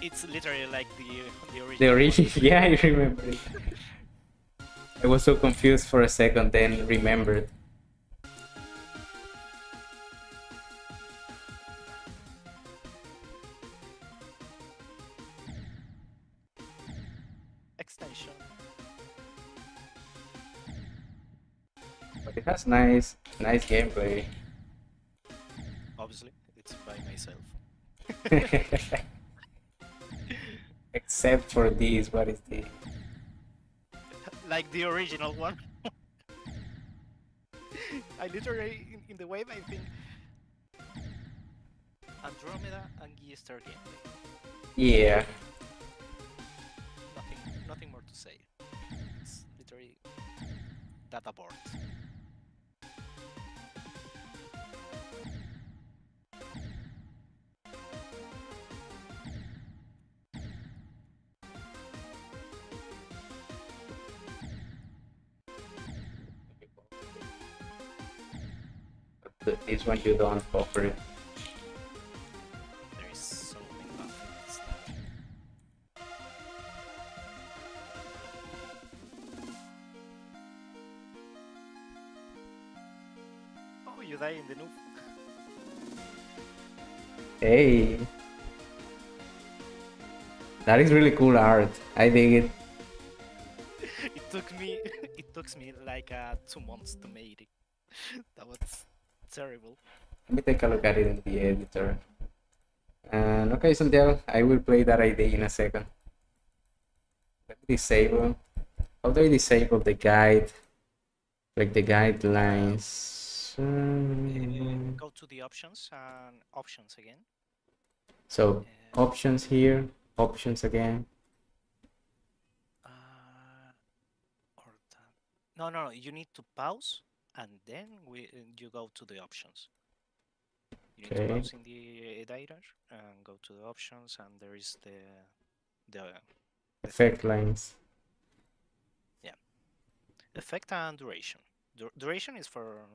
S5: It's literally like the original.
S1: The
S5: one.
S1: origin. Yeah, I remember it. I was so confused for a second, then remembered.
S5: Extension.
S1: But it has nice gameplay.
S5: Obviously, it's by myself.
S1: Except for this, what is this?
S5: Like the original one. I literally, in the wave, I think Andromeda and Geostar gameplay.
S1: Yeah.
S5: Nothing more to say. It's literally data board.
S1: This one you don't offer it.
S5: There is so many buffs. Oh, you die in the noob.
S1: Hey. That is really cool art. I dig it.
S5: It took me like 2 months to make it. That was terrible.
S1: Let me take a look at it in the editor. And okay, Santiago, I will play that ID in a second. Let me disable. How do I disable the guide? Like the guidelines.
S5: Go to the options and options again.
S1: So options here, options again.
S5: Or that. No. You need to pause and then you go to the options. You need to
S1: Okay.
S5: pause in the editor and go to the options, and there is the
S1: Effect lines.
S5: effect and duration. Duration is for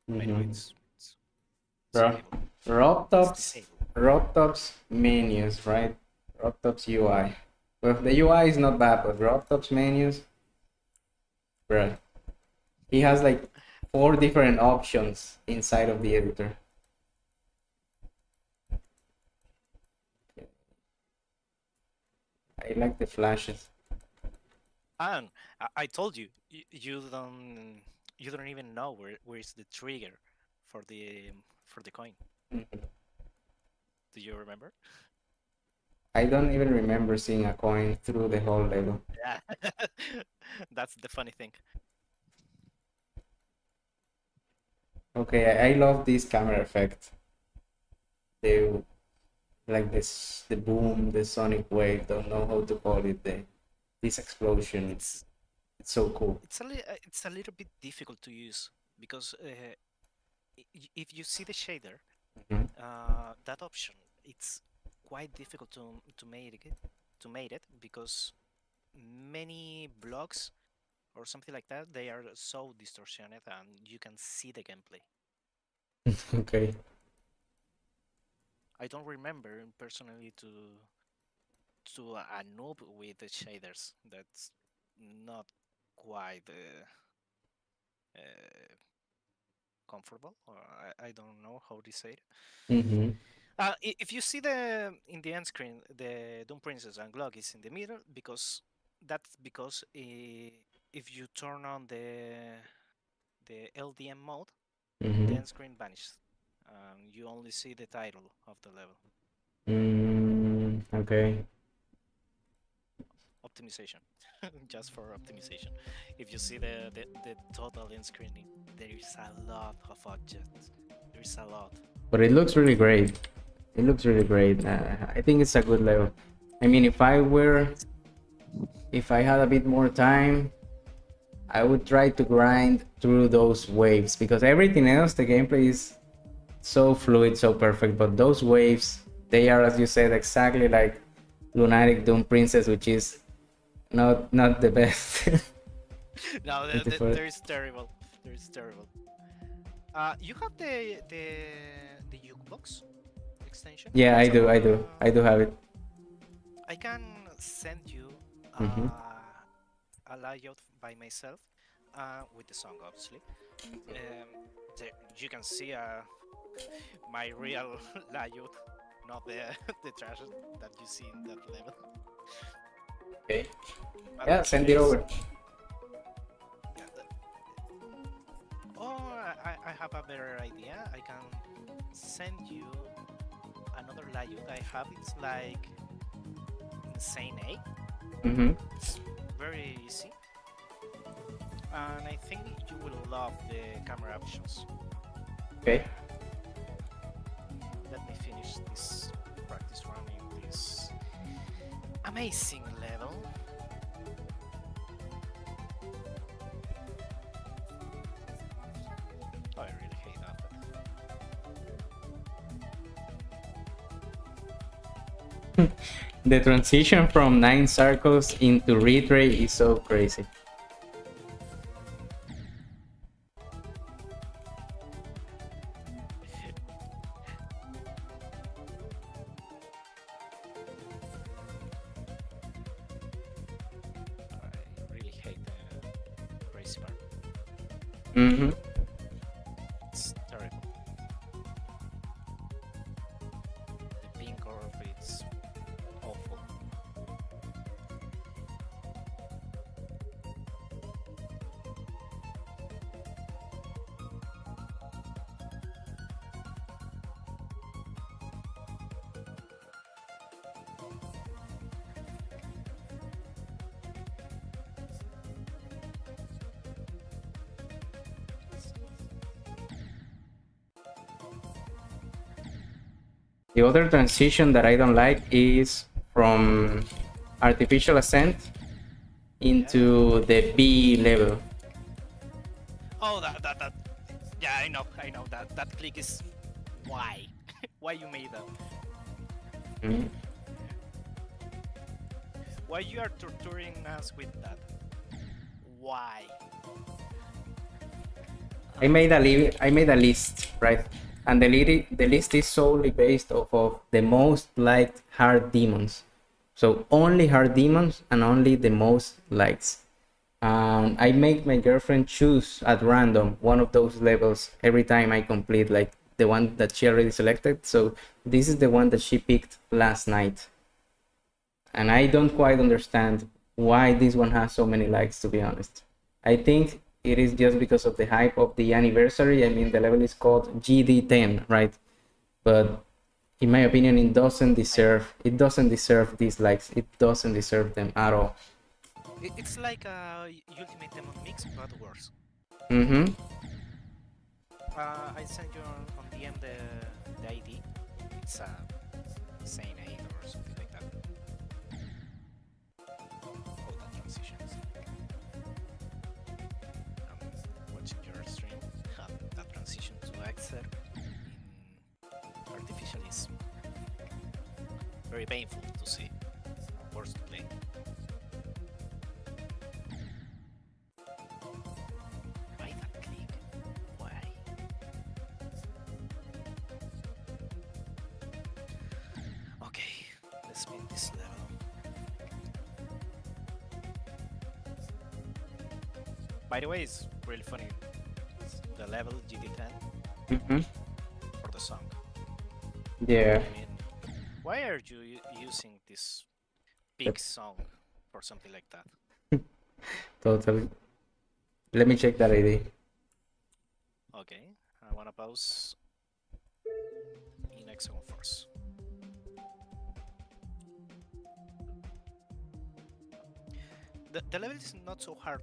S5: right now
S1: Mhm.
S5: it's
S1: Bro,
S5: disabled.
S1: Robtop's
S5: disabled.
S1: Robtop's menus, right? Robtop's UI. Well, the UI is not bad, but Robtop's menus, bruh. He has like 4 different options inside of the editor. I like the flashes.
S5: And I told you, you don't even know where is the trigger for the coin.
S1: Mhm.
S5: Do you remember?
S1: I don't even remember seeing a coin through the whole level.
S5: Yeah, that's the funny thing.
S1: Okay, I love this camera effect. The like this, the boom, the sonic wave. Don't know how to call it. This explosion.
S5: It's
S1: It's so cool.
S5: it's a little bit difficult to use because if you see the shader,
S1: Mhm.
S5: that option, it's quite difficult to make it because many blocks or something like that, they are so distorted and you can see the gameplay.
S1: Okay.
S5: I don't remember personally to a noob with the shaders. That's not quite comfortable, or I don't know how to say it.
S1: Mm-hmm.
S5: If you see in the end screen, the Doom Princess and Glock is in the middle that's because if you turn on the LDM mode,
S1: Mm-hmm.
S5: the end screen vanishes. You only see the title of the level.
S1: Okay.
S5: Optimization, just for optimization. If you see the total end screen, there is a lot of objects. There is a lot.
S1: But it looks really great. It looks really great. I think it's a good level. I mean, if I had a bit more time, I would try to grind through those waves because everything else, the gameplay is so fluid, so perfect. But those waves, they are, as you said, exactly like Lunatic Doom Princess, which is not the best.
S5: No,
S1: Beautiful.
S5: there is terrible. There is terrible. You have the Jukebox extension.
S1: Yeah, I
S5: It's
S1: do. I do have it.
S5: I can send you
S1: Mm-hmm.
S5: a layout by myself with the song, obviously. You can see my real layout, not the trash that you see in that level.
S1: Okay.
S5: But
S1: Yeah, send it
S5: there's-
S1: over.
S5: yeah, Oh, I have a better idea. I can send you another layout I have. It's like Insane A.
S1: Mm-hmm.
S5: It's very easy. And I think you will love the camera options.
S1: Okay.
S5: Let me finish this practice run in this amazing level. Oh, I really hate that.
S1: The transition from 9 circles into retray is so crazy.
S5: I really hate the crazy part.
S1: Mm-hmm.
S5: It's terrible. The pink orb, it's awful.
S1: The other transition that I don't like is from artificial ascent into the B level.
S5: Oh, that. Yeah, I know. That click is why. Why you made that?
S1: Mhm.
S5: Why you are torturing us with that? Why?
S1: I made a list, right? And the list is solely based off of the most liked hard demons. So only hard demons and only the most likes. And I make my girlfriend choose at random one of those levels every time I complete like the one that she already selected. So this is the one that she picked last night. And I don't quite understand why this one has so many likes, to be honest. I think it is just because of the hype of the anniversary. I mean, the level is called GD10, right? But in my opinion, it doesn't deserve these likes. It doesn't deserve them at all.
S5: It's like Ultimate Demon Mix, but worse.
S1: Mm-hmm.
S5: I sent you on DM the ID. It's Sane 8 or something like that. Oh, that transition is. I'm watching your stream. That transition to Axer in Artificial is very painful to see. Worse to play. Why that click? Why? Okay, let's beat this level. By the way, it's really funny. It's the level GD10
S1: Mm-hmm.
S5: for the song.
S1: Yeah.
S5: I mean, why are you using this big song for something like that?
S1: Totally. Let me check that ID.
S5: Okay, I wanna pause in Hexagon Force. The level is not so hard.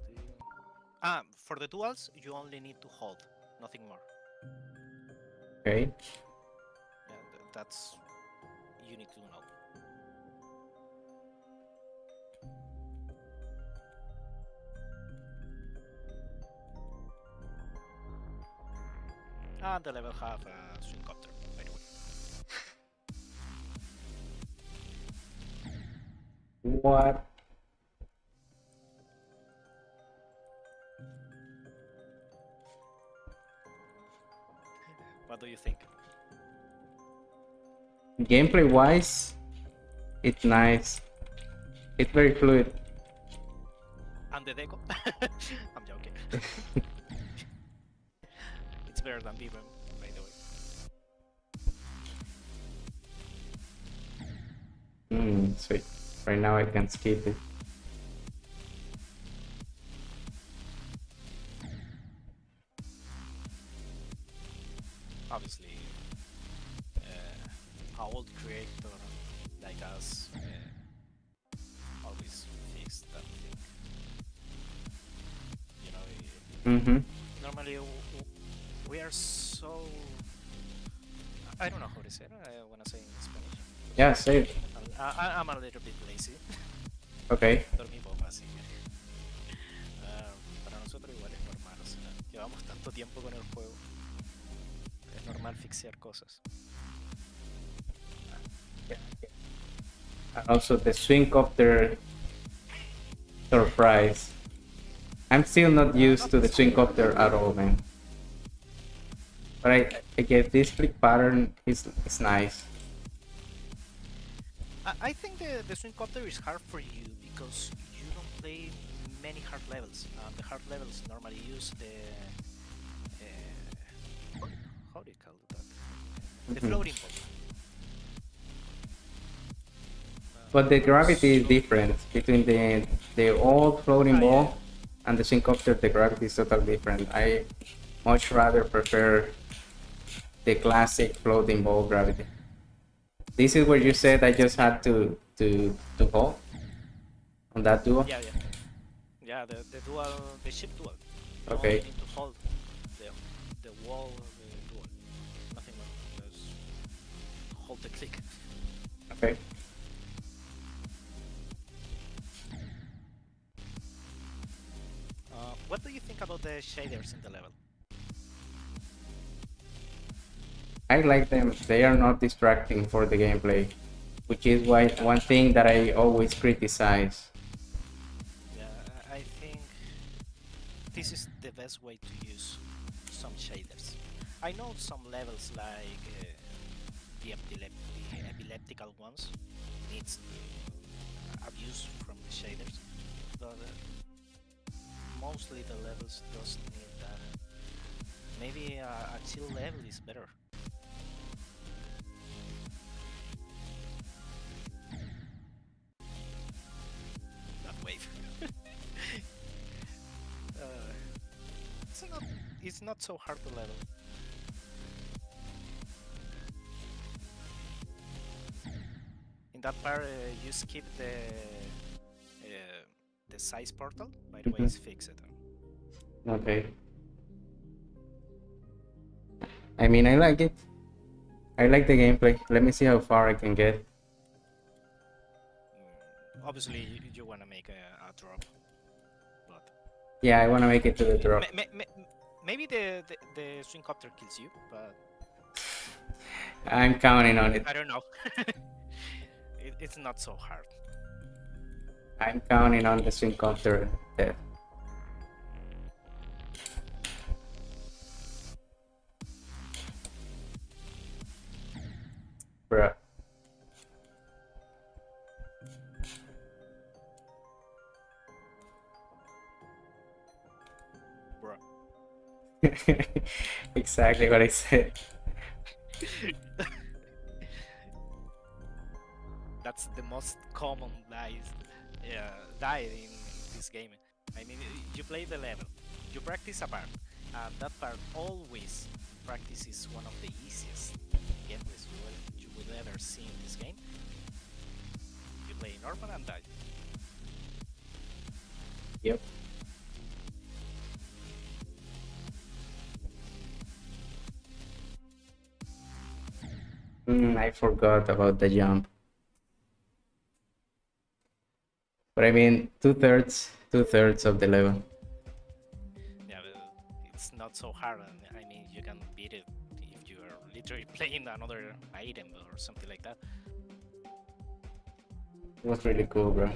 S5: For the duals, you only need to hold, nothing more.
S1: Okay.
S5: Yeah, that's you need to know. And the level have a swing copter, by the way.
S1: What?
S5: What do you think?
S1: Gameplay wise, it's nice. It's very fluid.
S5: And the deco? I'm joking. It's better than Vivem, by the way.
S1: Sweet. Right now I can skip it.
S5: Obviously, an old creator like us always fix that thing. You know,
S1: Mm-hmm.
S5: normally we are so. I don't know how to say it. I want to say in Spanish.
S1: Yeah, save.
S5: I'm a little bit lazy.
S1: Okay.
S5: Dormí poco, así que. Para nosotros igual es normal. O sea, llevamos tanto tiempo con el juego. Es normal fixear cosas.
S1: And also the swing copter surprise. I'm still not used to the swing copter at all, man. But I get this click pattern is nice.
S5: I think the swing copter is hard for you because you don't play many hard levels. The hard levels normally use the how do you call that? The
S1: Mhm.
S5: floating ball.
S1: But the gravity is different between the old floating ball and the swing copter. The gravity is totally different. I much rather prefer the classic floating ball gravity. This is where you said I just had to hold on that duo.
S5: Yeah, the dual, the ship dual. You
S1: Okay.
S5: only need to hold the wall of the dual. Nothing more. Just hold the click. the shaders in the level?
S1: I like them. They are not distracting for the gameplay, which is why one thing that I always criticize.
S5: Yeah, I think this is the best way to use some shaders. I know some levels like the epileptical ones needs abuse from the shaders, but mostly the levels doesn't need that. Maybe a chill level is better. That wave. It's not so hard to level. In that part, you skip the size portal. By the way, it's fixed.
S1: Okay. I mean, I like it. I like the gameplay. Let me see how far I can get.
S5: Obviously, you want to make a drop, but
S1: Yeah, I want to make it to the drop.
S5: maybe the swing copter kills you, but
S1: I'm counting on it.
S5: I don't know. It's not so hard.
S1: I'm counting on the syncopter death. Bruh.
S5: Bruh.
S1: Exactly what I said.
S5: That's the most common die in this game. I mean, you play the level, you practice a part, and that part always practice is one of the easiest gameplays you will ever see in this game. You play normal and die.
S1: Yep. I forgot about the jump. But I mean, two-thirds of the level.
S5: Yeah, but it's not so hard. And I mean, you can beat it if you are literally playing another item or something like that.
S1: It was really cool, bro.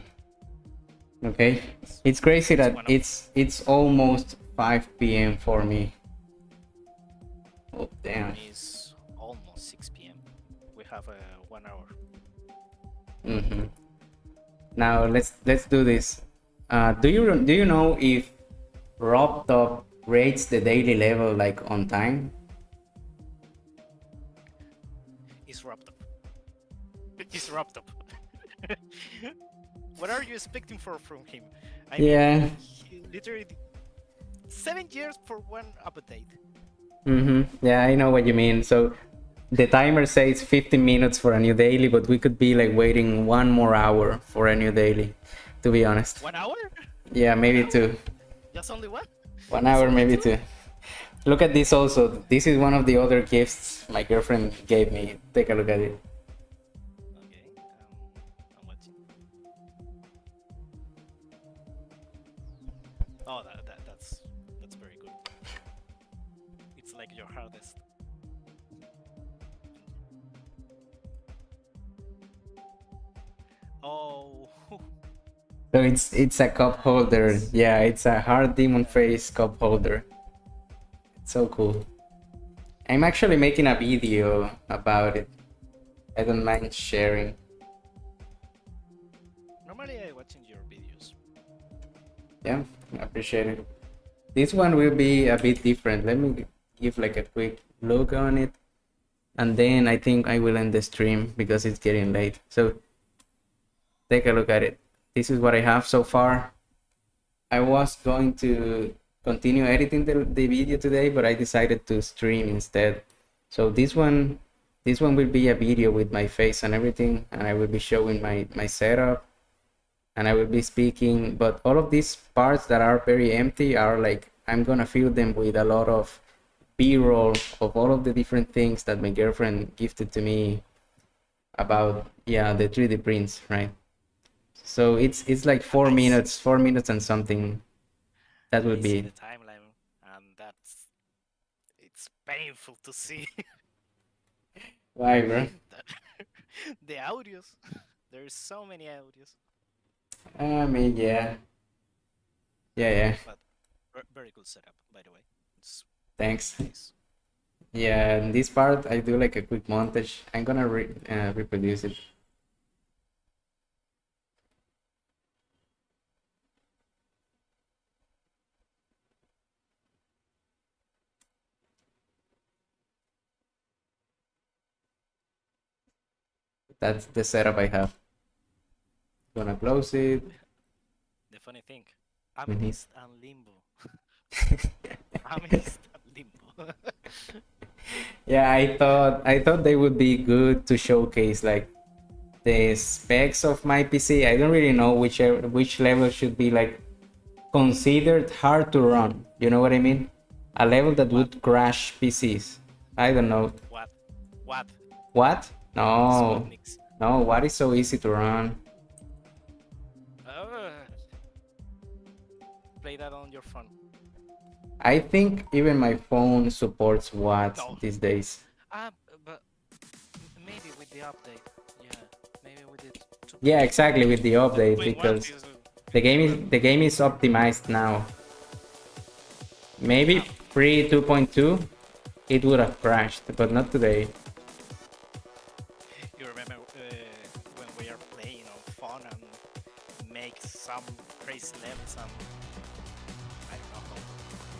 S1: Okay, it's crazy that it's almost 5 p.m. for me. Oh damn.
S5: It's almost 6 p.m. We have 1 hour.
S1: Now let's do this. Do you know if RobTop rates the daily level like on time?
S5: It's wrapped up. It's wrapped up. What are you expecting from him? I
S1: Yeah.
S5: mean, he literally 7 years for one update.
S1: Yeah, I know what you mean. So the timer says 15 minutes for a new daily, but we could be like waiting 1 more hour for a new daily, to be honest.
S5: 1 hour?
S1: Yeah, maybe 2.
S5: Just only one?
S1: 1 hour,
S5: only
S1: maybe
S5: 2?
S1: 2. Look at this also. This is one of the other gifts my girlfriend gave me. Take a look at it.
S5: Okay, I'm watching. Oh, that's very good. It's like your hardest. Oh,
S1: So it's a cup holder. Yeah, it's a hard demon face cup holder. It's so cool. I'm actually making a video about it. I don't mind sharing.
S5: normally I watching your videos.
S1: Yeah, I appreciate it. This one will be a bit different. Let me give like a quick look on it. And then I think I will end the stream because it's getting late. So take a look at it. This is what I have so far. I was going to continue editing the video today, but I decided to stream instead. So this one will be a video with my face and everything, and I will be showing my setup, and I will be speaking. But all of these parts that are very empty are like, I'm gonna fill them with a lot of B-roll of all of the different things that my girlfriend gifted to me about, yeah, the 3D prints, right? So it's like 4 minutes and something. That would
S5: I see
S1: be
S5: the timeline. it's painful to see
S1: Why, bro?
S5: the audios. There's so many audios,
S1: I mean, yeah. Yeah.
S5: but very good setup, by the way. It's
S1: Thanks.
S5: nice.
S1: Yeah, in this part, I do like a quick montage. I'm gonna reproduce it. That's the setup I have. Gonna close it.
S5: The funny thing, Amethyst and Limbo. Amethyst and Limbo.
S1: Yeah, I thought they would be good to showcase like the specs of my PC. I don't really know which level should be like considered hard to run. You know what I mean? A level that would crash PCs. I don't know.
S5: What? What?
S1: What? No.
S5: Sputniks.
S1: No, what is so easy to run?
S5: Play that on your phone.
S1: I think even my phone supports Watt
S5: No.
S1: these days.
S5: But maybe with the update. Yeah, maybe with it.
S1: Yeah, exactly, with the update,
S5: Wait,
S1: because
S5: what is
S1: the game is optimized now. Maybe pre 2.2 it would have crashed, but not today.
S5: You remember when we are playing on phone and make some crazy levels and I don't know how.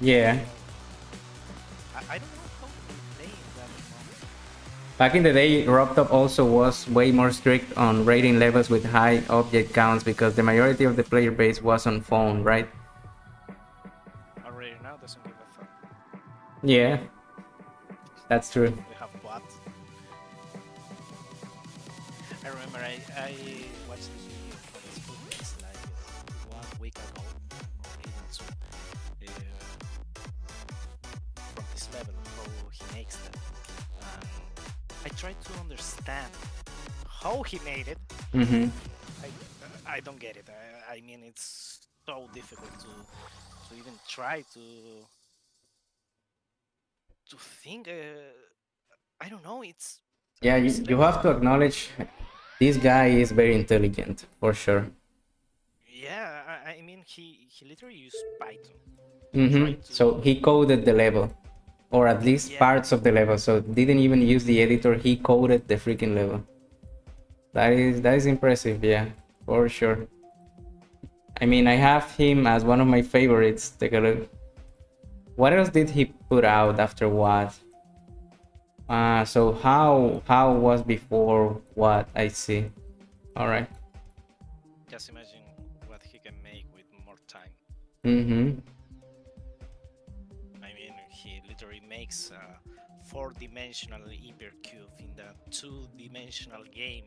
S1: Yeah.
S5: I don't know how to play that anymore.
S1: Back in the day, RobTop also was way more strict on rating levels with high object counts because the majority of the player base was on phone, right?
S5: Already now doesn't give a fuck.
S1: Yeah, that's true.
S5: We have what? I remember I watched the video from Sputniks like 1 week ago or even two. From this level, how he makes them. I tried to understand how he made it.
S1: Mm-hmm.
S5: I don't get it. I mean, it's so difficult to even try to think. I don't know. It's
S1: Yeah, you have to acknowledge this guy is very intelligent, for sure.
S5: yeah. I mean, he literally used Python.
S1: Mm-hmm.
S5: Try to-
S1: So he coded the level, or at least
S5: Yeah.
S1: parts of the level. So didn't even use the editor. He coded the freaking level. That is impressive. Yeah, for sure. I mean, I have him as one of my favorites. Take a look. What else did he put out after what? So how was before what? I see. All right.
S5: Just imagine what he can make with more time.
S1: Mm-hmm.
S5: I mean, he literally makes a 4-dimensional hypercube in the 2-dimensional game.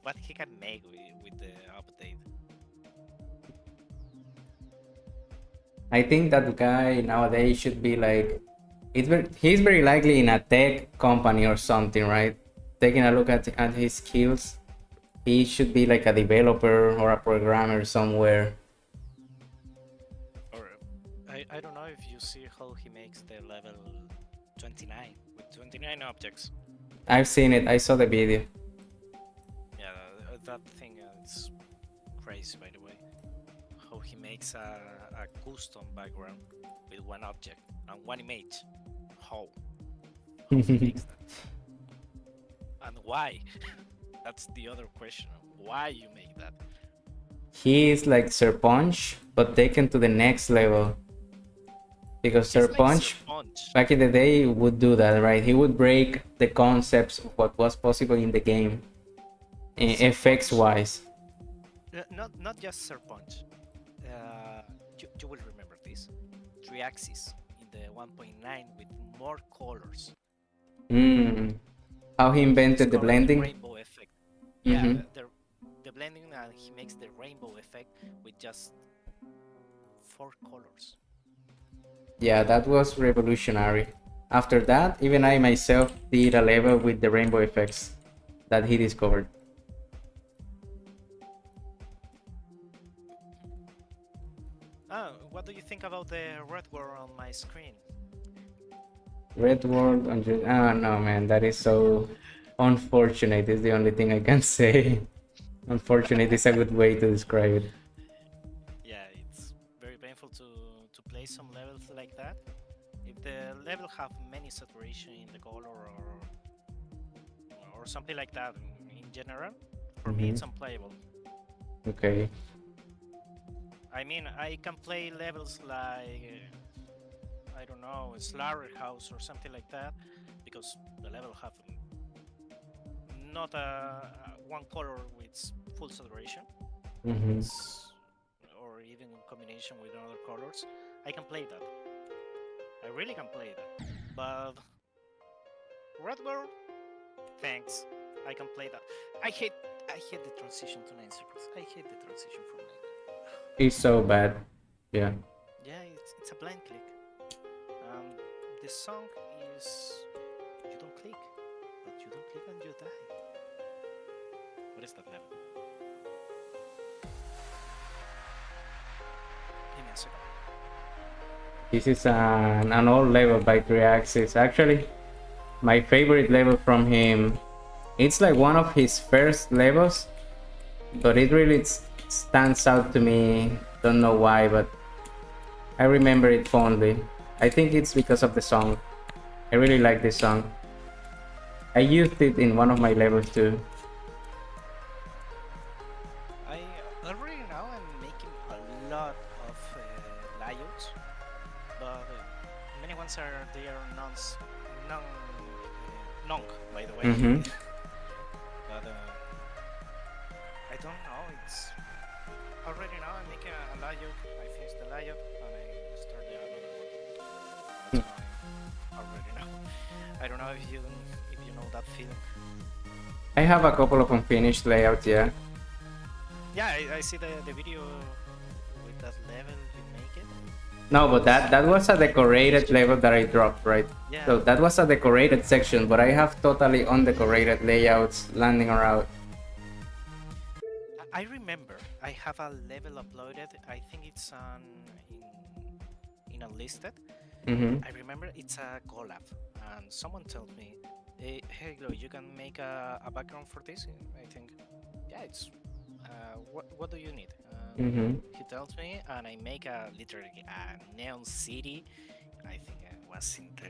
S5: What he can make with the update.
S1: I think that guy nowadays should be like, he's very likely in a tech company or something, right? Taking a look at his skills, he should be like a developer or a programmer somewhere.
S5: Or I don't know if you see how he makes the level 29 with 29 objects.
S1: I've seen it. I saw the video.
S5: Yeah, that thing is crazy, by the way. How he makes a custom background with one object and one image. How he makes that? And why? That's the other question. Why you make that?
S1: He is like Sir Punch, but taken to the next level. Because Sir
S5: He's like
S1: Punch,
S5: Sir Punch.
S1: back in the day, would do that, right? He would break the concepts of what was possible in the game, effects wise.
S5: Not just Sir Punch. You will remember this. 3-axis in the 1.9 with more colors.
S1: How he invented the
S5: It's called
S1: blending.
S5: rainbow effect. Yeah,
S1: Mhm.
S5: the blending, and he makes the rainbow effect with just 4 colors.
S1: Yeah, that was revolutionary. After that, even I myself did a level with the rainbow effects that he discovered.
S5: What do you think about the red world on my screen?
S1: Red World on oh no man, that is so unfortunate is the only thing I can say. Unfortunate is a good way to describe it.
S5: Yeah, it's very painful to play some levels like that. If the level have many saturation in the color or something like that in general, for me it's unplayable.
S1: Okay.
S5: I mean, I can play levels like I don't know, Slaughterhouse or something like that, because the level have not one color with full saturation,
S1: Mm-hmm.
S5: or even in combination with other colors. I can play that. I really can play that. But Red World, thanks. I can play that. I hate the transition to 9 seconds. I hate the transition from 9.
S1: It's so bad. Yeah.
S5: Yeah, it's a blind click. The song is you don't click, but you don't click and you die. What is that level? Give me a second.
S1: This is an old level by 3-Axis. Actually, my favorite level from him. It's like one of his first levels, but it really stands out to me. Don't know why, but I remember it fondly. I think it's because of the song. I really like this song. I used it in one of my levels too.
S5: I already now I'm making a lot of layouts, but many ones they are non by the way.
S1: Mm-hmm.
S5: But I don't know. It's already now I'm making a layout. I finished the layout and I start the other one. That's why already now. I don't know if you know that feeling.
S1: I have a couple of unfinished layouts, yeah.
S5: Yeah, I see the video with that level you make it.
S1: No, but that was a decorated level that I dropped, right?
S5: Yeah.
S1: So that was a decorated section, but I have totally undecorated layouts landing around.
S5: I remember I have a level uploaded. I think it's in Unlisted.
S1: Mm-hmm.
S5: I remember it's a collab, and someone told me, "Hey, Glo, you can make a background for this." I think, yeah, it's. What do you need?
S1: Mm-hmm.
S5: He tells me, and I make literally a neon city. I think it was in the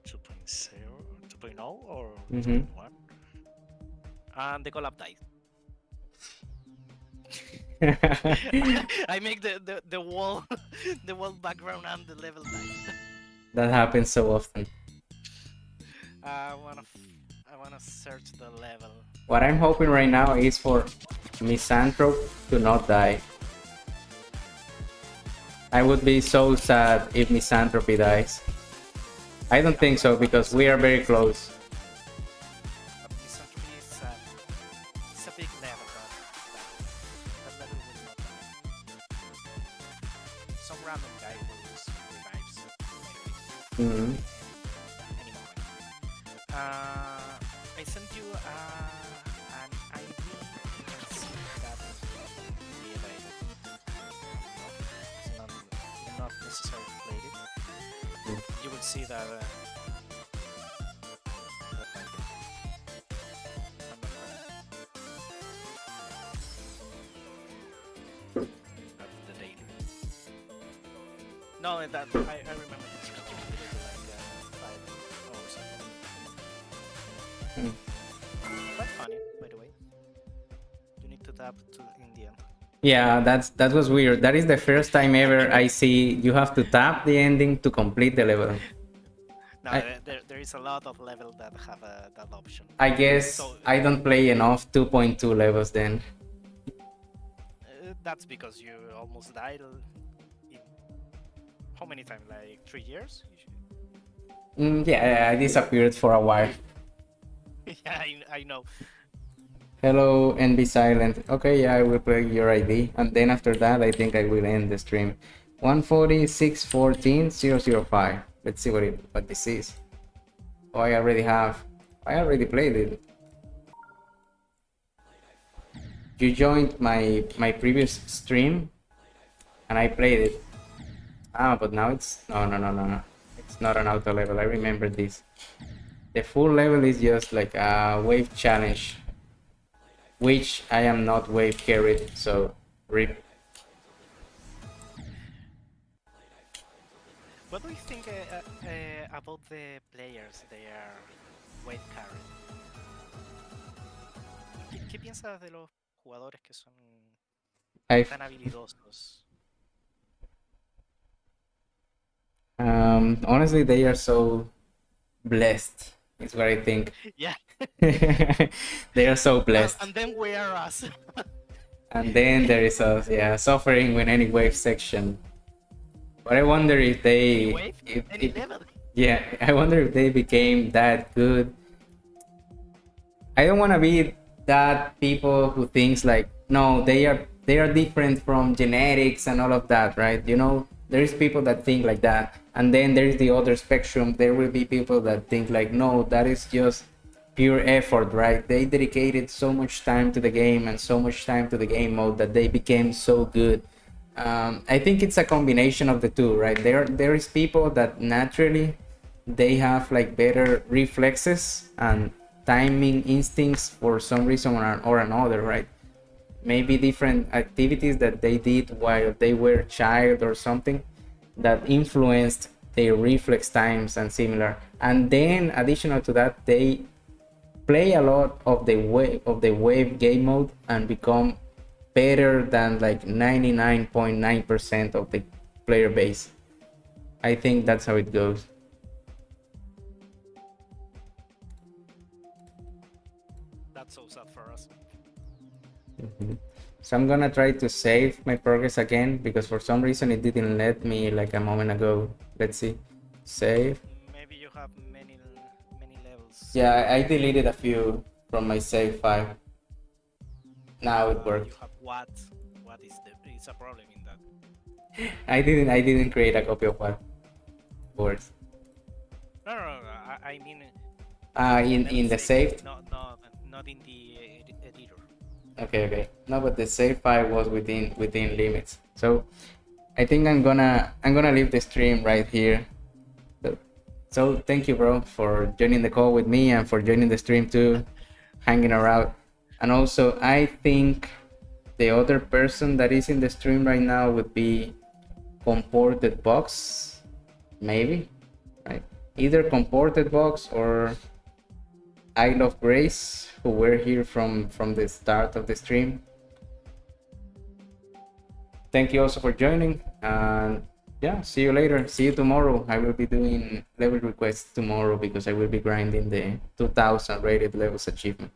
S5: 2.0 or 2.0 or
S1: Mhm.
S5: 2.1, and the collab died. I make the wall the wall background and the level died.
S1: That happens so often.
S5: I wanna search the level.
S1: What I'm hoping right now is for Misanthrope to not die. I would be so sad if Misanthropy dies. I don't think so because we are very close.
S5: Misanthropy is it's a big level, that level will not die. Some random guy revives
S1: Mhm.
S5: any moment. I sent you an ID. You can see that the available. It's not necessary to play it. You will see that. That might be. I'm not funny. That's the daily. No, that I remember this. Like 5 hours ago.
S1: Mm.
S5: Quite funny, by the way. You need to tap to in the end.
S1: Yeah, that was weird. That is the first time ever I see you have to tap the ending to complete the level.
S5: No,
S1: I-
S5: there is a lot of levels that have that option.
S1: I guess
S5: So-
S1: I don't play enough 2.2 levels then.
S5: That's because you almost died in how many times? Like 3 years?
S1: Yeah, I disappeared for a while.
S5: Yeah, I know.
S1: Hello and be silent. Okay, yeah, I will play your ID. And then after that, I think I will end the stream. 146.14.005. Let's see what this is. Oh, I already played it. You joined my previous stream and I played it. Ah, but now it's no. It's not an auto level. I remember this. The full level is just like a wave challenge, which I am not wave carried, so rip.
S5: What do you think about the players? They are wave carry. ¿Qué piensas de los jugadores que son
S1: I
S5: tan habilidosos?
S1: honestly, they are so blessed. Is what I think.
S5: Yeah.
S1: They are so blessed.
S5: And then we are us.
S1: And then there is us, yeah, suffering with any wave section. But I wonder if they,
S5: Wave?
S1: if,
S5: Any
S1: if-
S5: level?
S1: yeah, I wonder if they became that good. I don't want to be that people who thinks like, no, they are different from genetics and all of that, right? You know, there is people that think like that, and then there is the other spectrum. There will be people that think like, no, that is just pure effort, right? They dedicated so much time to the game and so much time to the game mode that they became so good. I think it's a combination of the two, right? There is people that naturally they have like better reflexes and timing instincts for some reason or another, right? Maybe different activities that they did while they were a child or something that influenced their reflex times and similar. And then additional to that, they play a lot of the wave game mode and become better than like 99.9% of the player base. I think that's how it goes.
S5: That's so sad for us.
S1: So I'm gonna try to save my progress again because for some reason it didn't let me like a moment ago. Let's see. Save.
S5: Maybe you have many levels.
S1: Yeah, I deleted a few from my save file. Now it
S5: You
S1: worked.
S5: have what? What is it's a problem in that?
S1: I didn't create a copy of what words.
S5: No, I mean.
S1: In the saved.
S5: Not in the editor.
S1: Okay. No, but the save file was within limits. So I think I'm gonna leave the stream right here. So thank you, bro, for joining the call with me and for joining the stream too, hanging around. And also, I think the other person that is in the stream right now would be Comported Box, maybe, right? Either Comported Box or I Love Grace, who were here from the start of the stream. Thank you also for joining, and yeah, see you later. See you tomorrow. I will be doing level requests tomorrow because I will be grinding the 2000 rated levels achievement.